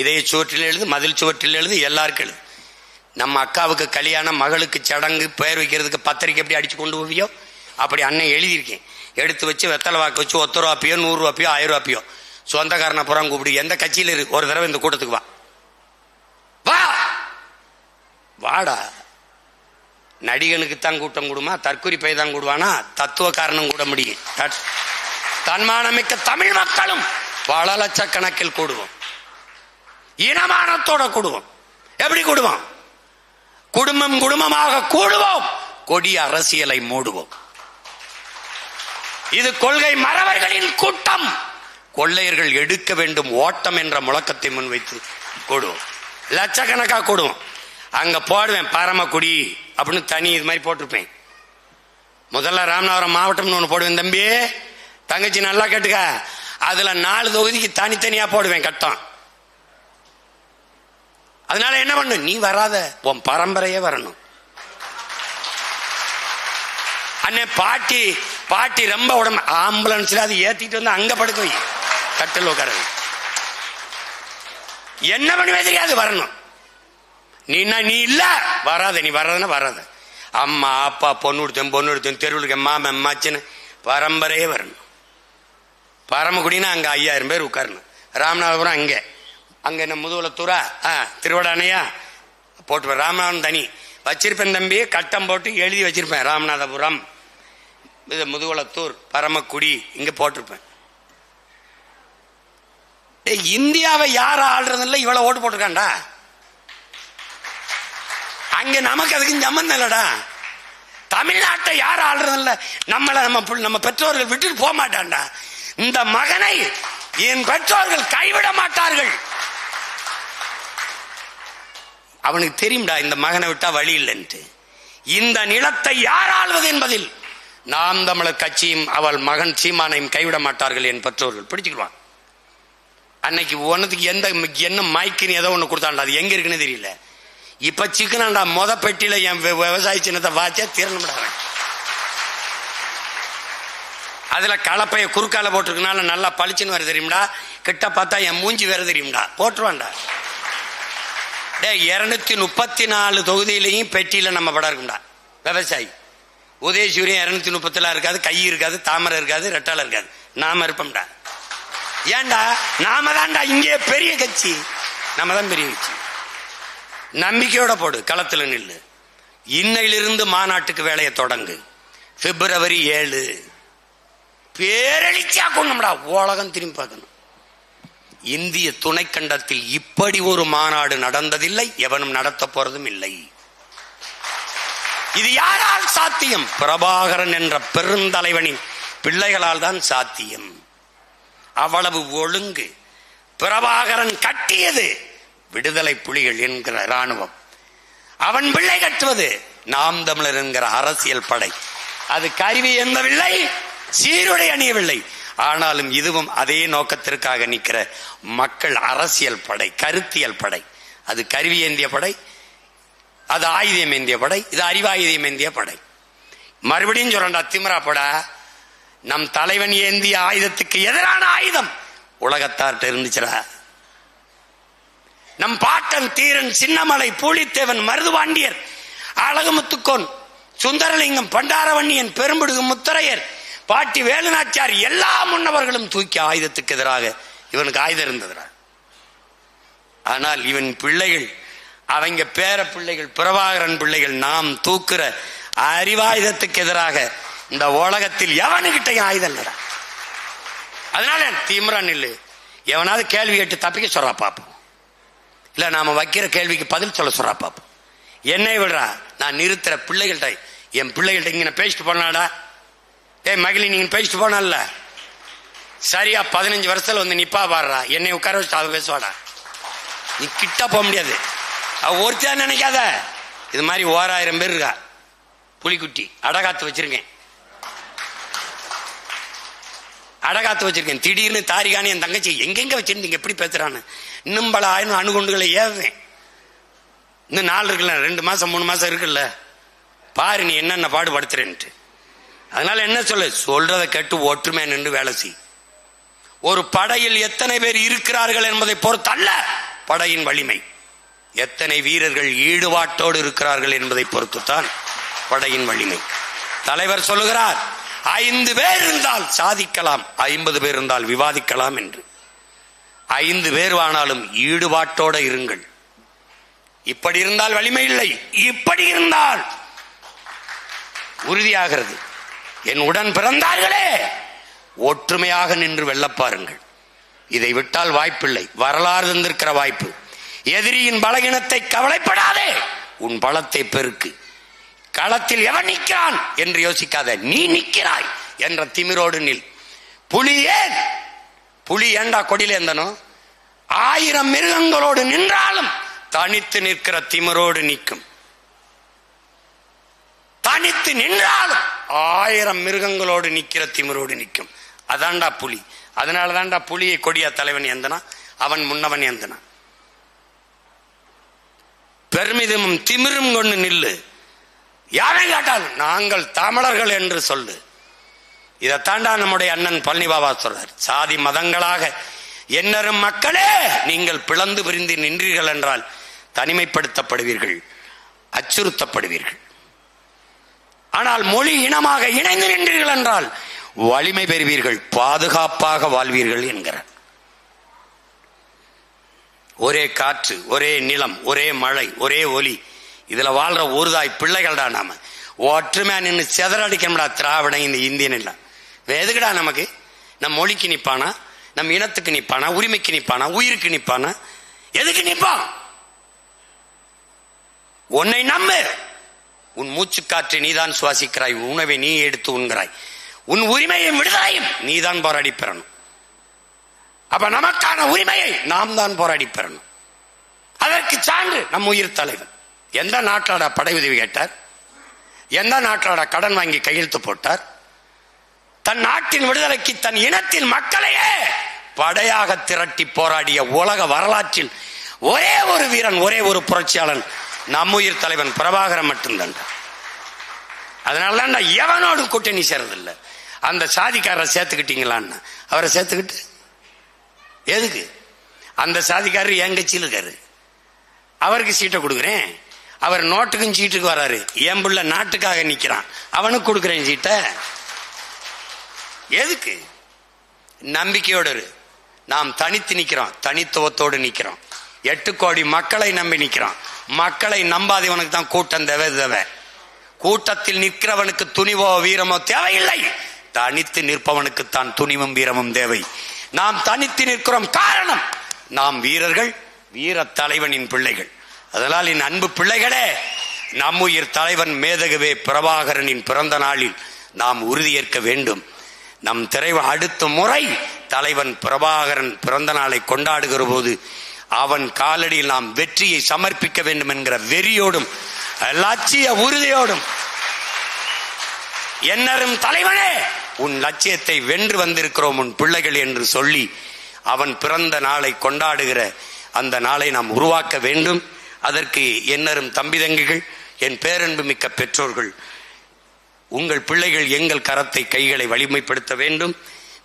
இதய சுவற்றில் எழுது, மதில் சுவற்றில் எழுது, எல்லாருக்கும் எழுது. நம்ம அக்காவுக்கு கல்யாணம், மகளுக்கு சடங்கு, பெயர் வைக்கிறதுக்கு பத்திரிக்கை எப்படி அடிச்சு கொண்டு போவியோ அப்படி அண்ணன் எழுதியிருக்கேன். எடுத்து வச்சு வெத்தலை வாக்கு வச்சு 10 ரூபாயோ 100 ரூபாயோ 1000 ரூபாயோ சொந்தக்காரனை புறம் கூப்பிடு. எந்த கட்சியில் இருக்கு, ஒரு தடவை இந்த கூட்டத்துக்கு வா. வா வாடா. நடிகனுக்கு தான் கூட்டம் கூடுமா, தற்கொலை பை தான் கூடுவானா, தத்துவ காரணம் கூட முடியும். தன்மானமிக்க தமிழ் மக்களும் பல லட்சக்கணக்கில் கூடுவோம். இனமானத்தோட கூடுவோம். எப்படி கூடுவோம்? குடும்பம் குடும்பமாக கூடுவோம். கொடிய அரசியலை மூடுவோம். இது கொள்கை மறவர்களின் கூட்டம். கொள்ளையர்கள் எடுக்க வேண்டும் ஓட்டம் என்ற முழக்கத்தை முன்வைத்து கூடுவோம். லட்சக்கணக்கா கூடுவோம். அங்க போடுவேன் பரமக்குடி அப்படின்னு தனி இது மாதிரி போட்டிருப்பேன். முதல்ல ராமநாதபுரம் மாவட்டம்னு ஒண்ணு போடுவேன். தம்பி தங்கச்சி நல்லா கேட்டுக்க, அதுல 4 தொகுதிக்கு தனித்தனியா போடுவேன் கட்டம். அதனால என்ன பண்ணு, நீ வராத, உன் பரம்பரையே வரணும். அண்ணே பாட்டி ரொம்ப உடம்பு ஆம்புலன்ஸ்ல அது ஏத்திட்டு வந்து அங்க படுக்க வை, கட்டில் உட்கார. என்ன பண்ணுவே தெரியாது, வரணும். நீ இல்ல வராத, நீ வராதுன்னா வராத. அம்மா அப்பா பொண்ணு எடுத்தேன் தெருவுக்கு மாமன் மாச்சின்னு பரம்பரையே வரணும். பரமக்குடினா அங்க 5000 பேர் உட்காரணும். ராமநாதபுரம் அங்க என்ன முதுகுலத்தூரா திருவடானையா போட்டு ராமநாதபுரம் தனி வச்சிருப்பேன் தம்பி. கட்டம் போட்டு எழுதி வச்சிருப்பேன். ராமநாதபுரம், இது முதுகுலத்தூர், பரமக்குடி இங்க போட்டிருப்பேன். இந்தியாவை யார ஆள்றதில்ல, இவ்வளவு ஓட்டு போட்டிருக்காண்டா. அங்க நமக்கு அதுக்கு சம்பந்தம் இல்லடா. தமிழ்நாட்டை யார ஆள்றதில்ல, நம்ம பெற்றோர்கள் விட்டுட்டு போக மாட்டான்டா. இந்த மகனை என் பெற்றோர்கள் கைவிட மாட்டார்கள். அவனுக்கு தெரியும்டா இந்த மகனை விட்டா வழி இல்லைன்ட்டு. இந்த நிலத்தை யார் ஆள்வது என்பதில் நாம் தமிழர் கட்சியும் அவள் மகன் சீமானையும் கைவிட மாட்டார்கள் என் பெற்றோர்கள். பிடிச்சுக்குவான். அன்னைக்கு ஒன்னுக்கு என்ன மைக்குன்னு ஏதோ ஒண்ணு கொடுத்தாண்டா, அது எங்க இருக்குன்னு தெரியல. இப்ப சிக்கனாண்டா மொத பெட்டியில என் விவசாய சின்னத்தை வாச்சா திறனுடாங்க. அதுல கலப்பைய குறுக்கால போட்டிருக்கனால நல்லா பளிச்சுன்னு வர தெரியும்டா. கிட்ட பார்த்தா என் மூஞ்சி வேற தெரியும்டா. போட்டுருவான்டா. 234 தொகுதியிலையும் பெட்டியில நம்ம படம் இருக்கும்டா. விவசாயி உதயசூரியன் 230 இருக்காது, கை இருக்காது, தாமரை இருக்காது, ரெட்டால இருக்காது. நாம இருப்போம்டா. ஏன்டா நாம தான்டா இங்கே பெரிய கட்சி, நம்ம தான் பெரிய கட்சி. நம்பிக்கையோட போடு, களத்துல நில்லு. இன்னையிலிருந்து மாநாட்டுக்கு வேலையை தொடங்கு. பிப்ரவரி 7 பேரழிச்சா கொண்டுடா, உலகம் திரும்பி பார்க்கணும். இந்திய துணைக்கண்டத்தில் இப்படி ஒரு மாநாடு நடந்ததில்லை, எவனும் நடத்த போறதும் இல்லை. இது யாரால் சாத்தியம்? பிரபாகரன் என்ற பெருந்தலைவனின் பிள்ளைகளால் தான் சாத்தியம். அவ்வளவு ஒழுங்கு. பிரபாகரன் கட்டியது விடுதலை புலிகள் என்கிற இராணுவம். அவன் பிள்ளை கட்டுவது நாம் தமிழர் என்கிற அரசியல் படை. அது கருவி எந்தவில்லை, சீருடை அணியவில்லை. ஆனாலும் இதுவும் அதே நோக்கத்திற்காக நிற்கிற மக்கள் அரசியல் படை, கருத்தியல் படை. அது கருவி ஏந்திய படை, அது ஆயுதம் ஏந்திய படை, இது அறிவாயுதம் ஏந்திய படை. மறுபடியும் சொல்றா திமிரா படா, நம் தலைவன் ஏந்திய ஆயுதத்துக்கு எதிரான ஆயுதம் உலகத்தார்ட்ட இருந்துச்சுடா. நம் பாட்டன் தீரன், சின்னமலை, பூலித்தேவன், மருதுபாண்டியர், அழகுமுத்துக்கோன், சுந்தரலிங்கம், பண்டாரவன்னியன், பெரும்புடுகு முத்தரையர், பாட்டி வேலுநாச்சியார் எல்லா முன்னவர்களும் தூக்கி ஆயுதத்துக்கு எதிராக இவனுக்கு ஆயுதம் இருந்ததுடா. ஆனால் இவன் பிள்ளைகள், அவங்க பேர பிள்ளைகள், பிரபாகரன் பிள்ளைகள் நாம் தூக்குற அறிவாயுதத்துக்கு எதிராக இந்த உலகத்தில் எவனுக்கிட்டையும் ஆயுதம் இல்லடா. அதனால திமிரன் இல்லை. எவனாவது கேள்வி கேட்டு தப்பிக்க சொல்றா பாப்போம், இல்ல நாம வைக்கிற கேள்விக்கு பதில் சொல்ல சொல்றா பாப்போம். என்னை விடுறா, நான் நிறுத்துற பிள்ளைகள்கிட்ட, என் பிள்ளைகள்கிட்ட இங்க பேசிட்டு போனாடா, ஏய் மகிழி நீங்க பேசிட்டு போனல்ல, சரியா 15 வருஷத்துல வந்து நிப்பா பாடுறா, என்னை உட்கார வச்சு அவ பேசுவாடா. நீ கிட்ட போக முடியாது. அவ ஒருத்தா நினைக்காத, இது மாதிரி 1000 பேர் இருக்கா. புலிக்குட்டி அடகாத்து வச்சிருக்கேன், அடகாத்து வச்சிருக்கேன். திடீர்னு தாரிகானி என் தங்கச்சி எங்கெங்க வச்சிருந்தீங்க எப்படி பேசுறான்னு இன்னும் பல 1000 அணுகுண்டுகளை ஏவுவேன். இன்னும் 4 இருக்குல்ல, 2 மாசம் 3 மாசம் இருக்குல்ல, பாரு நீ என்னென்ன பாடுபடுத்துறேன்ட்டு. அதனால என்ன சொல்றதை கேட்டு ஒற்றுமை நின்று வேலை செய். ஒரு படையில் எத்தனை பேர் இருக்கிறார்கள் என்பதை பொறுத்து அல்ல படையின் வலிமை, எத்தனை வீரர்கள் ஈடுபாட்டோடு இருக்கிறார்கள் என்பதை பொறுத்துத்தான் படையின் வலிமை. தலைவர் சொல்லுகிறார், 5 பேர் இருந்தால் சாதிக்கலாம், 50 பேர் இருந்தால் விவாதிக்கலாம் என்று. 5 பேர் ஆனாலும் ஈடுபாட்டோட இருங்கள். இப்படி இருந்தால் வலிமை இல்லை, இப்படி இருந்தால் உறுதியாகிறது. என் உடன் பிறந்தார்களே, ஒற்றுமையாக நின்று வெல்லப்பாருங்கள். இதை விட்டால் வாய்ப்பில்லை. வரலாறு தந்திருக்கிற வாய்ப்பு. எதிரியின் பலகீனத்தை கவலைப்படாதே, உன் பலத்தை பெருக்கு. களத்தில் எவன் நிற்கிறான் என்று யோசிக்காத, நீ நிற்கிறாய் என்ற திமிரோடு நில். புலி ஏன் புலி ஏண்டா கொடியில இருந்தனும்? 1000 மிருகங்களோடு நின்றாலும் தனித்து நிற்கிற திமிரோடு நிற்கும். தனித்து நின்றாலும் 1000 மிருகங்களோடு நிற்கிற திமிரோடு நிற்கும். அதான்டா புலி. அதனாலதான்டா புலியை கொடியா தலைவன் ஏந்தனா, அவன் முன்னவன் ஏந்தனா. பெருமிதமும் திமிரும் கொண்டு நில்லு. யாரை கேட்டாலும் நாங்கள் தமிழர்கள் என்று சொல்லு. இதைத்தாண்டா நம்முடைய அண்ணன் பழனி பாபா சொல்றார். சாதி மதங்களாக எண்ணரும் மக்களே, நீங்கள் பிளந்து பிரிந்து நின்றீர்கள் என்றால் தனிமைப்படுத்தப்படுவீர்கள், அச்சுறுத்தப்படுவீர்கள். ஆனால் மொழி இனமாக இணைந்து நின்றீர்கள் என்றால் வலிமை பெறுவீர்கள், பாதுகாப்பாக வாழ்வீர்கள் என்கிறார். ஒரே காற்று, ஒரே நிலம், ஒரே மழை, ஒரே ஒலி, இதுல வாழ்ற ஒரு தாய் பிள்ளைகள்டா. நாம ஒற்றுமையா நின்று செதறடிக்கணும்டா. திராவிடம் இந்த இந்தியன் எல்லாம் எதுக்குடா நமக்கு? நம் மொழிக்கு நிப்பானா, நம் இனத்துக்கு நிப்பானா, உரிமைக்கு நிப்பானா, உயிருக்கு நிப்பானா? எதுக்கு நிப்பான்? உன்னை நம்பு. உன் மூச்சு காற்றை நீதான் சுவாசிக்கிறாய், உணவை நீ எடுத்து உண்கிறாய், உன் உரிமையும் விடுதலையும் நீதான் போராடி பெறணும். அப்ப நமக்கான உரிமையை நாம் தான் போராடி பெறணும். அதற்கு சான்று நம் உயிர் தலைவர். எந்த நாட்டாட படை உதவி கேட்டார்? எந்த நாட்டாட கடன் வாங்கி கையெழுத்து போட்டார்? தன் நாட்டின் விடுதலைக்கு தன் இனத்தின் மக்களையே படையாக திரட்டி போராடிய உலக வரலாற்றில் ஒரே ஒரு வீரன், ஒரே ஒரு புரட்சியாளன் நம் உயிர் தலைவன் பிரபாகரன் மட்டும்தான். அதனாலதான் எவனோடு கூட்டணி சேர்றதில்லை. அந்த சாதிக்காரரை சேர்த்துக்கிட்டீங்களான்னு அவரை சேர்த்துக்கிட்டு எதுக்கு? அந்த சாதிக்காரர் என் கட்சியில் இருக்காரு, அவருக்கு சீட்டை கொடுக்குறேன். அவர் நோட்டுக்கும் சீட்டுக்கு வராரு, என் பிள்ளை நாட்டுக்காக நிக்கிறான், அவனுக்கு கொடுக்குறேன் சீட்டை. எதுக்கு? நம்பிக்கையோடு இரு. நாம் தனித்து நிக்கிறோம், தனித்துவத்தோடு நிக்கிறோம். 8 கோடி மக்களை நம்பி நிக்கிறோம். மக்களை நம்பாதவனுக்கு தான் கூட்டம் தேவை. கூட்டத்தில் நிற்கிறவனுக்கு துணிவோ வீரமோ தேவையில்லை. தனித்து நிற்பவனுக்கு தான் துணிவும் வீரமும் தேவை. நாம் தனித்து நிற்கிறோம், காரணம் நாம் வீரர்கள், வீர தலைவனின் பிள்ளைகள். அதனால் என் அன்பு பிள்ளைகளே, நம்முயிர் தலைவன் மேதகவே பிரபாகரனின் பிறந்த நாளில் நாம் உறுதியேற்க வேண்டும். நம் அடுத்த முறை தலைவன் பிரபாகரன் பிறந்த நாளை கொண்டாடுகிற போது அவன் காலடியில் நாம் வெற்றியை சமர்ப்பிக்க வேண்டும் என்கிற வெறியோடும் லட்சிய உறுதியோடும், என்னரும் தலைவனே உன் லட்சியத்தை வென்று வந்திருக்கிறோம் உன் பிள்ளைகள் என்று சொல்லி அவன் பிறந்த நாளை கொண்டாடுகிற அந்த நாளை நாம் உருவாக்க வேண்டும். அதற்கு என்னரும் தம்பி தங்கிகள், என் பேரன்பு மிக்க பெற்றோர்கள், உங்கள் பிள்ளைகள் எங்கள் கரத்தை கைகளை வலிமைப்படுத்த வேண்டும்.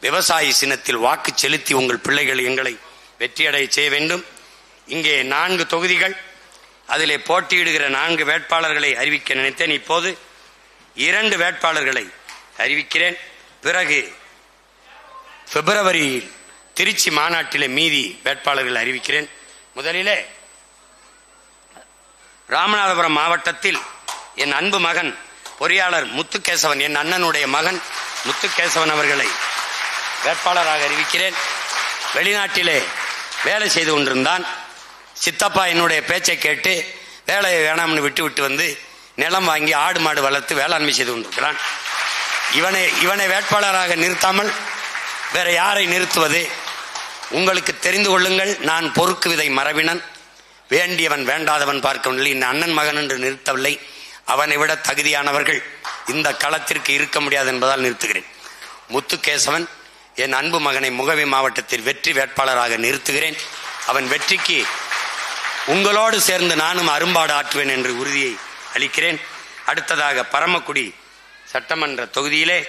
விவசாய சின்னத்தில் வாக்கு செலுத்தி உங்கள் பிள்ளைகள் எங்களை வெற்றியடைய செய்ய வேண்டும். இங்கே 4 தொகுதிகள், அதிலே போட்டியிடுகிற 4 வேட்பாளர்களை அறிவிக்க நினைத்தேன். இப்போது 2 வேட்பாளர்களை அறிவிக்கிறேன். பிறகு பிப்ரவரியில் திருச்சி மாநாட்டிலே மீதி வேட்பாளர்கள் அறிவிக்கிறேன். முதலிலே ராமநாதபுரம் மாவட்டத்தில் என் அன்பு மகன் பொறியாளர் முத்துகேசவன், என் அண்ணனுடைய மகன் முத்துகேசவன் அவர்களை வேட்பாளராக அறிவிக்கிறேன். வெளிநாட்டிலே வேலை செய்து கொண்டிருந்தான். சித்தப்பா என்னுடைய பேச்சை கேட்டு வேலையை வேணாம்னு விட்டு வந்து நிலம் வாங்கி ஆடு மாடு வளர்த்து வேளாண்மை செய்து கொண்டிருக்கிறான். இவனை வேட்பாளராக நிறுத்தாமல் வேற யாரை நிறுத்துவது? உங்களுக்கு தெரிந்து கொள்ளுங்கள், நான் பொறுக்கு விதை மரபினன், வேண்டியவன் வேண்டாதவன் பார்க்கவில்லை. என் அண்ணன் மகன் என்று நிறுத்தவில்லை. அவனை விட தகுதியானவர்கள் இந்த களத்திற்கு இருக்க முடியாது என்பதால் நிறுத்துகிறேன். முத்துகேசவன் என் அன்பு மகனை முகவி மாவட்டத்தில் வெற்றி வேட்பாளராக நிறுத்துகிறேன். அவன் வெற்றிக்கு உங்களோடு சேர்ந்து நானும் அரும்பாடு ஆற்றுவேன் என்று உறுதியை அளிக்கிறேன். அடுத்ததாக பரமக்குடி சட்டமன்ற தொகுதியிலே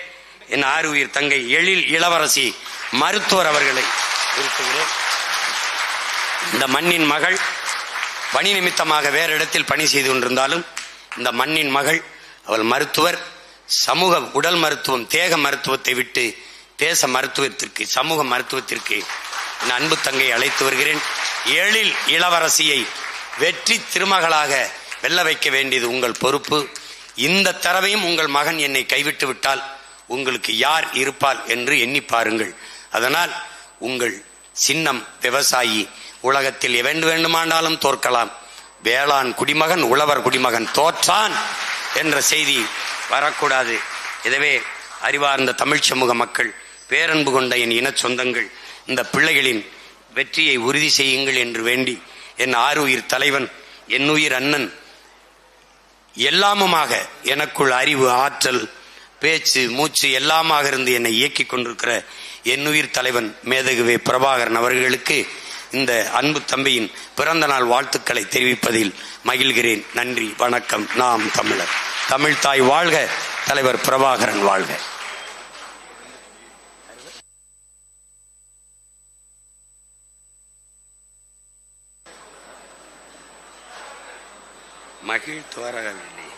என் ஆறுயிர் தங்கை எழில் இளவரசி மருத்துவர் அவர்களை நிறுத்துகிறேன். இந்த மண்ணின் மகள் பணி நிமித்தமாக வேறு இடத்தில் பணி செய்து கொண்டிருந்தாலும் இந்த மண்ணின் மகள், அவள் மருத்துவர். சமூக உடல் மருத்துவம், தேக மருத்துவத்தை விட்டு தேச மருத்துவத்திற்கு, சமூக மருத்துவத்திற்கு என் அன்பு தங்கை அழைத்து வருகிறேன். எழில் இளவரசியை வெற்றி திருமகளாக வெல்ல வைக்க வேண்டியது உங்கள் பொறுப்பு. இந்த தடவையும் உங்கள் மகன் என்னை கைவிட்டு விட்டால் உங்களுக்கு யார் இருப்பால் என்று எண்ணி பாருங்கள். அதனால் உங்கள் சின்னம் விவசாயி. உலகத்தில் வேண்டுமானாலும் தோற்கலாம், வேளாண் குடிமகன் உழவர் குடிமகன் தோற்றான் என்ற செய்தி வரக்கூடாது. எனவே அறிவார்ந்த தமிழ் சமூக மக்கள், பேரன்பு கொண்ட என் இன சொந்தங்கள், இந்த பிள்ளைகளின் வெற்றியை உறுதி செய்யுங்கள் என்று வேண்டி என் ஆறுயிர் தலைவன், என் உயிர் அண்ணன், எல்லாமுமாக எனக்குள் அறிவு, ஆற்றல், பேச்சு, மூச்சு எல்லாமாக இருந்து என்னை இயக்கிக் கொண்டிருக்கிற என் உயிர் தலைவன் மேதகுவே பிரபாகரன் அவர்களுக்கு இந்த அன்பு தம்பியின் பிறந்த நாள் வாழ்த்துக்களை தெரிவிப்பதில் மகிழ்கிறேன். நன்றி, வணக்கம். நாம் தமிழர். தமிழ் தாய் வாழ்க, தலைவர் பிரபாகரன் வாழ்க. மகிழ் துவாரகவில்லை.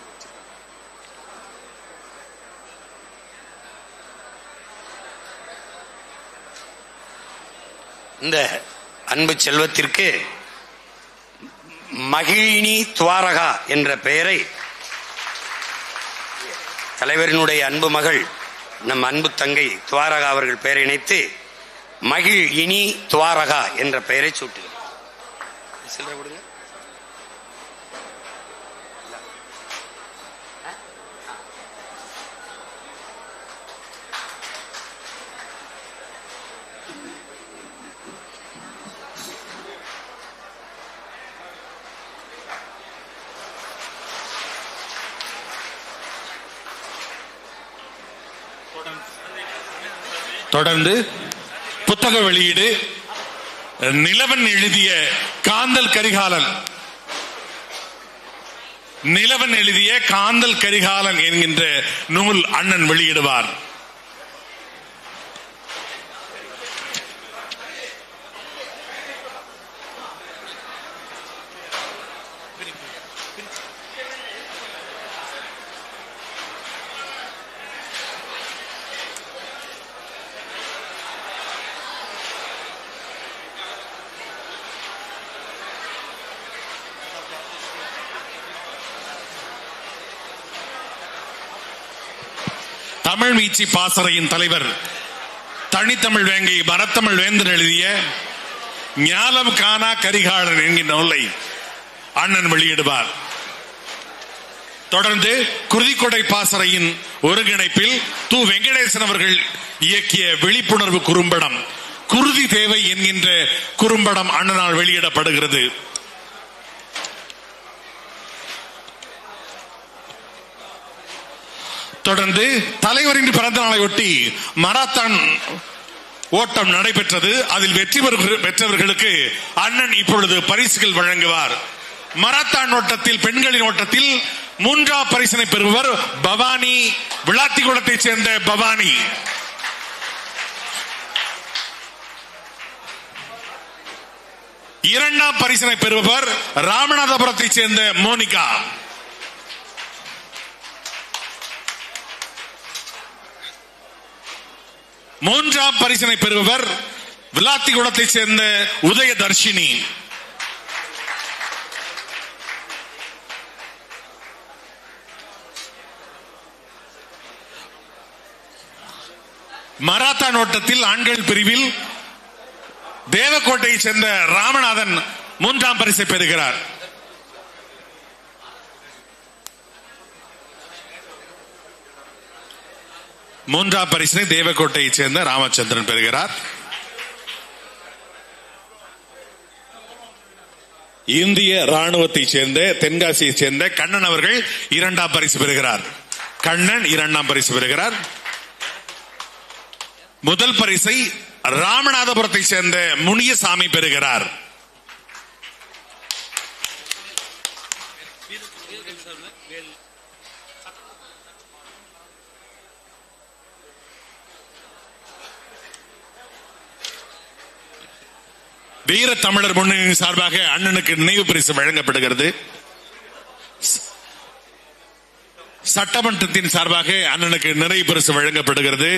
இந்த அன்பு செல்வத்திற்கு மகிழினி துவாரகா என்ற பெயரை தலைவரினுடைய அன்பு மகள் நம் அன்பு தங்கை துவாரகா அவர்கள் பெயரை இணைத்து மகிழ் இனி துவாரகா என்ற பெயரை சூட்டுகிறார். தொடர்ந்து புத்தக வெளியீடு. நிலவன் எழுதிய காந்தல் கரிகாலன், நிலவன் எழுதிய காந்தல் கரிகாலன் என்கின்ற நூல் அண்ணன் வெளியிடுவார். தமிழ் மீட்சி பாசறையின் தலைவர் தனித்தமிழ் வேங்கை பரத்தமிழ் வேந்தன் எழுதிய ஞாலம் காணா கரிகாலன் என்கின்ற நூலை அண்ணன் வெளியிடுவார். தொடர்ந்து குருதிக்கொடை பாசறையின் ஒருங்கிணைப்பில் து. வெங்கடேசன் அவர்கள் இயக்கிய விழிப்புணர்வு குறும்படம் குருதி தேவை என்கின்ற குறும்படம் அண்ணனால் வெளியிடப்படுகிறது. தொடர்ந்து தலைவரின் பிறந்த நாளையொட்டி மராத்தான் ஓட்டம் நடைபெற்றது. அதில் வெற்றி பெற்றவர்களுக்கு அண்ணன் இப்பொழுது பரிசுகள் வழங்குவார். மராத்தான் ஓட்டத்தில் பெண்களின் ஓட்டத்தில் 3ஆம் பரிசினை பெறுபவர் பவானி, விளாத்திக்குளத்தைச் சேர்ந்த பவானி. இரண்டாம் பரிசினை பெறுபவர் ராமநாதபுரத்தைச் சேர்ந்த மோனிகா. மூன்றாம் பரிசினை பெறுபவர் விளாத்திக்குளத்தைச் சேர்ந்த உதயதர்ஷினி. மராத்தான் ஓட்டத்தில் ஆண்கள் பிரிவில் தேவக்கோட்டையை சேர்ந்த ராமநாதன் 3ஆம் பரிசை பெறுகிறார். மூன்றாம் பரிசினை தேவக்கோட்டையை சேர்ந்த ராமச்சந்திரன் பெறுகிறார். இந்திய ராணுவத்தை சேர்ந்த தென்காசியை சேர்ந்த கண்ணன் அவர்கள் 2ஆம் பரிசு பெறுகிறார். கண்ணன் 2ஆம் பரிசு பெறுகிறார். முதல் பரிசை ராமநாதபுரத்தை சேர்ந்த முனியசாமி பெறுகிறார். வீர தமிழர் முன்னணியின் சார்பாக அண்ணனுக்கு நினைவு பரிசு வழங்கப்படுகிறது. சட்டமன்றத்தின் சார்பாக அண்ணனுக்கு நிறைவு பரிசு வழங்கப்படுகிறது.